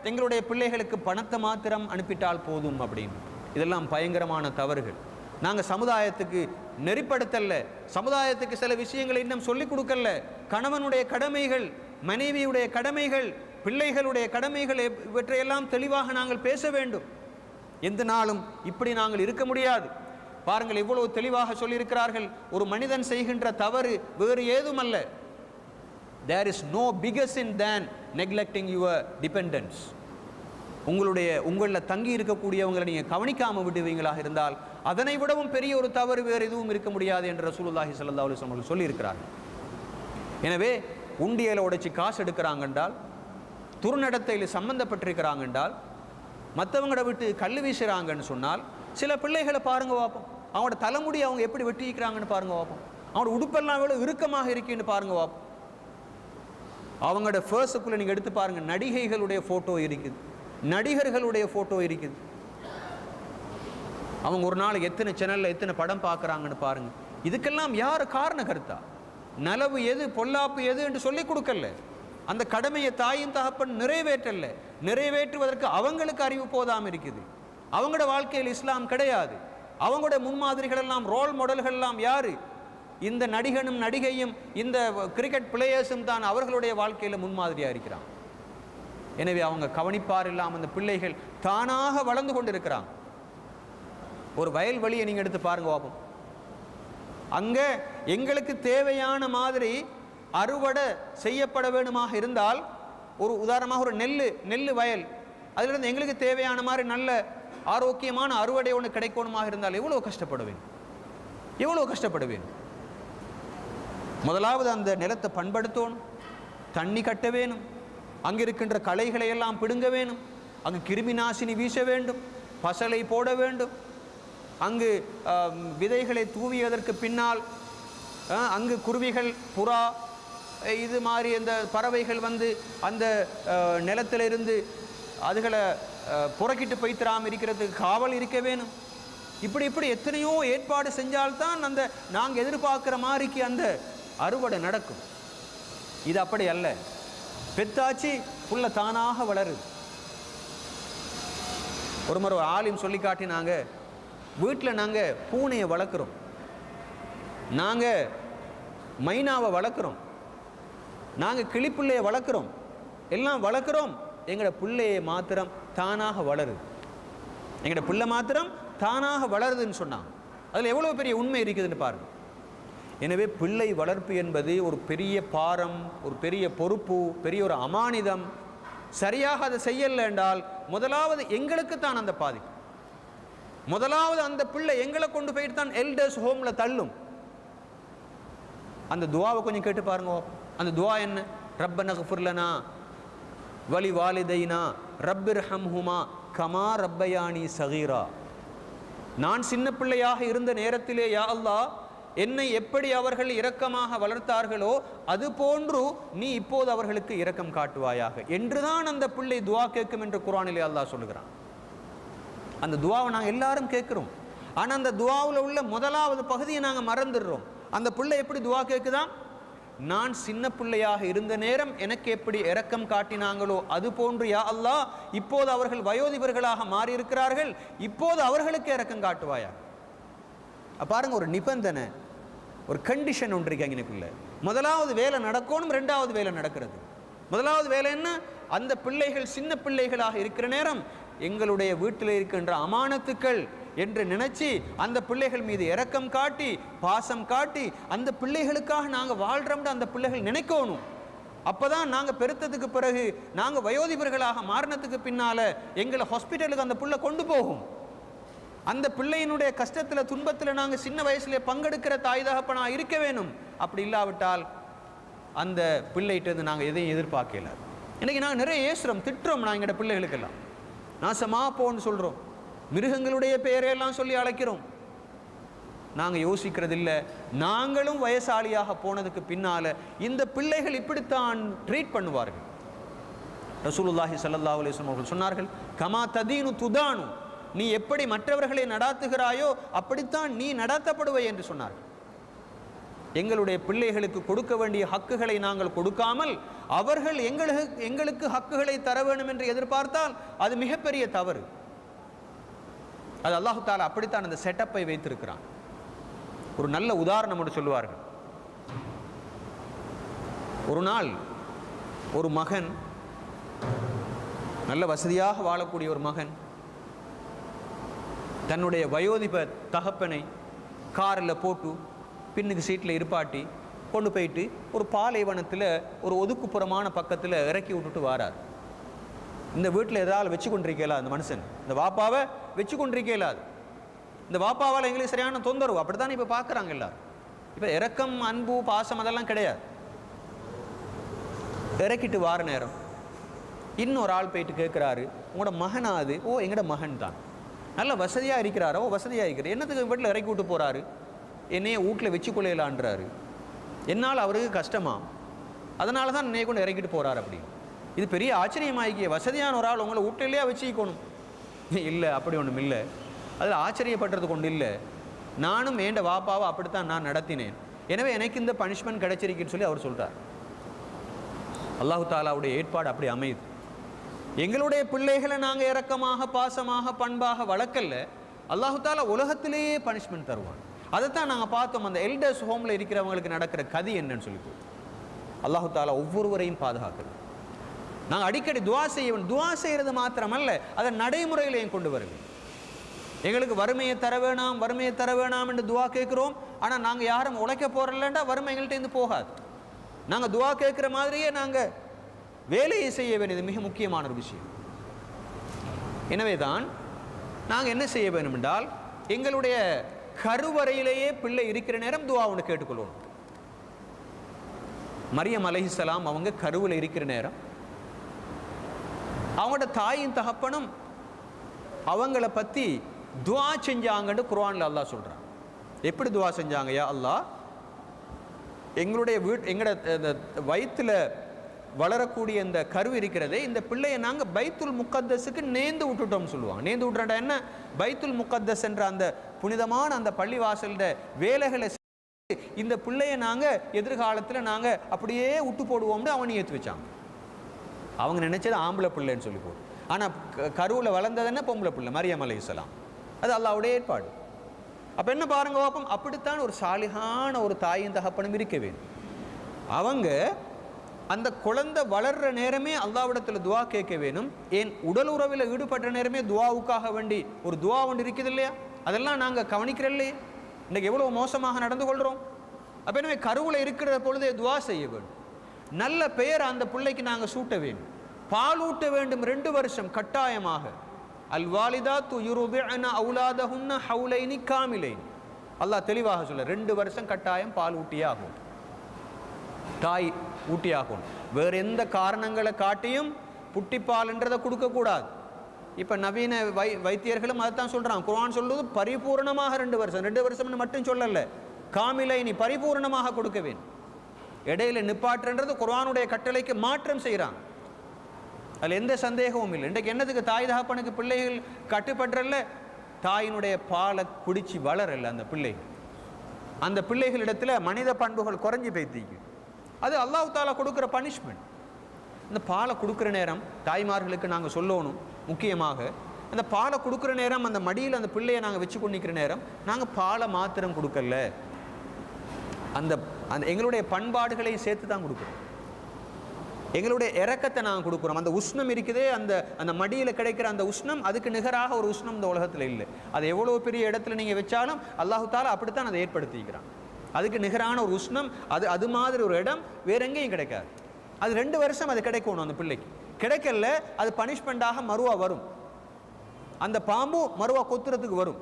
எங்களுடைய பிள்ளைகளுக்கு பணத்தை மாத்திரம் அனுப்பிட்டால் போதும் அப்படின்னு. இதெல்லாம் பயங்கரமான தவறுகள். நாங்கள் சமுதாயத்துக்கு நெறிப்படுத்தல, சமுதாயத்துக்கு சில விஷயங்களை இன்னும் சொல்லிக் கொடுக்கல. கணவனுடைய கடமைகள், மனைவியுடைய கடமைகள், பிள்ளைகளுடைய கடமைகள், இவற்றையெல்லாம் தெளிவாக நாங்கள் பேச வேண்டும். எந்த நாளும் இப்படி நாங்கள் இருக்க முடியாது. பாருங்கள், எவ்வளவு தெளிவாக சொல்லியிருக்கிறார்கள். ஒரு மனிதன் செய்கின்ற தவறு வேறு ஏதுமல்ல. There is no bigger sin than neglecting your dependents. உங்களில் தங்கி இருக்கக்கூடியவங்களை நீங்கள் கவனிக்காமல் விடுவீங்களாக இருந்தால் அதனை விடவும் பெரிய ஒரு தவறு வேறு எதுவும் இருக்க முடியாது என்று ரசூலுல்லாஹி ஸல்லல்லாஹு அலைஹி வஸல்லம் சொல்லியிருக்கிறார்கள். எனவே உண்டியலை உடைச்சி காசு எடுக்கிறாங்க என்றால், துர்நடத்தையில் சம்பந்தப்பட்டிருக்கிறாங்க என்றால், மற்றவங்கள விட்டு கல் வீசுகிறாங்கன்னு சொன்னால், சில பிள்ளைகளை பாருங்க பார்ப்போம், அவங்களோட தலைமுடி அவங்க எப்படி வெட்டிக்கிறாங்கன்னு பாருங்க பார்ப்போம், அவங்களோட உடுப்பெல்லாம் எவ்வளோ இறுக்கமாக இருக்குன்னு பாருங்க பார்ப்போம். அவங்களோட ஃபர்ஸ்ட்டுக்குள்ளே நீங்கள் எடுத்து பாருங்கள், நடிகைகளுடைய ஃபோட்டோ இருக்குது, நடிகர்களுடைய ஃபோட்டோ இருக்குது. அவங்க ஒரு நாள் எத்தனை சேனலில் எத்தனை படம் பார்க்குறாங்கன்னு பாருங்கள். இதுக்கெல்லாம் யார் காரண கருத்தா? நலவு எது பொல்லாப்பு எது என்று சொல்லிக் கொடுக்கல. அந்த கடமையை தாயும் தகப்பன் நிறைவேற்றல. நிறைவேற்றுவதற்கு அவங்களுக்கு அறிவு போதாமல் இருக்குது. அவங்களோட வாழ்க்கையில் இஸ்லாம் கிடையாது. அவங்களோட முன்மாதிரிகள் எல்லாம், ரோல் மாடல்கள் எல்லாம் யாரு? இந்த நடிகனும் நடிகையும் இந்த கிரிக்கெட் பிளேயர்ஸும் தான் அவர்களுடைய வாழ்க்கையில் முன்மாதிரியாக இருக்கிறாங்க. எனவே அவங்க கவனிப்பார் இல்லாமல் அந்த பிள்ளைகள் தானாக வளர்ந்து கொண்டிருக்கிறாங்க. ஒரு வயல்வெளியை நீங்கள் எடுத்து பாருங்க பாப்போம். அங்கே எங்களுக்கு தேவையான மாதிரி அறுவடை செய்யப்பட வேணுமாக இருந்தால், ஒரு உதாரணமாக ஒரு நெல் வயல், அதிலிருந்து எங்களுக்கு தேவையான மாதிரி நல்ல ஆரோக்கியமான அறுவடை ஒன்று கிடைக்கணுமாக இருந்தால் எவ்வளோ கஷ்டப்படுவேன், எவ்வளோ கஷ்டப்படுவேன். முதலாவது அந்த நிலத்தை பண்படுத்தணும், தண்ணி கட்ட வேணும், அங்கே இருக்கின்ற களைகளை எல்லாம் பிடுங்க வேணும், அங்கு கிருமி நாசினி வீச வேண்டும், பசலை போட வேண்டும், அங்கு விதைகளை தூவியதற்கு பின்னால் அங்கு குருவிகள், புறா, இது மாதிரி அந்த பறவைகள் வந்து அந்த நிலத்திலிருந்து அதுகளை புறக்கிட்டு போய்த்திராமல் இருக்கிறதுக்கு காவல் இருக்க வேணும். இப்படி எத்தனையோ ஏற்பாடு செஞ்சால்தான் அந்த நாங்கள் எதிர்பார்க்குற மாதிரிக்கு அந்த அறுவடை நடக்கும். இது அப்படி அல்ல. பெத்தாச்சி புள்ள தானாக வளருது. ஒரு முறை ஒரு ஆலிம் சொல்லி காட்டினாங்க, வீட்டில் நாங்கள் பூனையை வளர்க்குறோம், நாங்கள் மைனாவை வளர்க்குறோம், நாங்கள் கிளிப்பிள்ளையை வளர்க்குறோம், எல்லாம் வளர்க்குறோம், எங்களோட பிள்ளையை மாத்திரம் தானாக வளருது, எங்களோட பிள்ளை மாத்திரம் தானாக வளருதுன்னு சொன்னாங்க. அதில் எவ்வளோ பெரிய உண்மை இருக்குதுன்னு பாருங்கள். எனவே பிள்ளை வளர்ப்பு என்பது ஒரு பெரிய பாரம், ஒரு பெரிய பொறுப்பு, பெரிய ஒரு அமானிதம். சரியாக அதை செய்யலை என்றால் முதலாவது எங்களுக்கு தான் அந்த பாதிப்பு. முதலாவது அந்த பிள்ளை எங்களை கொண்டு போயிட்டு தான் எல்டர்ஸ் ஹோமில் தள்ளும். அந்த துவாவை கொஞ்சம் கேட்டு பாருங்க. அந்த துவா என்ன? ரப்பனா கஃபிர் லனா வலி வாலிதைனா ரப்பிர்ஹம்ஹுமா கமா ரப்பயானி சகீரா. நான் சின்ன பிள்ளையாக இருந்த நேரத்திலே யா அல்லாஹ் என்னை எப்படி அவர்கள் இரக்கமாக வளர்த்தார்களோ அது போன்று நீ இப்போது அவர்களுக்கு இரக்கம் காட்டுவாயாக என்றுதான் அந்த பிள்ளை துவா கேட்கும் என்று குர்ஆனிலே அல்லாஹ் சொல்லுகிறான். அந்த துவாவை நாங்கள் எல்லாரும் கேட்குறோம். ஆனால் அந்த துவாவில் உள்ள முதலாவது பகுதியை நாங்கள் மறந்துடுறோம். அந்த பிள்ளை எப்படி துவா கேட்குதான்? நான் சின்ன பிள்ளையாக இருந்த நேரம் எனக்கு எப்படி இரக்கம் காட்டினாங்களோ அது போன்று யா அல்லாஹ் இப்போது அவர்கள் வயோதிபர்களாக மாறியிருக்கிறார்கள், இப்போது அவர்களுக்கு இரக்கம் காட்டுவாயா. பாருங்க, ஒரு நிபந்தனை, ஒரு கண்டிஷன் ஒன்று இருக்கு அங்கனுக்குள்ள. முதலாவது வேலை நடக்கணும், ரெண்டாவது வேலை நடக்கிறது. முதலாவது வேலை என்ன? அந்த பிள்ளைகள் சின்ன பிள்ளைகளாக இருக்கிற நேரம் எங்களுடைய வீட்டில் இருக்கின்ற அமானத்துக்கள் என்று நினைச்சு அந்த பிள்ளைகள் மீது இரக்கம் காட்டி பாசம் காட்டி அந்த பிள்ளைகளுக்காக நாங்கள் வாழ்றோம்னு அந்த பிள்ளைகள் நினைக்கணும். அப்போதான் நாங்கள் பெருத்ததுக்கு பிறகு நாங்கள் வயோதிபர்களாக மாறினத்துக்கு பின்னால எங்களை ஹாஸ்பிட்டலுக்கு அந்த பிள்ளை கொண்டு போகும். அந்த பிள்ளையினுடைய கஷ்டத்தில் துன்பத்தில் நாங்கள் சின்ன வயசுல பங்கெடுக்கிற தாய் தகப்பனா இருக்க வேணும். அப்படி இல்லாவிட்டால் அந்த பிள்ளைகிட்ட நாங்கள் எதையும் எதிர்பார்க்கல. இன்னைக்கு நாங்கள் நிறைய ஏசுறோம், திட்டுறோம். நான் எங்களோட பிள்ளைகளுக்கெல்லாம் நாசமா போன்னு சொல்கிறோம், மிருகங்களுடைய பெயரையெல்லாம் சொல்லி அழைக்கிறோம். நாங்கள் யோசிக்கிறது இல்லை, நாங்களும் வயசாளியாக போனதுக்கு பின்னால் இந்த பிள்ளைகள் இப்படித்தான் ட்ரீட் பண்ணுவார்கள். ரசூலுல்லாஹி ஸல்லல்லாஹு அலைஹி வஸல்லம் அவர்கள் சொன்னார்கள், கமா ததீனு துதானு, நீ எப்படி மற்றவர்களை நடாத்துகிறாயோ அப்படித்தான் நீ நடாத்தப்படுவை என்று சொன்னார்கள். எங்களுடைய பிள்ளைகளுக்கு கொடுக்க வேண்டிய ஹக்குகளை நாங்கள் கொடுக்காமல் அவர்கள் எங்களுக்கு ஹக்குகளை தர வேண்டும் என்று எதிர்பார்த்தால் அது மிகப்பெரிய தவறு. அது அல்லாஹு தஆலா அப்படித்தான் அந்த செட்டப்பை வைத்திருக்கிறான். ஒரு நல்ல உதாரணம் என்று சொல்லுவார்கள். ஒரு நாள் ஒரு மகன், நல்ல வசதியாக வாழக்கூடிய ஒரு மகன், தன்னுடைய வயோதிப தகப்பனை காரில் போட்டு பின்னுக்கு சீட்டில் இருப்பாட்டி கொண்டு போயிட்டு ஒரு பாலைவனத்தில் ஒரு ஒதுக்குப்புறமான பக்கத்தில் இறக்கி விட்டுட்டு வாரார். இந்த வீட்டில் எதாவது வச்சு கொண்டிருக்கலாது அந்த மனுஷன், இந்த வாப்பாவை வச்சு கொண்டிருக்கலாது. இந்த வாப்பாவால் எங்களுக்கு சரியான தொந்தரவு. அப்படி தானே இப்போ பார்க்குறாங்க எல்லாரும். இப்போ இரக்கம், அன்பு, பாசம் அதெல்லாம் கிடையாது. இறக்கிட்டு வார நேரம் இன்னொரு ஆள் போயிட்டு கேட்குறாரு, உங்களோட மகனாது? ஓ, எங்களோட மகன் தான், நல்ல வசதியாக இருக்கிறாரோ? வசதியாக இருக்கிறார். என்னத்துக்கு வீட்டில் இறக்கி விட்டு போகிறாரு? என்னைய வீட்டில் வச்சு கொள்ளையிலான்றாரு. என்னால் அவருக்கு கஷ்டமா, அதனால தான் என்னைய கொண்டு இறக்கிட்டு போகிறார். அப்படி இது பெரிய ஆச்சரியமாகிக்கிய. வசதியான ஒரு ஆள் உங்களை வீட்டிலேயே வச்சுக்கணும்? இல்லை, அப்படி ஒன்றும் இல்லை. அதில் ஆச்சரியப்படுறது கொண்டு இல்லை. நானும் ஏண்ட வாப்பாவை அப்படித்தான் நான் நடத்தினேன், எனவே எனக்கு இந்த பனிஷ்மெண்ட் கிடைச்சிருக்குன்னு சொல்லி அவர் சொல்கிறார். அல்லாஹு தாலாவுடைய ஏற்பாடு அப்படி அமையுது. எங்களுடைய பிள்ளைகளை நாங்கள் இரக்கமாக, பாசமாக, பண்பாக வளர்க்கல, அல்லாஹு தாலா உலகத்திலேயே பனிஷ்மெண்ட் தருவான். அதைத்தான் நாங்கள் பார்த்தோம். அந்த எல்டர்ஸ் ஹோமில் இருக்கிறவங்களுக்கு நடக்கிற கதி என்னன்னு சொல்லி அல்லாஹு தாலா ஒவ்வொருவரையும் பாதுகாக்கிறது. நாங்கள் அடிக்கடி துவா செய்ய வேண்டும். துவா செய்கிறது மாத்திரமல்ல, அதை நடைமுறையிலையும் கொண்டு வருது. எங்களுக்கு வறுமையை தர வேணாம், வறுமையை தர வேணாம் என்று துவா கேட்குறோம். ஆனால் நாங்கள் யாரும் உழைக்க போகிறலண்டா வறுமை எங்கள்கிட்ட போகாது. நாங்கள் துவா கேட்குற மாதிரியே நாங்கள் வேலையை செய்ய வேண்டியது மிக முக்கியமான ஒரு விஷயம். எனவே தான் நாங்கள் என்ன செய்ய வேண்டும் என்றால், எங்களுடைய கருவறையிலேயே பிள்ளை இருக்கிற நேரம் துவா ஒன்று கேட்டுக்கொள்ளணும். மரியம் அலைஹிஸ்ஸலாம் அவங்க கருவில் இருக்கிற நேரம் அவங்களோட தாயின் தகப்பனும் அவங்கள பற்றி துவா செஞ்சாங்கன்னு குர்ஆன்ல அல்லாஹ் சொல்கிறான். எப்படி துவா செஞ்சாங்க? யா அல்லாஹ், எங்களுடைய எங்களோட வயிற்றில் வளரக்கூடிய இந்த கரு இருக்கிறதே, இந்த பிள்ளையை நாங்கள் பைத்துல் முக்கத்தஸுக்கு நேர்ந்து விட்டுட்டோம்னு சொல்லுவாங்க. நேர்ந்து விட்டுறா என்ன? பைத்துல் முக்கத்தஸ் என்ற அந்த புனிதமான அந்த பள்ளிவாசல்ட வேலைகளை இந்த பிள்ளையை நாங்கள் எதிர்காலத்தில் நாங்கள் அப்படியே விட்டு போடுவோம்னு அவனை ஏற்றி வச்சாங்க. அவங்க நினைச்சது ஆம்பளை பிள்ளைன்னு சொல்லி போடு. ஆனால் கருவில் வளர்ந்ததுன்னா பொம்பளை பிள்ளை மரியம் அலைஹிஸ்ஸலாம். அது அல்லாஹ்வுடைய ஏற்பாடு. அப்போ என்ன பாருங்க பாப்போம், அப்படித்தான் ஒரு சாலிகான ஒரு தாயின் தகப்பனும் இருக்க வேண்டும். அவங்க அந்த குழந்தை வளர்ற நேரமே அல்லாஹ்விடத்தில் துவா கேட்க வேணும். ஏன் உடல் உறவில் ஈடுபட்ட நேரமே துவாவுக்காக வேண்டி ஒரு துவா ஒன்று இருக்குது இல்லையா? அதெல்லாம் நாங்கள் கவனிக்கிறோம் இல்லையே? இன்றைக்கு எவ்வளோ மோசமாக நடந்து கொள்கிறோம். அப்போ எனவே கருவில் இருக்கிற பொழுதே துவா செய்ய வேண்டும். நல்ல பெயர் அந்த பிள்ளைக்கு நாங்கள் சூட்ட வேண்டும். பால் ஊட்ட வேண்டும் 2 வருஷம் கட்டாயமாக. அல் வாலிதாத்து யுர்திஅன அவுலாதஹுன்ன ஹவுலைனி காமிலைன். அல்லாஹ் தெளிவாக சொல்ல, 2 வருஷம் கட்டாயம் பால் ஊட்டியாகும், தாய் ஊட்டியாகும். வேறு எந்த காரணங்களை காட்டியும் புட்டிப்பால்ன்றதை கொடுக்கக்கூடாது. இப்போ நவீன வைத்தியர்களும் அதைத்தான் சொல்கிறான். குர்ஆன் சொல்லுவது பரிபூர்ணமாக 2 வருஷம். 2 வருஷம்னு மட்டும் சொல்லலை, காமிலை நீ பரிபூர்ணமாக கொடுக்க வேண்டும். இடையில நிப்பாட்டுன்றது குர்ஆனுடைய கட்டளைக்கு மாற்றம் செய்கிறான். அதில் எந்த சந்தேகமும் இல்லை. இன்றைக்கு என்னதுக்கு தாய் தகப்பனுக்கு பிள்ளைகள் கட்டுப்படுறல, தாயினுடைய பாலை குடிச்சு வளரல அந்த பிள்ளைகள். அந்த பிள்ளைகளிடத்தில் மனித பண்புகள் குறைஞ்சி போய்த்தீங்க. அது அல்லாஹ் தாலா கொடுக்குற பனிஷ்மெண்ட். இந்த பாலை கொடுக்குற நேரம் தாய்மார்களுக்கு நாங்கள் சொல்லணும், முக்கியமாக அந்த பாலை கொடுக்குற நேரம் அந்த மடியில் அந்த பிள்ளையை நாங்கள் வச்சு கொண்டிருக்கிற நேரம் நாங்கள் பாலை மாத்திரம் கொடுக்கல, அந்த அந்த எங்களுடைய பண்பாடுகளையும் சேர்த்து தான் கொடுக்குறோம். எங்களுடைய இறக்கத்தை நாங்கள் கொடுக்குறோம். அந்த உஷ்ணம் இருக்குதே, அந்த அந்த மடியில் கிடைக்கிற அந்த உஷ்ணம், அதுக்கு நிகராக ஒரு உஷ்ணம் இந்த உலகத்தில் இல்லை. அது எவ்வளோ பெரிய இடத்துல நீங்கள் வச்சாலும் அல்லாஹு தாலா அப்படித்தான் அதை ஏற்படுத்திக்கிறான். அதுக்கு நிகரான ஒரு உஷ்ணம், அது மாதிரி ஒரு இடம் வேற எங்கேயும் கிடைக்காது. அது 2 வருஷம் அது கிடைக்கணும். அந்த பிள்ளைக்கு கிடைக்கல, அது பனிஷ்மெண்டாக மறுவா வரும். அந்த பாம்பு மறுவா கொத்துறதுக்கு வரும்.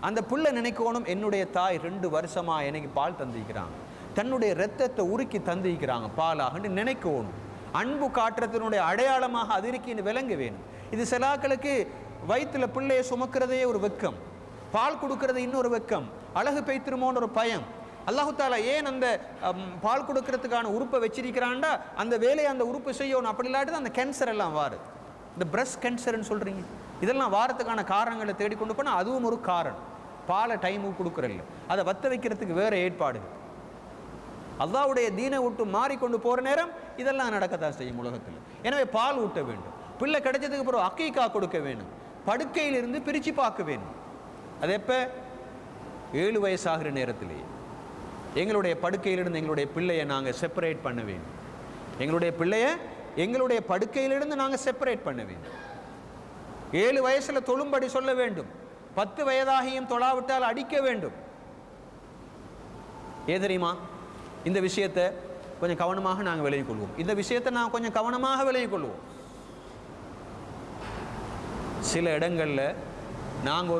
அந்த பிள்ளை நினைக்கணும், என்னுடைய தாய் 2 வருஷமா எனக்கு பால் தந்திக்கிறாங்க, தன்னுடைய இரத்தத்தை உருக்கி தந்திக்கிறாங்க பாலாக நினைக்கணும். அன்பு காட்டுறத்தினுடைய அடையாளமாக அது இருக்கின்னு விளங்க வேணும். இது சிலாக்களுக்கு வயிற்றுல பிள்ளையை சுமக்கிறதே ஒரு வெக்கம், பால் கொடுக்கறது இன்னொரு வெக்கம், அழகு பெய்த்திருமோன்னு ஒரு பயம். அல்லாஹு தாலா ஏன் அந்த பால் கொடுக்கறதுக்கான உறுப்பை வச்சிருக்கிறான்டா, அந்த வேலையை அந்த உறுப்பு செய்யணும். அப்படி இல்லாட்டி அந்த கேன்சர் எல்லாம் வாரு, இந்த பிரஸ்ட் கேன்சர்னு சொல்கிறீங்க, இதெல்லாம் வாரத்துக்கான காரணங்களை தேடிக்கொண்டு போனால் அதுவும் ஒரு காரணம். பாலை டைமுக்கு கொடுக்குறல்ல, அதை வத்த வைக்கிறதுக்கு வேறு ஏற்பாடுகள். அல்லாஹ்வுடைய தீனை விட்டு மாறிக்கொண்டு போகிற நேரம் இதெல்லாம் நடக்கத்தான் செய்யும் உலகத்தில். எனவே பால் ஊட்ட வேண்டும். பிள்ளை கிடைச்சதுக்கு பிறகு அக்கீக்கா கொடுக்க வேணும். படுக்கையிலிருந்து பிரித்து பார்க்க வேணும். அது எப்போ? 7 வயசாகிற நேரத்திலேயே எங்களுடைய படுக்கையிலிருந்து எங்களுடைய பிள்ளையை நாங்கள் செப்பரேட் பண்ண வேண்டும். எங்களுடைய பிள்ளையை எங்களுடைய படுக்கையிலிருந்து நாங்கள் செப்பரேட் பண்ண வேண்டும். 7 வயசில் தொழும்படி சொல்ல வேண்டும். 10 வயதாகியும் தொழாவிட்டால் அடிக்க வேண்டும். தெரியுமா? இந்த விஷயத்தை கொஞ்சம் கவனமாக நாங்கள் விலகிக் கொள்வோம். இந்த விஷயத்தை நான் கொஞ்சம் கவனமாக விலகிக் கொள்வோம். சில இடங்களில் நாங்கள்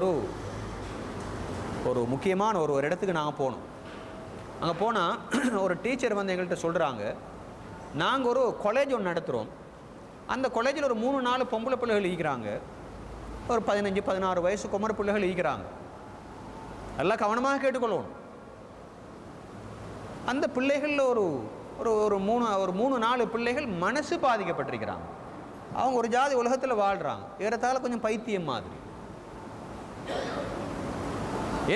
ஒரு முக்கியமான ஒரு இடத்துக்கு நாங்கள் போனோம். அங்கே போனால் ஒரு டீச்சர் வந்து எங்கள்கிட்ட சொல்கிறாங்க, நாங்கள் ஒரு காலேஜ் ஒன்று நடத்துகிறோம். அந்த காலேஜில் ஒரு 3-4 பொம்பளை பிள்ளைகள் ஈக்கிறாங்க, ஒரு 15-16 வயசு குமர பிள்ளைகள் ஈக்கிறாங்க. எல்லாம் கவனமாக கேட்டுக்கொள்ளணும். அந்த பிள்ளைகளில் ஒரு 3-4 பிள்ளைகள் மனசு பாதிக்கப்பட்டிருக்கிறாங்க. அவங்க ஒரு ஜாதி உலகத்தில் வாழ்கிறாங்க, ஏறத்தாழ கொஞ்சம் பைத்தியம் மாதிரி.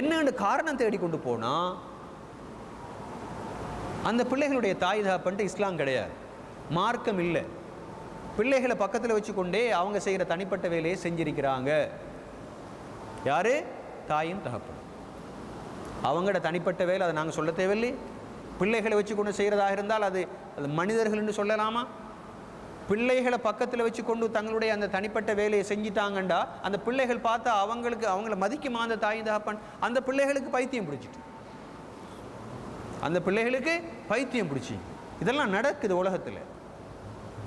என்னென்னு காரணம் தேடிக்கொண்டு போனால் அந்த பிள்ளைகளுடைய தாய் தகப்பன்ட்டு இஸ்லாம் கிடையாது, மார்க்கம் இல்லை. பிள்ளைகளை பக்கத்தில் வச்சுக்கொண்டே அவங்க செய்கிற தனிப்பட்ட வேலையை செஞ்சிருக்கிறாங்க. யாரு? தாயும் தகப்பன். அவங்களோட தனிப்பட்ட வேலை, அதை நாங்கள் சொல்ல தேவையில்லை. பிள்ளைகளை வச்சு கொண்டு செய்கிறதாக இருந்தால் அது மனிதர்கள் என்று சொல்லலாமா? பிள்ளைகளை பக்கத்தில் வச்சு கொண்டு தங்களுடைய அந்த தனிப்பட்ட வேலையை செஞ்சிட்டாங்கண்டா அந்த பிள்ளைகள் பார்த்தா அவங்கள மதிக்குமா அந்த தாய் தகப்பன்? அந்த பிள்ளைகளுக்கு பைத்தியம் பிடிச்சிட்டு, அந்த பிள்ளைகளுக்கு பைத்தியம் பிடிச்சி இதெல்லாம் நடக்குது உலகத்தில்.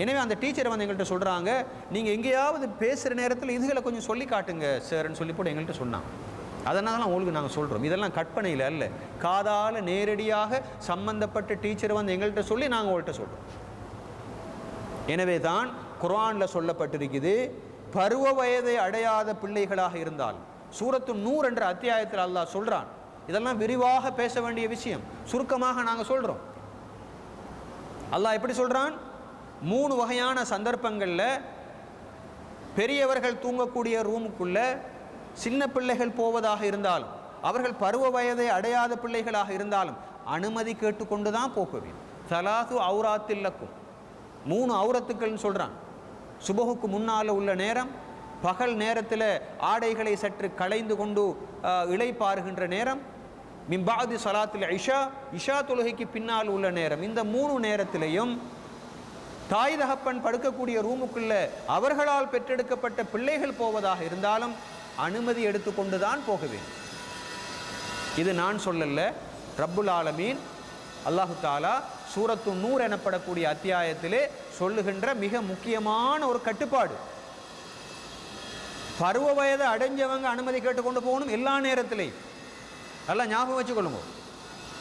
எனவே அந்த டீச்சரை வந்து எங்கள்கிட்ட சொல்கிறாங்க, நீங்கள் எங்கேயாவது பேசுகிற நேரத்தில் இதுகளை கொஞ்சம் சொல்லி காட்டுங்க சார்ன்னு சொல்லி போட்டு எங்கள்கிட்ட சொன்னாங்க. அதனால தான் உங்களுக்கு நாங்கள் சொல்கிறோம், இதெல்லாம் கற்பனையில் அல்ல, காதால் நேரடியாக சம்பந்தப்பட்ட டீச்சரை வந்து எங்கள்கிட்ட சொல்லி நாங்கள் உங்கள்கிட்ட சொல்கிறோம். எனவே தான் குர்ஆனில் சொல்லப்பட்டிருக்குது, பருவ வயதை அடையாத பிள்ளைகளாக இருந்தால், சூரத்து நூர் என்ற அத்தியாயத்தில் அல்லாஹ் சொல்கிறான். இதெல்லாம் விரிவாக பேச வேண்டிய விஷயம், சுருக்கமாக நாங்கள் சொல்கிறோம். அல்லாஹ் எப்படி சொல்கிறான்? 3 வகையான சந்தர்ப்பங்களில் பெரியவர்கள் தூங்கக்கூடிய ரூமுக்குள்ளே சின்ன பிள்ளைகள் போவதாக இருந்தாலும், அவர்கள் பருவ வயதை அடையாத பிள்ளைகளாக இருந்தாலும் அனுமதி கேட்டுக்கொண்டு தான் போக வேண்டும். சலாசு அவுராத்தில்லக்கும், 3 அவுரத்துக்கள்னு சொல்கிறான். சுபஹுக்கு முன்னால் உள்ள நேரம், பகல் நேரத்தில் ஆடைகளை சற்று களைந்து கொண்டு இளைப்பாறுகின்ற நேரம், மிம்பாதி சலாத்தில் இஷா தொழுகைக்கு பின்னால் உள்ள நேரம். இந்த 3 நேரத்திலையும் தாய் தகப்பன் படுக்கக்கூடிய ரூமுக்குள்ள அவர்களால் பெற்றெடுக்கப்பட்ட பிள்ளைகள் போவதாக இருந்தாலும் அனுமதி எடுத்துக்கொண்டு தான் போக வேண்டும். இது நான் சொல்லல, ரப்புல் ஆலமீன் அல்லாஹு தாலா சூரத்து நூர் எனப்படக்கூடிய அத்தியாயத்திலே சொல்லுகின்ற மிக முக்கியமான ஒரு கட்டுப்பாடு. பருவ வயதை அடைஞ்சவங்க அனுமதி கேட்டுக்கொண்டு போகணும் எல்லா நேரத்திலையும். நல்லா ஞாபகம் வச்சுக்கொள்ளுங்க.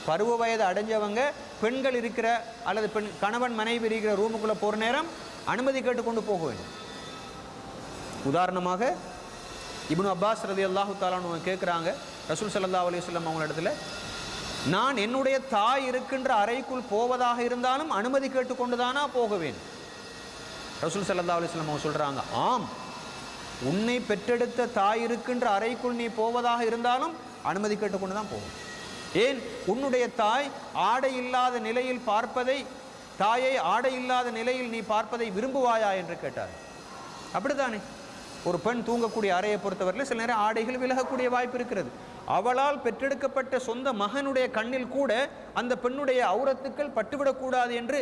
பருவ வயது அடைஞ்சவங்க பெண்கள் இருக்கிற அல்லது கணவன் மனைவி இருக்கிற ரூமுக்குள்ளே போகிற நேரம் அனுமதி கேட்டுக்கொண்டு போக வேண்டும். உதாரணமாக இப்னு அப்பாஸ் ரலியல்லாஹு தஆலா கேட்குறாங்க, ரசூல் ஸல்லல்லாஹு அலைஹி வஸல்லம் அவங்க இடத்துல, நான் என்னுடைய தாய் இருக்கின்ற அறைக்குள் போவதாக இருந்தாலும் அனுமதி கேட்டுக்கொண்டு தானா போக வேண்டும்? ரசூல் ஸல்லல்லாஹு அலைஹி வஸல்லம் அவங்க சொல்கிறாங்க, ஆம், உன்னை பெற்றெடுத்த தாய் இருக்கின்ற அறைக்குள் நீ போவதாக இருந்தாலும் அனுமதி கேட்டுக்கொண்டு தான் போகும். ஏன்? உன்னுடைய தாய் ஆடை இல்லாத நிலையில் பார்ப்பதை, தாயை ஆடை இல்லாத நிலையில் நீ பார்ப்பதை விரும்புவாயா என்று கேட்டார். அப்படித்தானே? ஒரு பெண் தூங்கக்கூடிய அறையை பொறுத்தவரையில் சில நேரம் ஆடைகள் விலகக்கூடிய வாய்ப்பு இருக்கிறது. அவளால் பெற்றெடுக்கப்பட்ட சொந்த மகனுடைய கண்ணில் கூட அந்த பெண்ணுடைய ஔரத்துக்கள் பட்டுவிடக்கூடாது என்று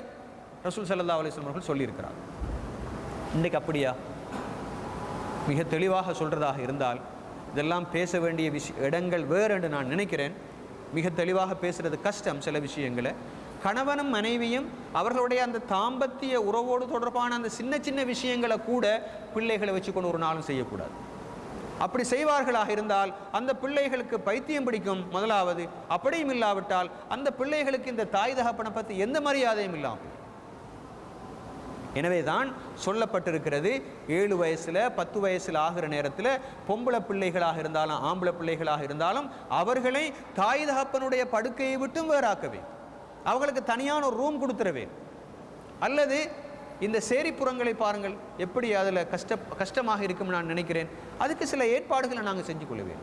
ரசூல் ஸல்லல்லாஹு அலைஹி வஸல்லம் அவர்கள் சொல்லியிருக்கிறார். இன்றைக்கு அப்படியா? மிக தெளிவாக சொல்றதாக இருந்தால் இதெல்லாம் பேச வேண்டிய இடங்கள் வேறு என்று நான் நினைக்கிறேன். மிக தெளிவாக பேசுறது கஷ்டம். சில விஷயங்களை கணவனும் மனைவியும் அவர்களுடைய அந்த தாம்பத்திய உறவோடு தொடர்பான அந்த சின்ன சின்ன விஷயங்களை கூட பிள்ளைகளை வச்சுக்கொண்டு ஒரு நாளும் செய்யக்கூடாது. அப்படி செய்வார்களாக இருந்தால் அந்த பிள்ளைகளுக்கு பைத்தியம் பிடிக்கும் முதலாவது. அப்படியும் இல்லாவிட்டால் அந்த பிள்ளைகளுக்கு இந்த தாய் தகப்பனை பற்றி எந்த மரியாதையும் இல்லாமல். எனவே தான் சொல்லப்பட்டிருக்கிறது 7 வயசில் 10 வயசில் ஆகிற நேரத்தில் பொம்பளை பிள்ளைகளாக இருந்தாலும் ஆம்பளை பிள்ளைகளாக இருந்தாலும் அவர்களை தாய் தகப்பனுடைய படுக்கையை விட்டும் வேறாக்கவே, அவங்களுக்கு தனியான ஒரு ரூம் கொடுத்துறவே. அல்லது இந்த சேரிப்புறங்களை பாருங்கள் எப்படி அதில் கஷ்டமாக இருக்கும்னு நான் நினைக்கிறேன். அதுக்கு சில ஏற்பாடுகளை நாங்கள் செஞ்சு கொள்ளுவேன்.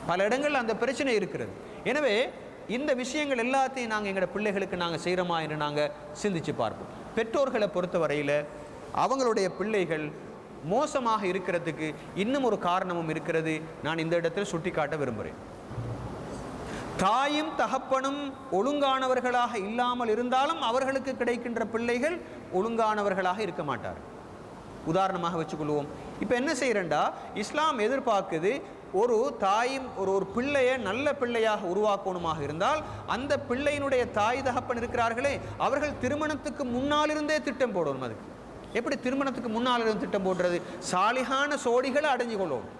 பல இடங்கள் அந்த பிரச்சனை இருக்கிறது. எனவே இந்த விஷயங்கள் எல்லாத்தையும் நாங்கள் எங்களோட பிள்ளைகளுக்கு நாங்கள் செய்கிறோமா என்று நாங்கள் சிந்திச்சு பார்ப்போம். பெற்றோர்களை பொறுத்தவரையில் அவங்களுடைய பிள்ளைகள் மோசமாக இருக்கிறதுக்கு இன்னும் ஒரு காரணமும் இருக்கிறது. நான் இந்த இடத்தில் சுட்டி காட்ட விரும்புகிறேன். தாயும் தகப்பனும் ஒழுங்கானவர்களாக இல்லாமல் இருந்தாலும் அவர்களுக்கு கிடைக்கின்ற பிள்ளைகள் ஒழுங்கானவர்களாக இருக்க மாட்டார். உதாரணமாக வச்சுக்கொள்வோம். இப்போ என்ன செய்யறேன்டா, இஸ்லாம் எதிர்பார்க்குது ஒரு தாயும் ஒரு பிள்ளையை நல்ல பிள்ளையாக உருவாக்கணுமாக இருந்தால் அந்த பிள்ளையினுடைய தாய் தகப்பன் இருக்கிறார்களே அவர்கள் திருமணத்துக்கு முன்னால் இருந்தே திட்டம் போடணும். அதுக்கு எப்படி திருமணத்துக்கு முன்னால் இருந்து திட்டம் போடுறது? சாலிகான சோடிகளை அடைஞ்சு கொள்ளணும்.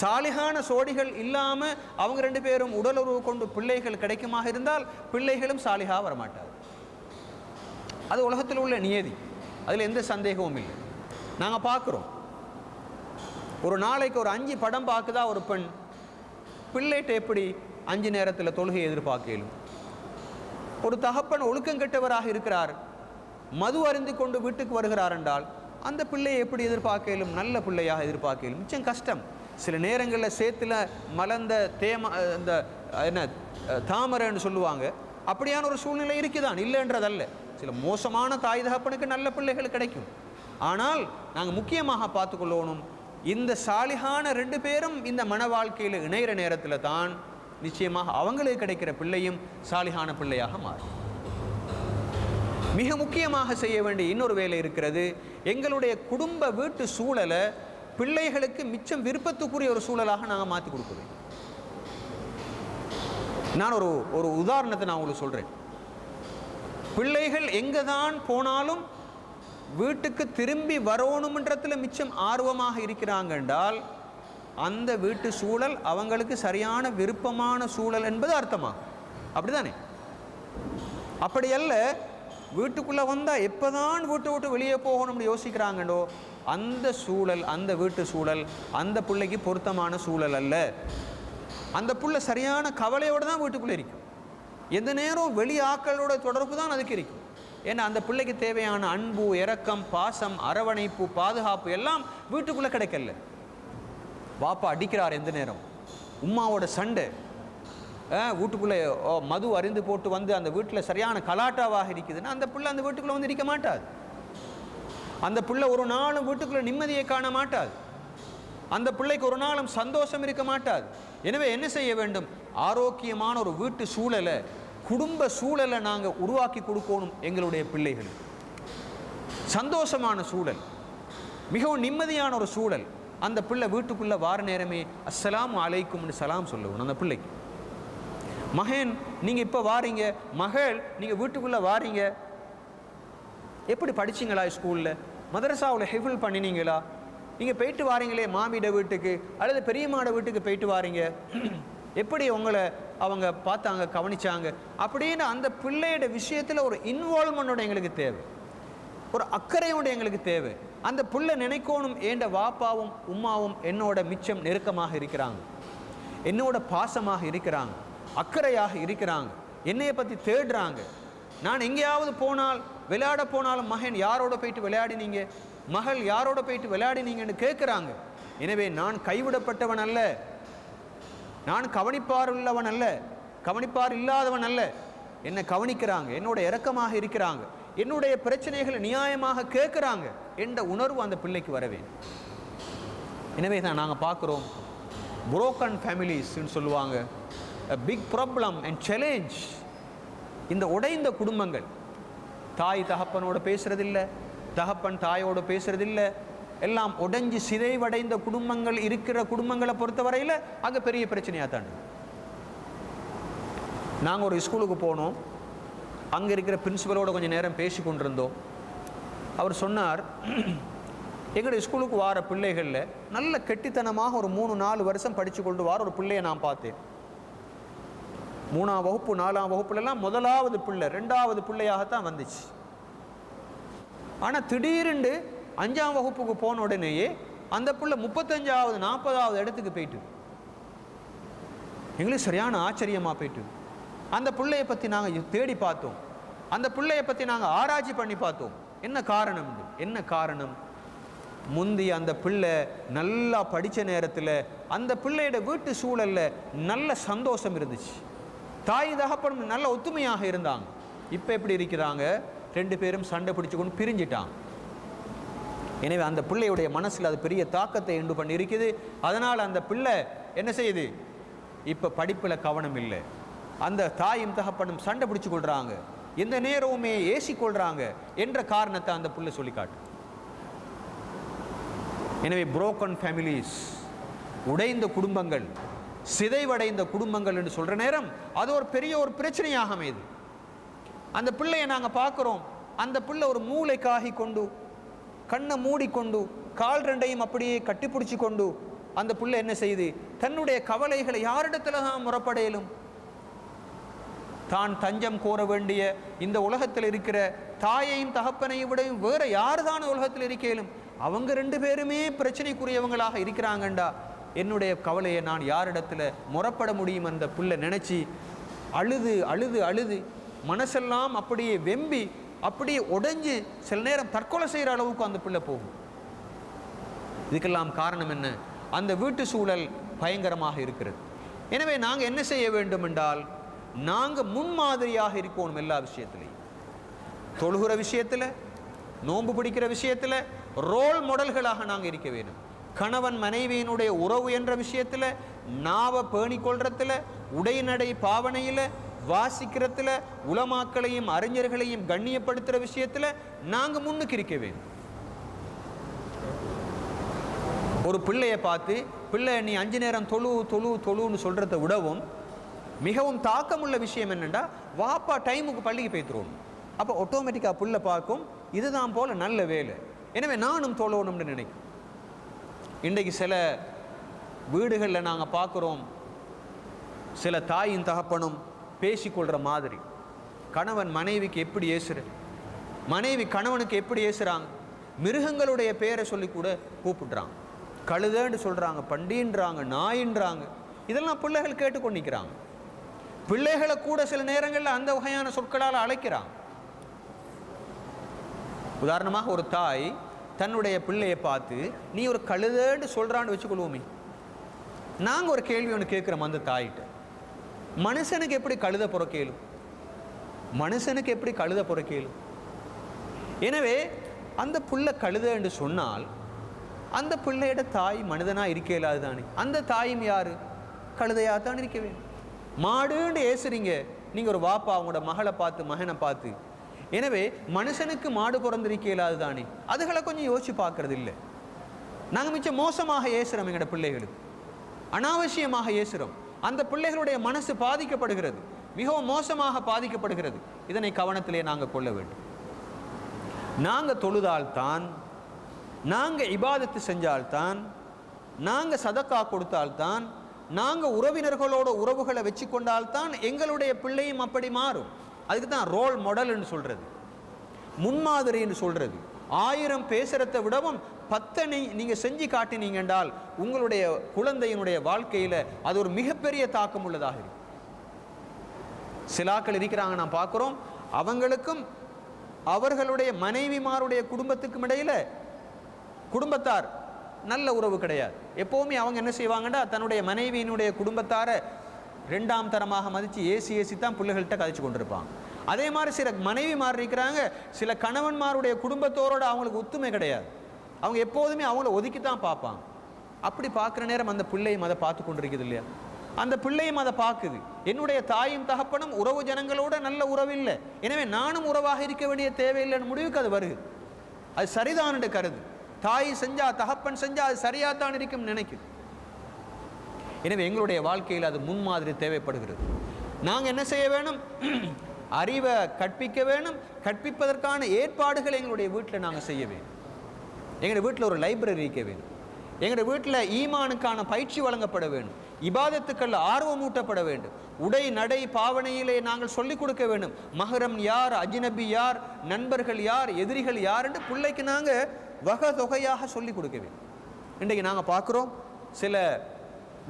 சாலிகான சோடிகள் இல்லாமல் அவங்க 2 பேரும் உடலுறவு கொண்டு பிள்ளைகள் கிடைக்குமாக இருந்தால் பிள்ளைகளும் சாலிகா வரமாட்டார். அது உலகத்தில் உள்ள நியதி, அதில் எந்த சந்தேகமும் இல்லை. நாங்கள் பார்க்குறோம், ஒரு நாளைக்கு ஒரு 5 படம் பார்க்குதா ஒரு பெண், பிள்ளைகிட்ட எப்படி 5 நேரத்தில் தொழுகை எதிர்பார்க்கலும்? ஒரு தகப்பன் ஒழுக்கம் கெட்டவராக இருக்கிறார், மது அருந்து கொண்டு வீட்டுக்கு வருகிறார் என்றால் அந்த பிள்ளையை எப்படி எதிர்பார்க்கலும்? நல்ல பிள்ளையாக எதிர்பார்க்கலும் மிச்சம் கஷ்டம். சில நேரங்களில் சேத்துல மலர்ந்த இந்த என்ன தாமரைன்னு சொல்லுவாங்க, அப்படியான ஒரு சூழ்நிலை இருக்குதான், இல்லைன்றதல்ல. சில மோசமான தாய் தகப்பனுக்கு நல்ல பிள்ளைகள் கிடைக்கும். ஆனால் நாங்கள் முக்கியமாக பார்த்துக்கொள்ளணும், இந்த சாலிகான 2 பேரும் இந்த மன வாழ்க்கையில் இணைகிற நேரத்தில் தான் நிச்சயமாக அவங்களுக்கு கிடைக்கிற பிள்ளையும் சாலிகான பிள்ளையாக மாறும். மிக முக்கியமாக செய்ய வேண்டிய இன்னொரு வேலை இருக்கிறது. எங்களுடைய குடும்ப வீட்டு சூழலை பிள்ளைகளுக்கு மிச்சம் விருப்பத்துக்குரிய ஒரு சூழலாக நாங்கள் மாற்றி கொடுக்குறோம். நான் ஒரு உதாரணத்தை நான் உங்களுக்கு சொல்கிறேன். பிள்ளைகள் எங்கே தான் போனாலும் வீட்டுக்கு திரும்பி வரணும்ன்றத்தில் மிச்சம் ஆர்வமாக இருக்கிறாங்க என்றால் அந்த வீட்டு சூழல் அவங்களுக்கு சரியான விருப்பமான சூழல் என்பது அர்த்தமாகும். அப்படிதானே? அப்படி அல்ல, வீட்டுக்குள்ளே வந்தால் எப்போ தான் வீட்டை விட்டு வெளியே போகணும்னு யோசிக்கிறாங்கண்டோ அந்த சூழல், அந்த வீட்டு சூழல் அந்த பிள்ளைக்கு பொருத்தமான சூழல் அல்ல. அந்த பிள்ளை சரியான கவலையோடு தான் வீட்டுக்குள்ளே இருக்கும். எந்த நேரம் வெளி ஆக்களோட தொடர்பு தான் அதுக்கு இருக்கும். ஏன்னா அந்த பிள்ளைக்கு தேவையான அன்பு, இரக்கம், பாசம், அரவணைப்பு, பாதுகாப்பு எல்லாம் வீட்டுக்குள்ளே கிடைக்கல. வாப்பா அடிக்கிறார் எந்த நேரம், உம்மாவோட சண்டை, வீட்டுக்குள்ளே மது அருந்து போட்டு வந்து அந்த வீட்டில் சரியான கலாட்டாவாக இருக்குதுன்னா அந்த பிள்ளை அந்த வீட்டுக்குள்ளே வந்து இருக்க மாட்டாது. அந்த பிள்ளை ஒரு நாளும் வீட்டுக்குள்ளே நிம்மதியை காண மாட்டாது. அந்த பிள்ளைக்கு ஒரு நாளும் சந்தோஷம் இருக்க மாட்டாது. எனவே என்ன செய்ய வேண்டும்? ஆரோக்கியமான ஒரு வீட்டு சூழலை, குடும்ப சூழலை நாங்கள் உருவாக்கி கொடுக்கணும். எங்களுடைய பிள்ளைகள் சந்தோஷமான சூழல், மிகவும் நிம்மதியான ஒரு சூழல். அந்த பிள்ளை வீட்டுக்குள்ளே வார நேரமே அஸ்ஸலாமு அலைக்கும்னு சலாம் சொல்லுவோம் அந்த பிள்ளைக்கு. மகன் நீங்கள் இப்போ வாரீங்க, மகள் நீங்கள் வீட்டுக்குள்ளே வாரீங்க, எப்படி படிச்சிங்களா? ஸ்கூலில் மதரசாவில் ஹிஃபில் பண்ணினீங்களா? நீங்கள் போயிட்டு வாரீங்களே மாமியோட வீட்டுக்கு அல்லது பெரியம்மாவோட வீட்டுக்கு போயிட்டு வாரீங்க, எப்படி உங்களை அவங்க பார்த்தாங்க, கவனிச்சாங்க அப்படின்னு அந்த பிள்ளையோட விஷயத்தில் ஒரு இன்வால்மெண்ட்டோட எங்களுக்கு தேவை, ஒரு அக்கறையோட எங்களுக்கு தேவை. அந்த பிள்ளை நினைக்கணும், ஏண்ட வாப்பாவும் உம்மாவும் என்னோட மிச்சம் நெருக்கமாக இருக்கிறாங்க, என்னோட பாசமாக இருக்கிறாங்க, அக்கறையாக இருக்கிறாங்க, என்னையை பற்றி தேடுறாங்க. நான் எங்கேயாவது போனால் விளையாட போனாலும் மகன் யாரோட போயிட்டு விளையாடினீங்க, மகள் யாரோட போயிட்டு விளையாடினீங்கன்னு கேட்குறாங்க. எனவே நான் கைவிடப்பட்டவன் அல்ல, நான் கவனிப்பார் உள்ளவன் அல்ல, கவனிப்பார் இல்லாதவன் அல்ல. என்னை கவனிக்கிறாங்க, என்னோட இரக்கமாக இருக்கிறாங்க, என்னுடைய பிரச்சனைகளை நியாயமாக கேட்குறாங்க என்ற உணர்வு அந்த பிள்ளைக்கு வரவே. எனவே தான் நாங்கள் பார்க்குறோம் புரோக்கன் ஃபேமிலிஸ்ன்னு சொல்லுவாங்க, பிக் ப்ராப்ளம் அண்ட் சேலஞ்ச். இந்த உடைந்த குடும்பங்கள், தாய் தகப்பனோட பேசுறதில்லை, தகப்பன் தாயோடு பேசுறதில்லை, எல்லாம் உடைஞ்சு சிதைவடைந்த குடும்பங்கள் இருக்கிற குடும்பங்களை பொறுத்தவரையில் அங்கே பெரிய பிரச்சனையாக தான். நாங்கள் ஒரு ஸ்கூலுக்கு போனோம், அங்கே இருக்கிற பிரின்சிபலோட கொஞ்சம் நேரம் பேசி கொண்டிருந்தோம். அவர் சொன்னார், எங்களுடைய ஸ்கூலுக்கு வார பிள்ளைகளில் நல்ல கெட்டித்தனமாக ஒரு 3-4 வருஷம் படித்து கொண்டு வார ஒரு பிள்ளையை நான் பார்த்தேன். 3ஆம் வகுப்பு 4ஆம் வகுப்புலலாம் முதலாவது பிள்ளை 2வது பிள்ளையாகத்தான் வந்துச்சு. ஆனால் திடீரென்று 5ஆம் வகுப்புக்கு போன உடனேயே அந்த பிள்ளை 35வது 40வது இடத்துக்கு போயிட்டு எங்களுக்கு சரியான ஆச்சரியமாக போயிட்டு அந்த பிள்ளையை பற்றி நாங்கள் தேடி பார்த்தோம், அந்த பிள்ளையை பற்றி நாங்கள் ஆராய்ச்சி பண்ணி பார்த்தோம். என்ன காரணம்? என்ன காரணம்? முந்தி அந்த பிள்ளை நல்லா படித்த நேரத்தில் அந்த பிள்ளையோட வீட்டு சூழலில் நல்ல சந்தோஷம் இருந்துச்சு, தாய் தகப்பனும் நல்ல ஒத்துமையாக இருந்தாங்க. இப்போ எப்படி இருக்கிறாங்க? 2 பேரும் சண்டை பிடிச்சு கொண்டு பிரிஞ்சிட்டாங்க. எனவே அந்த பிள்ளையுடைய மனசில் அது பெரிய தாக்கத்தை உண்டு பண்ணி இருக்குது. அதனால் அந்த பிள்ளை என்ன செய்யுது? இப்போ படிப்பில் கவனம் இல்லை, அந்த தாயும் தகப்பனும் சண்டை பிடிச்சு கொள்றாங்க, எந்த நேரவுமே ஏசிக்கொள்றாங்க என்ற காரணத்தை அந்த பிள்ளை சொல்லி காட்டு. எனவே புரோக்கன் ஃபேமிலிஸ், உடைந்த குடும்பங்கள், சிதைவடைந்த குடும்பங்கள் என்று சொல்ற நேரம் அது ஒரு பெரிய ஒரு பிரச்சனையாக அமையுது. அந்த பிள்ளையை நாங்கள் பார்க்குறோம், அந்த பிள்ளை ஒரு மூளைக்காகி கொண்டு கண்ணை மூடிக்கொண்டு கால் 2ஐயும் அப்படியே கட்டிப்பிடிச்சு கொண்டு அந்த பிள்ளை என்ன செய்யுது? தன்னுடைய கவலைகளை யாரிடத்துல தான் முறப்படையலும்? தான் தஞ்சம் கோர வேண்டிய இந்த உலகத்தில் இருக்கிற தாயையும் தகப்பனையும் விடையும் வேற யாரு தான் உலகத்தில் இருக்கலும்? அவங்க 2 பேருமே பிரச்சனைக்குரியவங்களாக இருக்கிறாங்கண்டா என்னுடைய கவலையை நான் யாரிடத்துல முறப்பட முடியும்? அந்த பிள்ளை நினைச்சு அழுது அழுது அழுது மனசெல்லாம் அப்படியே வெம்பி அப்படியே உடைஞ்சு சில நேரம் தற்கொலை செய்கிற அளவுக்கு அந்த பிள்ளை போகும். இதுக்கெல்லாம் காரணம் என்ன? அந்த வீட்டு சூழல் பயங்கரமாக இருக்கிறது. எனவே நாங்கள் என்ன செய்ய வேண்டும் என்றால், நாங்கள் முன்மாதிரியாக இருக்கணும். எல்லா விஷயத்திலையும், தொழுகிற விஷயத்தில், நோன்பு பிடிக்கிற விஷயத்தில் ரோல் மாடல்களாக நாங்கள் இருக்க வேண்டும். கணவன் மனைவியினுடைய உறவு என்ற விஷயத்தில், நாவை பேணிக்கொள்றதுல, உடைநடை பாவனையில், வாசிக்கிறதுல, உலமாக்களையும் அறிஞர்களையும் கண்ணியப்படுத்துகிற விஷயத்தில் நாங்கள் முன்னுக்கு இருக்க வேண்டும். ஒரு பிள்ளையை பார்த்து, பிள்ளை நீ 5 நேரம் தொழுன்னு சொல்கிறத விடவும் மிகவும் தாக்கமுள்ள விஷயம் என்னென்னா, வாப்பா டைமுக்கு பள்ளிக்கு போய்த்துருவோம். அப்போ ஆட்டோமேட்டிக்காக பிள்ளை பார்க்கும், இதுதான் போல் நல்ல வேலை, எனவே நானும் தொழணும்னு நினைக்கும். இன்றைக்கு சில வீடுகளில் நாங்கள் பார்க்குறோம், சில தாயும் தகப்பனும் பேசிக்கொள்கிற மாதிரி. கணவன் மனைவிக்கு எப்படி ஏசுற, மனைவி கணவனுக்கு எப்படி ஏசுகிறாங்க, மிருகங்களுடைய பேரை சொல்லி கூட கூப்பிடுறாங்க. கழுதன்னு சொல்கிறாங்க, பண்டின்றாங்க, நாயின்றாங்க. இதெல்லாம் பிள்ளைகள் கேட்டுக்கொண்டிருக்கிறாங்க. பிள்ளைகளை கூட சில நேரங்களில் அந்த வகையான சொற்களால் அழைக்கிறாங்க. உதாரணமாக ஒரு தாய் தன்னுடைய பிள்ளையை பார்த்து நீ ஒரு கழுதன்னு சொல்கிறான்னு வச்சுக்கொள்வோமே, நாங்கள் ஒரு கேள்வி ஒன்று கேட்குறோம் அந்த தாயிட்ட, மனுஷனுக்கு எப்படி கழுத புறக்கேலும்? மனுஷனுக்கு எப்படி கழுத புறக்கேலும்? எனவே அந்த புள்ள கழுத என்று சொன்னால் அந்த பிள்ளையோட தாய் மனிதனாக இருக்க இயலாது தானே. அந்த தாயும் யாரு? கழுதையாக தான் இருக்க வேண்டும். மாடுன்னு ஏசுறீங்க நீங்கள் ஒரு வாப்பா அவங்களோட மகளை பார்த்து மகனை பார்த்து. எனவே மனுஷனுக்கு மாடு பிறந்திருக்க இயலாது தானே. அதுகளை கொஞ்சம் யோசிச்சு பார்க்கறது இல்லை. நாங்கள் மிச்சம் மோசமாக ஏசுகிறோம், எங்களோட பிள்ளைகளுக்கு அனாவசியமாக ஏசுகிறோம். அந்த பிள்ளைகளுடைய மனசு பாதிக்கப்படுகிறது, மிகவும் மோசமாக பாதிக்கப்படுகிறது. இதனை கவனத்திலே நாங்கள் கொள்ள வேண்டும். நாங்கள் தொழுதால்தான், நாங்கள் இபாதத்து செஞ்சால்தான், நாங்கள் சதக்கா கொடுத்தால்தான், நாங்கள் உறவினர்களோட உறவுகளை வச்சு கொண்டால்தான் எங்களுடைய பிள்ளையும் அப்படி மாறும். அதுக்கு தான் ரோல் மாடல்னு சொல்கிறது, முன்மாதிரின்னு சொல்கிறது. 1000 பேசுறதை விடவும் 10 நீங்கள் செஞ்சு காட்டினீங்க என்றால் உங்களுடைய குழந்தையினுடைய வாழ்க்கையில் அது ஒரு மிகப்பெரிய தாக்கம் உள்ளதாக இருக்கும். சிலாக்கள் இருக்கிறாங்க, நான் பார்க்குறோம், அவங்களுக்கும் அவர்களுடைய மனைவிமாருடைய குடும்பத்துக்கும் இடையில் குடும்பத்தார் நல்ல உறவு கிடையாது. எப்போவுமே அவங்க என்ன செய்வாங்கன்னா தன்னுடைய மனைவியினுடைய குடும்பத்தாரை 2ஆம் தரமாக மதித்து ஏசி தான் பிள்ளைகள்கிட்ட கதைச்சு கொண்டிருப்பாங்க. அதே மாதிரி சில மனைவிமார் இருக்கிறாங்க, சில கணவன்மாருடைய குடும்பத்தோரோட அவங்களுக்கு ஒத்துமை கிடையாது. அவங்க எப்போதுமே அவங்கள ஒதுக்கித்தான் பார்ப்பாங்க. அப்படி பார்க்குற நேரம் அந்த பிள்ளையும் அதை பார்த்து கொண்டிருக்குது இல்லையா? அந்த பிள்ளையும் அதை பார்க்குது, என்னுடைய தாயும் தகப்பனும் உறவு ஜனங்களோட நல்ல உறவு இல்லை, எனவே நானும் உறவாக இருக்க வேண்டிய தேவையில்லைன்னு முடிவுக்கு அது வருது. அது சரிதான் கருது. தாய் செஞ்சா தகப்பன் செஞ்சா அது சரியாத்தான் இருக்கும் நினைக்குது. எனவே எங்களுடைய வாழ்க்கையில் அது முன்மாதிரி தேவைப்படுகிறது. நாங்கள் என்ன செய்ய வேணும்? அறிவை கற்பிக்க வேணும். கற்பிப்பதற்கான ஏற்பாடுகளை எங்களுடைய வீட்டில் நாங்கள் செய்ய வேண்டும். எங்களுடைய வீட்டில் ஒரு லைப்ரரி இருக்க வேண்டும். எங்களுடைய வீட்டில் ஈமானுக்கான பயிற்சி வழங்கப்பட வேண்டும். இபாதத்துக்கள் ஆர்வமூட்டப்பட வேண்டும். உடை நடை பாவனையிலே நாங்கள் சொல்லிக் கொடுக்க வேண்டும். மஹரம் யார், அஜ்னபி யார், நண்பர்கள் யார், எதிரிகள் யார் என்று பிள்ளைக்கு நாங்கள் வகை தொகையாக சொல்லிக் கொடுக்க வேண்டும். இன்றைக்கு நாங்கள் பார்க்குறோம், சில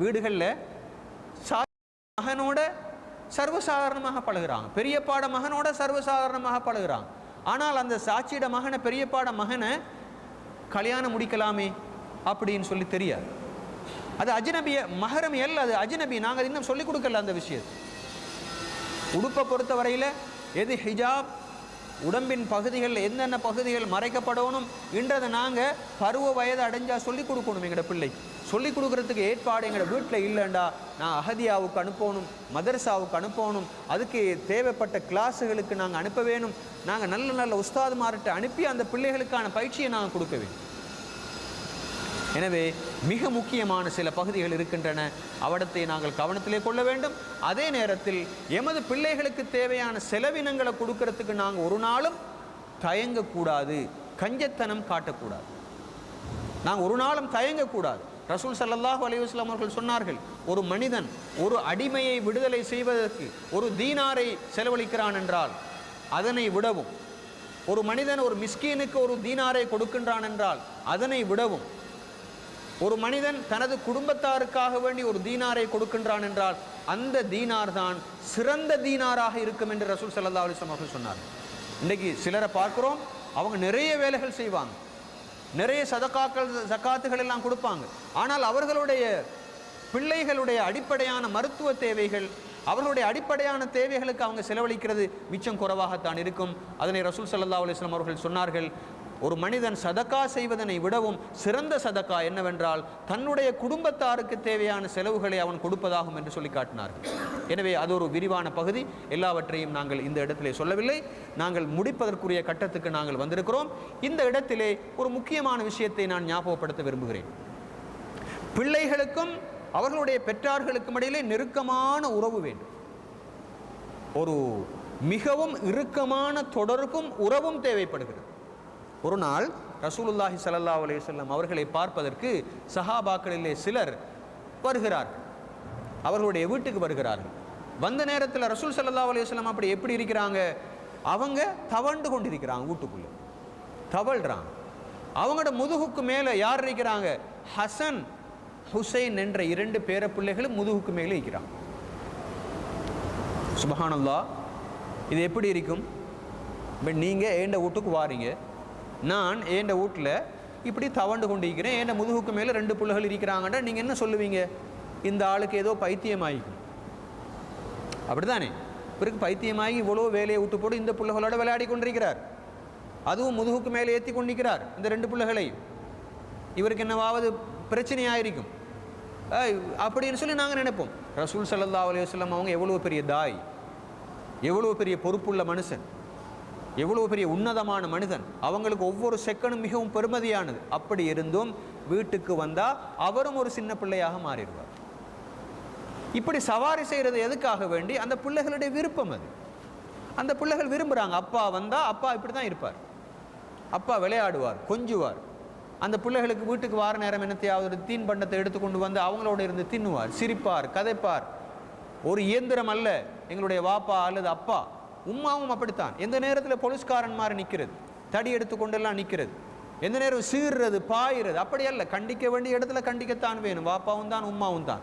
வீடுகளில் மகனோட சர்வசாதாரணமாக பழகுறாங்க, பெரியப்பாட மகனோட சர்வசாதாரணமாக பழகுறாங்க. ஆனால் அந்த சாட்சியிட மகனை பெரியப்பாட மகனை கல்யாணம் முடிக்கலாமே அப்படின்னு சொல்லி தெரியாது. அது அஜ்னபிய மஹரம் எல், அது அஜ்னபி. நாங்கள் இன்னும் சொல்லிக் கொடுக்கல அந்த விஷயத்தை. உடுப்பை பொறுத்த வரையில் எது ஹிஜாப், உடம்பின் பகுதிகள் என்னென்ன பகுதிகள் மறைக்கப்படணும் என்றதை நாங்கள் பருவ வயது அடைஞ்சால் சொல்லிக் கொடுக்கணும். எங்களோட பிள்ளை சொல்லிக் கொடுக்குறதுக்கு ஏற்பாடு எங்களோட வீட்டில் இல்லைண்டா நான் அஹதியாவுக்கு அனுப்பணும், மதரசாவுக்கு அனுப்பணும், அதுக்கு தேவைப்பட்ட கிளாஸுகளுக்கு நாங்கள் அனுப்ப வேணும். நாங்கள் நல்ல நல்ல உஸ்தாதுமார்கிட்ட அனுப்பி அந்த பிள்ளைகளுக்கான பயிற்சியை நாங்கள் கொடுக்க வேண்டும். எனவே மிக முக்கியமான சில பகுதிகள் இருக்கின்றன, அவடத்தை நாங்கள் கவனத்திலே கொள்ள வேண்டும். அதே நேரத்தில் எமது பிள்ளைகளுக்கு தேவையான செலவினங்களை கொடுக்கறதுக்கு நாங்கள் ஒரு நாளும் தயங்கக்கூடாது, கஞ்சத்தனம் காட்டக்கூடாது. நாங்கள் ஒரு நாளும் தயங்கக்கூடாது. ரசூல் ஸல்லல்லாஹு அலைஹி வஸல்லம் அவர்கள் சொன்னார்கள், ஒரு மனிதன் ஒரு அடிமையை விடுதலை செய்வதற்கு ஒரு தீனாரை செலவழிக்கிறான் என்றால் அதனை விடவும், ஒரு மனிதன் ஒரு மிஸ்கீனுக்கு ஒரு தீனாரை கொடுக்கின்றான் என்றால் அதனை விடவும், ஒரு மனிதன் தனது குடும்பத்தாருக்காக வேண்டி ஒரு தீனாரை கொடுக்கின்றான் என்றால் அந்த தீனார் தான் சிறந்த தீனாராக இருக்கும் என்று ரசூல் ஸல்லல்லாஹு அலைஹி வஸல்லம் அவர்கள் சொன்னார். இன்றைக்கு சிலரை பார்க்குறோம், அவங்க நிறைய வேலைகள் செய்வாங்க, நிறைய சதகாக்கள் ஜகாத்துகள் எல்லாம் கொடுப்பாங்க. ஆனால் அவர்களுடைய பிள்ளைகளுடைய அடிப்படையான மருத்துவ தேவைகள், அவர்களுடைய அடிப்படையான தேவைகளுக்கு அவங்க செலவழிக்கிறது மிச்சம் குறைவாகத்தான் இருக்கும். அதனை ரசூல் ஸல்லல்லாஹு அலைஹி வஸல்லம் அவர்கள் சொன்னார்கள், ஒரு மனிதன் சதக்கா செய்வதனை விடவும் சிறந்த சதக்கா என்னவென்றால் தன்னுடைய குடும்பத்தாருக்கு தேவையான செலவுகளை அவன் கொடுப்பதாகும் என்று சொல்லி காட்டினார்கள். எனவே அது ஒரு விரிவான பகுதி. எல்லாவற்றையும் நாங்கள் இந்த இடத்திலே சொல்லவில்லை. நாங்கள் முடிப்பதற்குரிய கட்டத்துக்கு நாங்கள் வந்திருக்கிறோம். இந்த இடத்திலே ஒரு முக்கியமான விஷயத்தை நான் ஞாபகப்படுத்த விரும்புகிறேன். பிள்ளைகளுக்கும் அவர்களுடைய பெற்றார்களுக்கும் இடையிலே நெருக்கமான உறவு வேண்டும். ஒரு மிகவும் இறுக்கமான தொடர்பும் உறவும் தேவைப்படுகிறது. ஒரு நாள் ரசூலுல்லாஹி ஸல்லல்லாஹு அலைஹி வஸல்லம் அவர்களை பார்ப்பதற்கு சஹாபாக்களிலே சிலர் வருகிறார்கள், அவர்களுடைய வீட்டுக்கு வருகிறார்கள். வந்த நேரத்தில் ரசூல் ஸல்லல்லாஹு அலைஹி வஸல்லம் அப்படி எப்படி இருக்கிறாங்க? அவங்க தவண்டு கொண்டிருக்கிறாங்க, வீட்டுக்குள்ளே தவழ்றாங்க. அவங்களோட முதுகுக்கு மேலே யார் இருக்கிறாங்க? ஹசன் ஹுசைன் என்ற 2 பேர பிள்ளைகளும் முதுகுக்கு மேலே இருக்கிறாங்க. சுப்ஹானல்லாஹ், இது எப்படி இருக்கும்? நீங்கள் ஏண்ட வீட்டுக்கு வாரீங்க, நான் ஏண்ட வீட்டில் இப்படி தவண்டு கொண்டு இருக்கிறேன், ஏண்ட முதுகுக்கு மேலே 2 பிள்ளைகள் இருக்கிறாங்கன்றா நீங்கள் என்ன சொல்லுவீங்க? இந்த ஆளுக்கு ஏதோ பைத்தியமாகிக்கும், அப்படித்தானே? இவருக்கு பைத்தியமாகி இவ்வளோ வேலையை விட்டு போட்டு இந்த பிள்ளைகளோட விளையாடி கொண்டிருக்கிறார், அதுவும் முதுகுக்கு மேலே ஏற்றி கொண்டிருக்கிறார் இந்த 2 பிள்ளைகளையும், இவருக்கு என்னவாவது பிரச்சனையாயிருக்கும் அப்படின்னு சொல்லி நாங்கள் நினைப்போம். ரசூல் ஸல்லல்லாஹு அலைஹி வஸல்லம் அவங்க எவ்வளோ பெரிய தாய், எவ்வளோ பெரிய பொறுப்புள்ள மனுஷன், எவ்வளோ பெரிய உன்னதமான மனிதன், அவங்களுக்கு ஒவ்வொரு செகண்டும் மிகவும் பெருமதியானது. அப்படி இருந்தும் வீட்டுக்கு வந்தால் அவரும் ஒரு சின்ன பிள்ளையாக மாறிடுவார். இப்படி சவாரி செய்கிறது எதுக்காக வேண்டி? அந்த பிள்ளைகளுடைய விருப்பம் அது. அந்த பிள்ளைகள் விரும்புகிறாங்க, அப்பா வந்தால் அப்பா இப்படி தான் இருப்பார், அப்பா விளையாடுவார், கொஞ்சுவார். அந்த பிள்ளைகளுக்கு வீட்டுக்கு வார நேரம் என்னத்தையாவது தீன் பண்டத்தை எடுத்துக்கொண்டு வந்து அவங்களோட இருந்து தின்னுவார், சிரிப்பார், கதைப்பார். ஒரு இயந்திரம் அல்ல எங்களுடைய வாப்பா அல்லது அப்பா, உம்மாவும் அப்படித்தான். எந்த நேரத்தில் போலீஸ்காரன் மாதிரி நிற்கிறது, தடி எடுத்துக்கொண்டெல்லாம் நிற்கிறது, எந்த நேரம் சீர்றது, பாயிறது, அப்படி அல்ல. கண்டிக்க வேண்டிய இடத்துல கண்டிக்கத்தான் வேணும். வாப்பாவும் தான் உம்மாவும் தான்.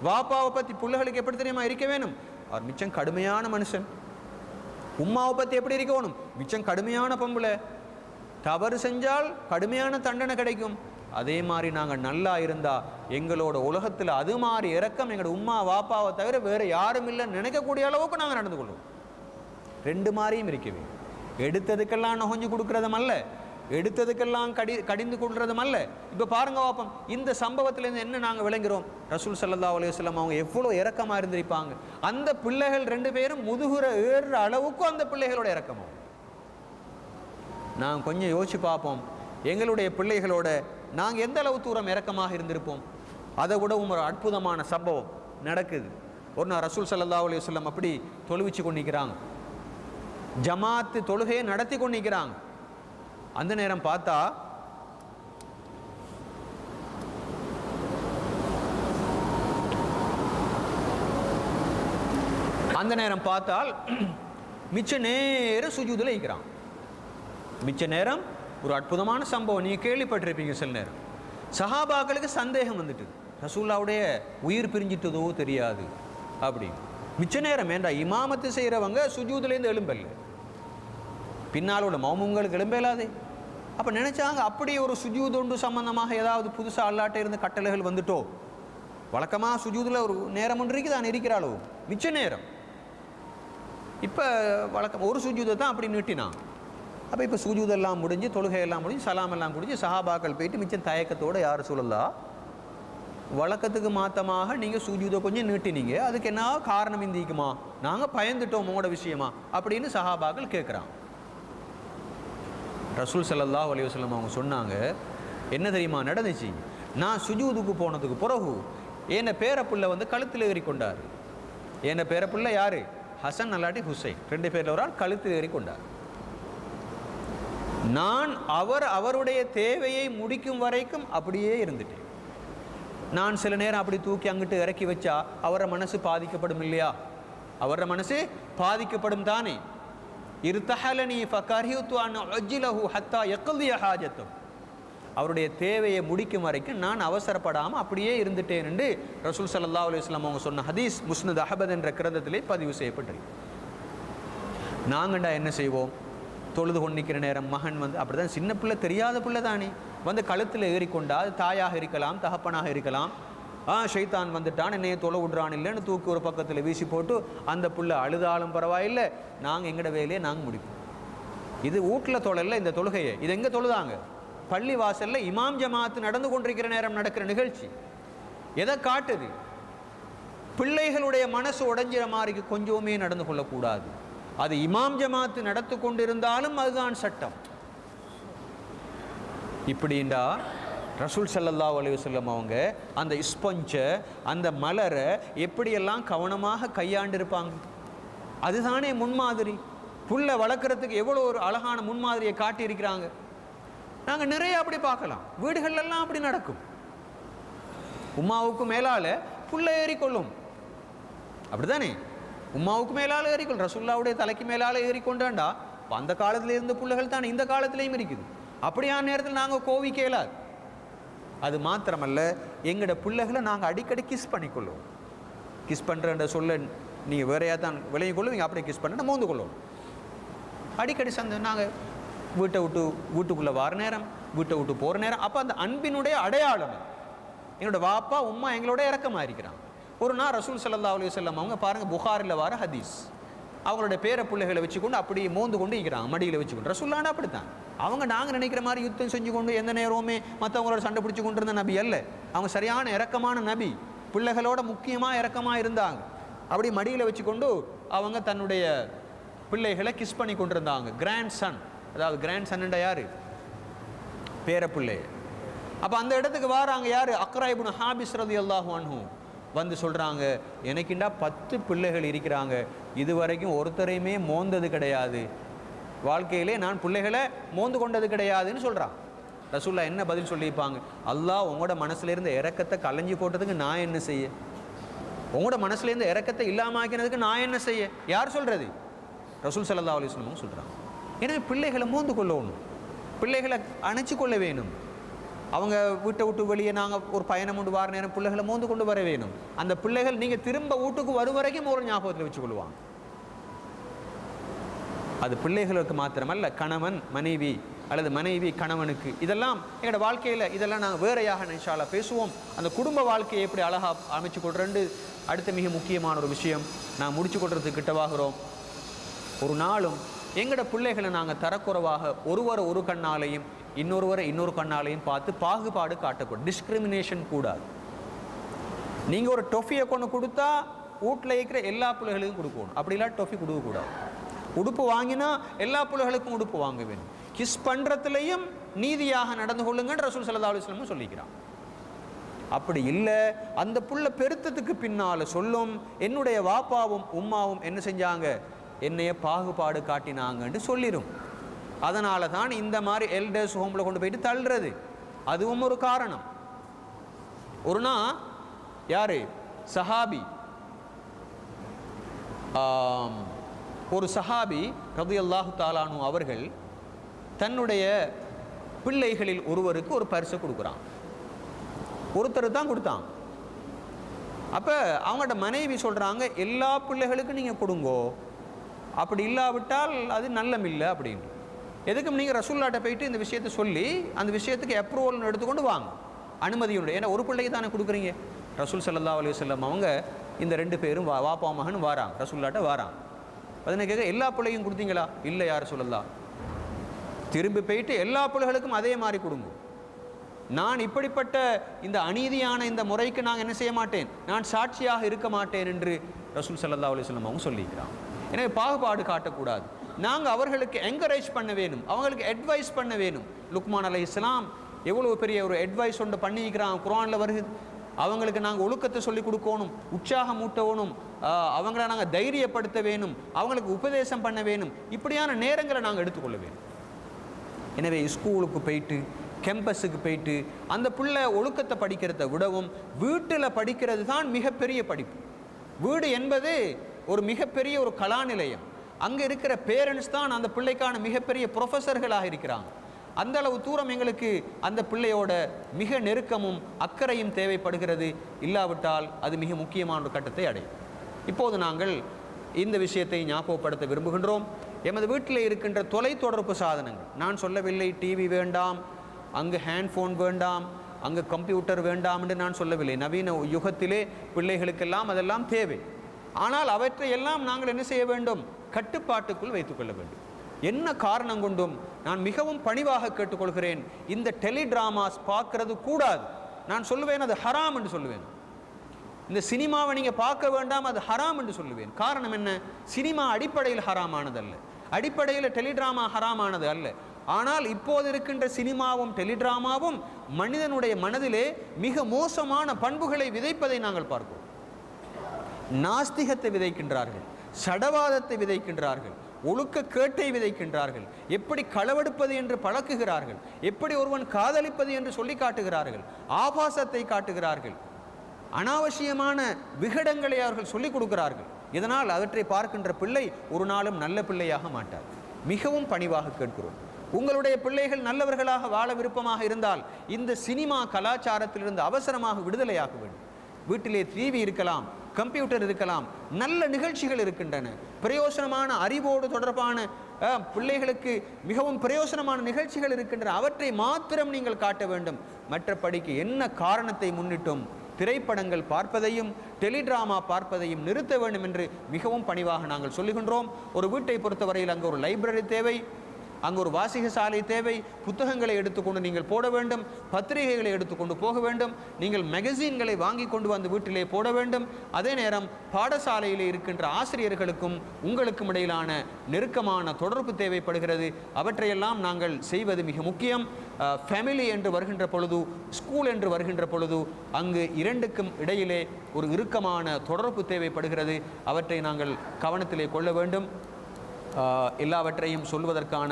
வாப்பாவை பற்றி பிள்ளைகளுக்கு எப்படி தெரியுமா இருக்க வேணும்? அவர் மிச்சம் கடுமையான மனுஷன். உம்மாவை பற்றி எப்படி இருக்கணும்? மிச்சம் கடுமையான பொம்பளை. தவறு செஞ்சால் கடுமையான தண்டனை கிடைக்கும். அதே மாதிரி நாங்கள் நல்லா இருந்தால் எங்களோட உலகத்தில் அது மாதிரி இரக்கம் எங்களோட உம்மா வாப்பாவை தவிர வேறு யாரும் இல்லைன்னு நினைக்கக்கூடிய அளவுக்கு நாங்கள் நடந்து கொள்வோம். ரெண்டு மாதிரியும் இருக்கவே, எடுத்ததுக்கெல்லாம் நொஞ்சு கொடுக்குறதும் அல்ல, எடுத்ததுக்கெல்லாம் கடிந்து கொள்றதும் அல்ல. இப்போ பாருங்க வாப்பம், இந்த சம்பவத்திலேருந்து என்ன நாங்கள் விளங்குகிறோம்? ரசூல் ஸல்லல்லாஹு அலைஹி வஸல்லம் அவங்க எவ்வளோ இரக்கமாக இருந்திருப்பாங்க. அந்த பிள்ளைகள் ரெண்டு பேரும் முதுகுற ஏறுற அளவுக்கு அந்த பிள்ளைகளோட இரக்கமும். நாங்கள் கொஞ்சம் யோசிச்சு பார்ப்போம், எங்களுடைய பிள்ளைகளோட நாங்கள் எந்த அளவு தூரம் இரக்கமாக இருந்திருப்போம். அதை விடவும் ஒரு அற்புதமான சம்பவம் நடக்குது. ஒரு நாள் ரசூல் ஸல்லல்லாஹு அலைஹி வஸல்லம் அப்படி தொழுவிச்சு கொண்டிருக்கிறாங்க, ஜமாத்து தொழுகையை நடத்தி கொண்டிருக்கிறாங்க. அந்த நேரம் பார்த்தா பார்த்தால் மிச்ச நேரம் சுஜூதில் இருக்கிறான். மிச்ச நேரம் ஒரு அற்புதமான சம்பவம் நீங்கள் கேள்விப்பட்டிருப்பீங்க. சில நேரம் சஹாபாக்களுக்கு சந்தேகம் வந்துட்டு, ரசூலுல்லாஹ்வுடைய உயிர் பிரிஞ்சிட்டதோ தெரியாது அப்படி. மிச்ச நேரம் ஏண்டா இமாமத்து செய்கிறவங்க சுஜூதுலேருந்து எழும்பல்ல, பின்னால் உள்ள மௌமுங்களுக்கு எழும்பலாதே. அப்போ நினச்சாங்க அப்படி ஒரு சுஜூதொண்டு சம்பந்தமாக ஏதாவது புதுசாக அல்லாட்ட இருந்து கட்டளைகள் வந்துட்டோ. வழக்கமாக சுஜூதில் ஒரு நேரம் ஒன்று இருக்குது, தான் இருக்கிறாளோ மிச்ச நேரம். இப்போ வழக்கம் ஒரு சுஜூதை தான் அப்படி நீட்டினான். அப்போ இப்போ சுஜூதெல்லாம் முடிஞ்சு, தொழுகையெல்லாம் முடிஞ்சு, சலாம் எல்லாம் முடிஞ்சு, சஹாபாக்கள் போயிட்டு மிச்சம் தயக்கத்தோடு யார் சொல்லலாம், வழக்கத்துக்கு மாற்றமாக நீங்கள் சுஜூதை கொஞ்சம் நீட்டினீங்க, அதுக்கு என்ன காரணம் இந்திக்குமா, நாங்கள் பயந்துட்டோம் உங்களோட விஷயமா அப்படின்னு சஹாபாக்கள் கேட்குறான். ரசூல் ஸல்லல்லாஹு அலைஹி வஸல்லம் அவங்க சொன்னாங்க, என்ன தெரியுமா நடந்துச்சு? நான் சுஜூதுக்கு போனதுக்கு பிறகு என்ன பேரப்புள்ள வந்து கழுத்தில் ஏறி கொண்டார். என்ன பேரப்புள்ள யாரு? ஹசன் அல்லாட்டி ஹுசைன், ரெண்டு பேரில் ஒரு ஆள் கழுத்தில் ஏறி கொண்டார். நான் அவருடைய தேவையை முடிக்கும் வரைக்கும் அப்படியே இருந்துட்டேன். நான் சில நேரம் அப்படி தூக்கி அங்கிட்டு இறக்கி வச்சா அவர மனசு பாதிக்கப்படும் இல்லையா? அவர மனசு பாதிக்கப்படும் தானே. இருத்தஹலனி ஃபகரிஹ்து அன் உஜ்லஹு ஹத்தா யக்திய ஹாஜத்து. அவருடைய தேவையை முடிக்கும் வரைக்கும் நான் அவசரப்படாமல் அப்படியே இருந்துட்டேன் என்று ரசூல் ஸல்லல்லாஹு அலைஹி வஸல்லம் அவங்க சொன்ன ஹதீஸ் முஸ்னத் அஹ்மத் என்ற கிரந்தத்திலே பதிவு செய்யப்பட்டிருக்கு. நாங்கண்டா என்ன செய்வோம்? தொழுது கொண்டிருக்கிற நேரம் மகன் வந்து அப்படி தான், சின்ன பிள்ளை தெரியாத பிள்ளை தானே, வந்து கழுத்தில் ஏறிக்கொண்டா, அது தாயாக இருக்கலாம், தகப்பனாக இருக்கலாம். ஷைத்தான் வந்துட்டான், என்னைய தொலை விடுறான் இல்லைன்னு தூக்கி ஒரு பக்கத்தில் வீசி போட்டு அந்த பிள்ளை அழுதாலும் பரவாயில்லை, நாங்கள் எங்களோட வேலையை நாங்கள் முடிப்போம். இது வீட்டில் தொழல, இந்த தொழுகையை இது எங்கே தொழுதாங்க? பள்ளி வாசலில் இமாம் ஜமாத்து நடந்து கொண்டிருக்கிற நேரம் நடக்கிற நிகழ்ச்சி. எதை காட்டுது? பிள்ளைகளுடைய மனசு உடைஞ்சிற மாதிரி கொஞ்சமே நடந்து கொள்ளக்கூடாது. அது இமாம் ஜமாத்து நடத்து கொண்டிருந்தாலும் அதுதான் சட்டம். இப்படின்னா ரசூல் ஸல்லல்லாஹு அலைஹி வஸல்லம் அவங்க அந்த ஸ்பஞ்சை, அந்த மலரை எப்படியெல்லாம் கவனமாக கையாண்டிருப்பாங்க. அதுதானே முன்மாதிரி. புல்ல வளர்க்குறதுக்கு எவ்வளோ ஒரு அழகான முன்மாதிரியை காட்டியிருக்கிறாங்க. நாங்கள் நிறைய அப்படி பார்க்கலாம், வீடுகள்லாம் அப்படி நடக்கும். உம்மாவுக்கு மேலால் புல்ல ஏறிக்கொள்ளும், அப்படிதானே? உம்மாவுக்கு மேலால் ஏறிக்கொள்ளும், ரசூலுல்லாஹ்வுடைய தலைக்கு மேலால் ஏறிக்கொண்டாண்டா அந்த காலத்தில் இருந்த பிள்ளைகள் தானே இந்த காலத்திலையும் இருக்குது. அப்படியான நேரத்தில் நாங்கள் கோவிக்க இயலாது. அது மாத்திரமல்ல, எங்களோட பிள்ளைகளை நாங்கள் அடிக்கடி கிஸ் பண்ணிக்கொள்ளுவோம். கிஸ் பண்ணுறன்ற சொல்ல நீங்கள் வேறையாக தான் விளைய கொள்ளுவீங்க, அப்படியே கிஸ் பண்ணுற மோந்து கொள்ளுவோம் அடிக்கடி. நாங்கள் வீட்டுக்குள்ளே வர நேரம், வீட்டை விட்டு போகிற நேரம், அப்போ அந்த அன்பினுடைய அடையாளம். என்னோட வாப்பா உம்மா எங்களோட இறக்கமாக இருக்கிறாங்க. ஒரு நாள் ரசூல் ஸல்லல்லாஹு அலைஹி வஸல்லம் அவங்க பாருங்கள், புகாரில் வர ஹதீஸ், அவங்களோட பேர பிள்ளைகளை வச்சுக்கொண்டு அப்படியே மோந்து கொண்டு இருக்கிறாங்க, மடியில் வச்சுக்கொண்டு. ரசூலுல்லாஹ் அப்படித்தான். அவங்க நாங்கள் நினைக்கிற மாதிரி யுத்தம் செஞ்சு கொண்டு எந்த நேரமுமே மற்றவங்களோட சண்டை பிடிச்சி கொண்டு இருந்த நபி அல்ல. அவங்க சரியான இறக்கமான நபி, பிள்ளைகளோட முக்கியமாக இறக்கமாக இருந்தாங்க. அப்படி மடியில் வச்சுக்கொண்டு அவங்க தன்னுடைய பிள்ளைகளை கிஸ் பண்ணி கொண்டு இருந்தாங்க. கிராண்ட் சன், அதாவது கிராண்ட் சன்னுண்டா யார்? பேர பிள்ளை. அப்போ அந்த இடத்துக்கு வராங்க யார்? அக்ரா இப்னு ஹாபிஸ் ரலியல்லாஹு அன்ஹு வந்து சொல்கிறாங்க, எனக்குண்டா 10 பிள்ளைகள் இருக்கிறாங்க, இதுவரைக்கும் ஒருத்தரையுமே மோந்தது கிடையாது, வாழ்க்கையிலே நான் பிள்ளைகளை மோந்து கொண்டது கிடையாதுன்னு சொல்கிறான். ரசூலுல்லாஹ் என்ன பதில் சொல்லியிருப்பாங்க? அல்லாஹ் உங்களோட மனசுலேருந்து இறக்கத்தை கலைஞ்சி போட்டதுக்கு நான் என்ன செய்ய? உங்களோட மனசுலேருந்து இறக்கத்தை இல்லாமல் ஆக்கினதுக்கு நான் என்ன செய்ய? யார் சொல்கிறது? ரசூல் ஸல்லல்லாஹு அலைஹி வஸல்லம் சொல்கிறாங்க. எனவே பிள்ளைகளை மோந்து கொள்ளணும், பிள்ளைகளை அணைச்சி கொள்ள வேணும். அவங்க வீட்டை விட்டு வெளியே நாங்கள் ஒரு பயணம் கொண்டு வர நேரம் பிள்ளைகளை மோந்து கொண்டு வர வேணும். அந்த பிள்ளைகள் நீங்கள் திரும்ப வீட்டுக்கு வரும் வரைக்கும் ஒரு ஞாபகத்தில் வச்சுக்கொள்வாங்க. அது பிள்ளைகளுக்கு மாத்திரமல்ல, கணவன் மனைவி அல்லது மனைவி கணவனுக்கு, இதெல்லாம் எங்களோட வாழ்க்கையில் இதெல்லாம் நாங்கள் வேறையாக இன்ஷா அல்லாஹ் பேசுவோம். அந்த குடும்ப வாழ்க்கையை எப்படி அழகாக அமைச்சு கொள்றேன்னு அடுத்த மிக முக்கியமான ஒரு விஷயம் நான் முடிச்சு கொள்றதுக்கு கிட்டவாகிறோம். ஒரு நாளும் எங்களோட பிள்ளைகளை நாங்கள் தரக்குறைவாக ஒருவரை ஒரு கண்ணாலையும் இன்னொருவரை இன்னொரு கண்ணாலையும் பார்த்து பாகுபாடு காட்டக்கூடாது. டிஸ்கிரிமினேஷன் கூடாது. நீங்கள் ஒரு டொஃபியை கொண்டு கொடுத்தா வீட்டில் இருக்கிற எல்லா பிள்ளைகளுக்கும் கொடுக்கணும். அப்படிலாம் டொஃபி கொடுக்கக்கூடாது. உடுப்பு வாங்கினா எல்லா பிள்ளைகளுக்கும் உடுப்பு வாங்க வேணும். கிஸ் பண்ணுறதுலையும் நீதியாக நடந்து கொள்ளுங்கன்னு ரசூல் ஸல்லல்லாஹு அலைஹி வஸல்லம் சொல்லிக்கிறான். அப்படி இல்லை, அந்த புள்ள பெருத்தத்துக்கு பின்னால் சொல்லும், என்னுடைய வாப்பாவும் உம்மாவும் என்ன செஞ்சாங்க, என்னைய பாகுபாடு காட்டினாங்கன்னு சொல்லிடும். அதனால தான் இந்த மாதிரி எல்டர்ஸ் ஹோமில் கொண்டு போயிட்டு தள்ளுறது. அதுவும் ஒரு காரணம். ஒரு நாள் யாரு சஹாபி, ஒரு சஹாபி ரலியல்லாஹு தஆலா அன்ஹு அவர்கள் தன்னுடைய பிள்ளைகளில் ஒருவருக்கு ஒரு பரிசு கொடுக்குறான். ஒருத்தர் தான் கொடுத்தான். அப்போ அவங்களோட மனைவி சொல்கிறாங்க, எல்லா பிள்ளைகளுக்கும் நீங்கள் கொடுங்கோ, அப்படி இல்லாவிட்டால் அது நல்லமில்லை அப்படின்னு. எதுக்கும் நீங்கள் ரசூலுல்லாஹ்ட்ட போயிட்டு இந்த விஷயத்தை சொல்லி அந்த விஷயத்துக்கு அப்ரூவல் எடுத்துக்கொண்டு வாங்க, அனுமதியுடைய. ஏன்னா ஒரு பிள்ளைக்கு தானே கொடுக்குறீங்க. ரசூல் ஸல்லல்லாஹு அலைஹி வஸல்லம் அவங்க இந்த 2 பேரும் வாப்பா மகன் வாராங்க, ரசூலுல்லாஹ்ட்ட வாராங்க. அதனை கேட்க, எல்லா பிள்ளையும் கொடுத்தீங்களா? இல்லை யார் சொல்லலாம். திரும்பி போயிட்டு எல்லா பிள்ளைகளுக்கும் அதே மாதிரி கொடுங்க. நான் இப்படிப்பட்ட இந்த அநீதியான இந்த முறைக்கு நான் என்ன செய்ய மாட்டேன், நான் சாட்சியாக இருக்க மாட்டேன் என்று ரசூல் ஸல்லல்லாஹு அலைஹி வஸல்லம் அவங்க சொல்லிக்கிறாங்க. எனவே பாகுபாடு காட்டக்கூடாது. நாங்கள் அவர்களுக்கு என்கரேஜ் பண்ண வேணும், அவங்களுக்கு அட்வைஸ் பண்ண வேணும். லுக்மான் அலைஹிஸ்ஸலாம் எவ்வளோ பெரிய ஒரு அட்வைஸ் ஒன்று பண்ணிக்கிறான், குர்ஆனில் வருது. அவங்களுக்கு நாங்கள் ஒழுக்கத்தை சொல்லிக் கொடுக்கணும், உற்சாகம் ஊட்டணும், அவங்கள நாங்கள் தைரியப்படுத்த வேணும், அவங்களுக்கு உபதேசம் பண்ண வேணும். இப்படியான நேரங்களை நாங்கள் எடுத்துக்கொள்ள வேணும். எனவே ஸ்கூலுக்கு போயிட்டு கேம்பஸுக்கு போயிட்டு அந்த பிள்ளை ஒழுக்கத்தை படிக்கிறத விடவும் வீட்டில் படிக்கிறது தான் மிகப்பெரிய படிப்பு. வீடு என்பது ஒரு மிகப்பெரிய ஒரு கலாநிலையம். அங்கே இருக்கிற பேரண்ட்ஸ் தான் அந்த பிள்ளைக்கான மிகப்பெரிய ப்ரொஃபஸர்களாக இருக்கிறாங்க. அந்த அளவு தூரம் எங்களுக்கு அந்த பிள்ளையோட மிக நெருக்கமும் அக்கறையும் தேவைப்படுகிறது. இல்லாவிட்டால் அது மிக முக்கியமான ஒரு கட்டத்தை அடையும். இப்போது நாங்கள் இந்த விஷயத்தை ஞாபகப்படுத்த விரும்புகின்றோம். எமது வீட்டில் இருக்கின்ற தொலைத்தொடர்பு சாதனங்கள், நான் சொல்லவில்லை டிவி வேண்டாம், அங்கு ஹேண்ட்ஃபோன் வேண்டாம், அங்கு கம்ப்யூட்டர் வேண்டாம் என்று நான் சொல்லவில்லை. நவீன யுகத்திலே பிள்ளைகளுக்கெல்லாம் அதெல்லாம் தேவை. ஆனால் அவற்றை எல்லாம் நாங்கள் என்ன செய்ய வேண்டும், கட்டுப்பாட்டுக்குள் வைத்துக்கொள்ள வேண்டும். என்ன காரணம் கொண்டும் நான் மிகவும் பணிவாக கேட்டுக்கொள்கிறேன், இந்த டெலிட்ராமாஸ் பார்க்கறது கூடாது. நான் சொல்லுவேன் அது ஹராம் என்று சொல்லுவேன். இந்த சினிமாவை நீங்கள் பார்க்க வேண்டாம், அது ஹராம் என்று சொல்லுவேன். காரணம் என்ன, சினிமா அடிப்படையில் ஹராமானது அல்ல, அடிப்படையில் டெலிட்ராமா ஹராமானது அல்ல. ஆனால் இப்போது இருக்கின்ற சினிமாவும் டெலிட்ராமாவும் மனிதனுடைய மனதிலே மிக மோசமான பண்புகளை விதைப்பதை நாங்கள் பார்க்கிறோம். நாஸ்திகத்தை விதைக்கின்றார்கள், சடவாதத்தை விதைக்கின்றார்கள், ஒழுக்க கேட்டை விதைக்கின்றார்கள், எப்படி களவெடுப்பது என்று பழக்குகிறார்கள், எப்படி ஒருவன் காதலிப்பது என்று சொல்லி காட்டுகிறார்கள், ஆபாசத்தை காட்டுகிறார்கள், அனாவசியமான விகடங்களை அவர்கள் சொல்லிக் கொடுக்கிறார்கள். இதனால் அவற்றை பார்க்கின்ற பிள்ளை ஒரு நாளும் நல்ல பிள்ளையாக மாட்டார். மிகவும் பணிவாக கேட்கிறோம், உங்களுடைய பிள்ளைகள் நல்லவர்களாக வாழ விருப்பமாக இருந்தால் இந்த சினிமா கலாச்சாரத்திலிருந்து அவசரமாக விடுதலையாக வேண்டும். வீட்டிலே டிவி இருக்கலாம், கம்ப்யூட்டர் இருக்கலாம், நல்ல நிகழ்ச்சிகள் இருக்கின்றன, பிரயோசனமான அறிவோடு தொடர்பான பிள்ளைகளுக்கு மிகவும் பிரயோசனமான நிகழ்ச்சிகள் இருக்கின்றன. அவற்றை மாத்திரம் நீங்கள் காட்ட வேண்டும். மற்றபடிக்கு என்ன காரணத்தை முன்னிட்டும் திரைப்படங்கள் பார்ப்பதையும் டெலிட்ராமா பார்ப்பதையும் நிறுத்த வேண்டும் என்று மிகவும் பணிவாக நாங்கள் சொல்லுகின்றோம். ஒரு வீட்டை பொறுத்தவரையில் அங்கு ஒரு லைப்ரரி தேவை, அங்கு ஒரு வாசிக சாலை தேவை. புத்தகங்களை எடுத்துக்கொண்டு நீங்கள் போட வேண்டும், பத்திரிகைகளை எடுத்துக்கொண்டு போக வேண்டும், நீங்கள் மேகசீன்களை வாங்கி கொண்டு வந்து வீட்டிலே போட வேண்டும். அதே நேரம் பாடசாலையிலே இருக்கின்ற ஆசிரியர்களுக்கும் உங்களுக்கும் இடையிலான நெருக்கமான தொடர்பு தேவைப்படுகிறது. அவற்றையெல்லாம் நாங்கள் செய்வது மிக முக்கியம். ஃபேமிலி என்று வருகின்ற பொழுது, ஸ்கூல் என்று வருகின்ற பொழுது அங்கு இரண்டுக்கும் இடையிலே ஒரு இறுக்கமான தொடர்பு தேவைப்படுகிறது. அவற்றை நாங்கள் கவனத்திலே கொள்ள வேண்டும். எல்லாவற்றையும் சொல்வதற்கான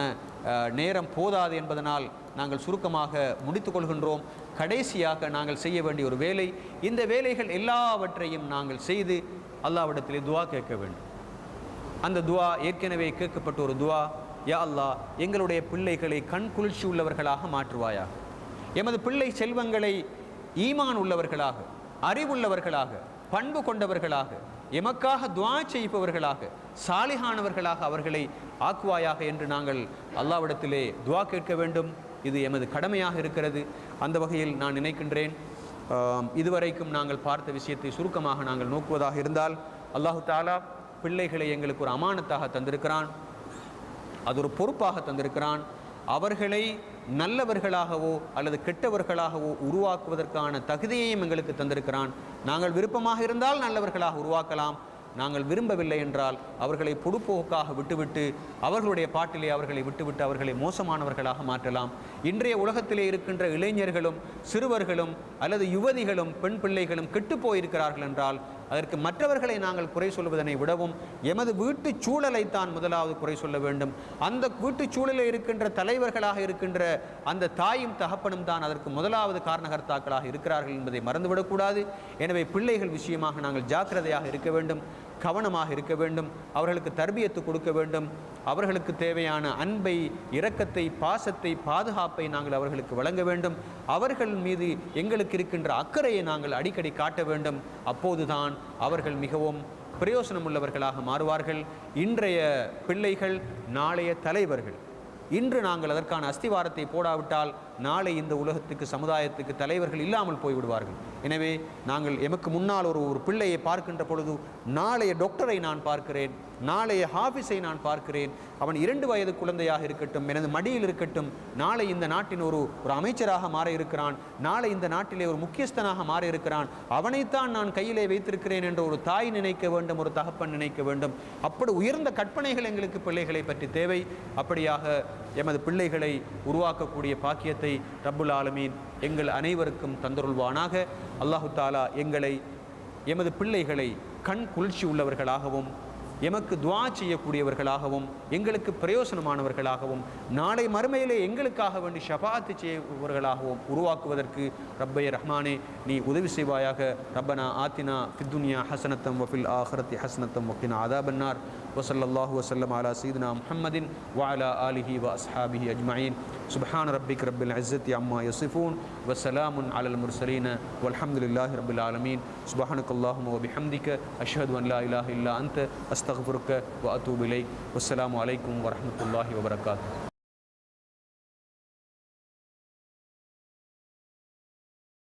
நேரம் போதாது என்பதனால் நாங்கள் சுருக்கமாக முடித்து கொள்கின்றோம். கடைசியாக நாங்கள் செய்ய வேண்டிய ஒரு வேலை, இந்த வேலைகள் எல்லாவற்றையும் நாங்கள் செய்து அல்லாஹ்விடத்திலே துவா கேட்க வேண்டும். அந்த துவா ஏற்கனவே கேட்கப்பட்ட ஒரு துவா, யா அல்லாஹ் எங்களுடைய பிள்ளைகளை கண் குளிர்ச்சி உள்ளவர்களாக மாற்றுவாயாக, எமது பிள்ளை செல்வங்களை ஈமான் உள்ளவர்களாக, அறிவுள்ளவர்களாக, பண்பு கொண்டவர்களாக, எமக்காக துஆ செய்பவர்களாக, சாலிஹானவர்களாக அவர்களை ஆக்குவாயாக என்று நாங்கள் அல்லாஹ்விடத்திலே துஆ கேட்க வேண்டும். இது எமது கடமையாக இருக்கிறது. அந்த வகையில் நான் நினைக்கின்றேன், இதுவரைக்கும் நாங்கள் பார்த்த விஷயத்தை சுருக்கமாக நாங்கள் நோக்குவதாக இருந்தால், அல்லாஹு தாலா பிள்ளைகளை எங்களுக்கு ஒரு அமானத்தாக தந்திருக்கிறான், அது ஒரு பொறுப்பாக தந்திருக்கிறான். அவர்களை நல்லவர்களாகவோ அல்லது கெட்டவர்களாகவோ உருவாக்குவதற்கான தகுதியையும் எங்களுக்கு தந்திருக்கிறான். நாங்கள் விருப்பமாக இருந்தால் நல்லவர்களாக உருவாக்கலாம், நாங்கள் விரும்பவில்லை என்றால் அவர்களை பொடுப்போக்காக விட்டுவிட்டு அவர்களுடைய பாட்டிலே அவர்களை விட்டுவிட்டு அவர்களை மோசமானவர்களாக மாற்றலாம். இன்றைய உலகத்திலே இருக்கின்ற இளைஞர்களும் சிறுவர்களும் அல்லது யுவதிகளும் பெண் பிள்ளைகளும் கெட்டுப்போயிருக்கிறார்கள் என்றால் அதற்கு மற்றவர்களை நாங்கள் குறை சொல்வதனை விடவும் எமது வீட்டு சூழலைத்தான் முதலாவது குறை சொல்ல வேண்டும். அந்த வீட்டு சூழலில் இருக்கின்ற தலைவர்களாக இருக்கின்ற அந்த தாயும் தகப்பனும் தான் அதற்கு முதலாவது காரணகர்த்தாக்களாக இருக்கிறார்கள் என்பதை மறந்துவிடக்கூடாது. எனவே பிள்ளைகள் விஷயமாக நாங்கள் ஜாக்கிரதையாக இருக்க வேண்டும், கவனமாக இருக்க வேண்டும், அவர்களுக்கு தர்பியத்து கொடுக்க வேண்டும். அவர்களுக்கு தேவையான அன்பை, இரக்கத்தை, பாசத்தை, பாதுகாப்பை நாங்கள் அவர்களுக்கு வழங்க வேண்டும். அவர்கள் மீது எங்களுக்கு இருக்கின்ற அக்கறையை நாங்கள் அடிக்கடி காட்ட வேண்டும். அப்போதுதான் அவர்கள் மிகவும் பிரயோசனம் உள்ளவர்களாக மாறுவார்கள். இன்றைய பிள்ளைகள் நாளைய தலைவர்கள். இன்று நாங்கள் அதற்கான அஸ்திவாரத்தை போடாவிட்டால் நாளை இந்த உலகத்துக்கு, சமுதாயத்துக்கு தலைவர்கள் இல்லாமல் போய்விடுவார்கள். எனவே நாங்கள் எமக்கு முன்னால் ஒரு பிள்ளையை பார்க்கின்ற பொழுது நாளைய டாக்டரை நான் பார்க்கிறேன், நாளைய ஹாஃபிஸை நான் பார்க்கிறேன், அவன் 2 வயது குழந்தையாக இருக்கட்டும், எனது மடியில் இருக்கட்டும், நாளை இந்த நாட்டின் ஒரு அமைச்சராக மாற இருக்கிறான், நாளை இந்த நாட்டிலே ஒரு முக்கியஸ்தனாக மாற இருக்கிறான், அவனைத்தான் நான் கையிலே வைத்திருக்கிறேன் என்று ஒரு தாய் நினைக்க வேண்டும், ஒரு தகப்பன் நினைக்க வேண்டும். அப்படி உயர்ந்த கற்பனைகள் எங்களுக்கு பிள்ளைகளை பற்றி தேவை. அப்படியாக எமது பிள்ளைகளை உருவாக்கக்கூடிய பாக்கியத்தை ரப்புல் ஆலமீன் எங்கள் அனைவருக்கும் தந்தருள்வானாக. அல்லாஹு தாலா எங்களை, எமது பிள்ளைகளை கண் குளிர்ச்சி உள்ளவர்களாகவும், எமக்கு துஆ செய்யக்கூடியவர்களாகவும், எங்களுக்கு பிரயோசனமானவர்களாகவும், நாளை மறுமையிலே எங்களுக்காக வேண்டி ஷஃபாஅத் செய்யவர்களாகவும் உருவாக்குவதற்கு ரப்பே ரஹ்மானே நீ உதவி செய்வாயாக. ரப்பனா ஆத்தினா ஃபித்துன்யா ஹஸனத்தம் வஃபில் ஆஹிரத்தி ஹஸனத்தம் வகினா அதாபன்னார். வஸல்லல்லாஹு வஸல்லம் அலா சய்யிதினா முஹம்மதின் வஅலா ஆலிஹி வஅஸ்ஹாபிஹி அஜ்மஈன். சுப்ஹான ரப்பிக ரப்பில் இஸ்ஸத்தி அம்மா யசிஃபூன் வஸலாமுன் அலல் முர்ஸலீன் வல்ஹம்துலில்லாஹி ரப்பில் ஆலமீன். சுப்ஹானக்கல்லாஹும்ம வபிஹம்திக அஷ்ஹது அன் லா இலாஹா இல்லா அன்த அஸ்தக்ஃபிருக்க வ அத்தூபு இலைக். வஸ்ஸலாமு அலைக்கும் வரஹ்மத்துல்லாஹி வபரகாத்துஹு.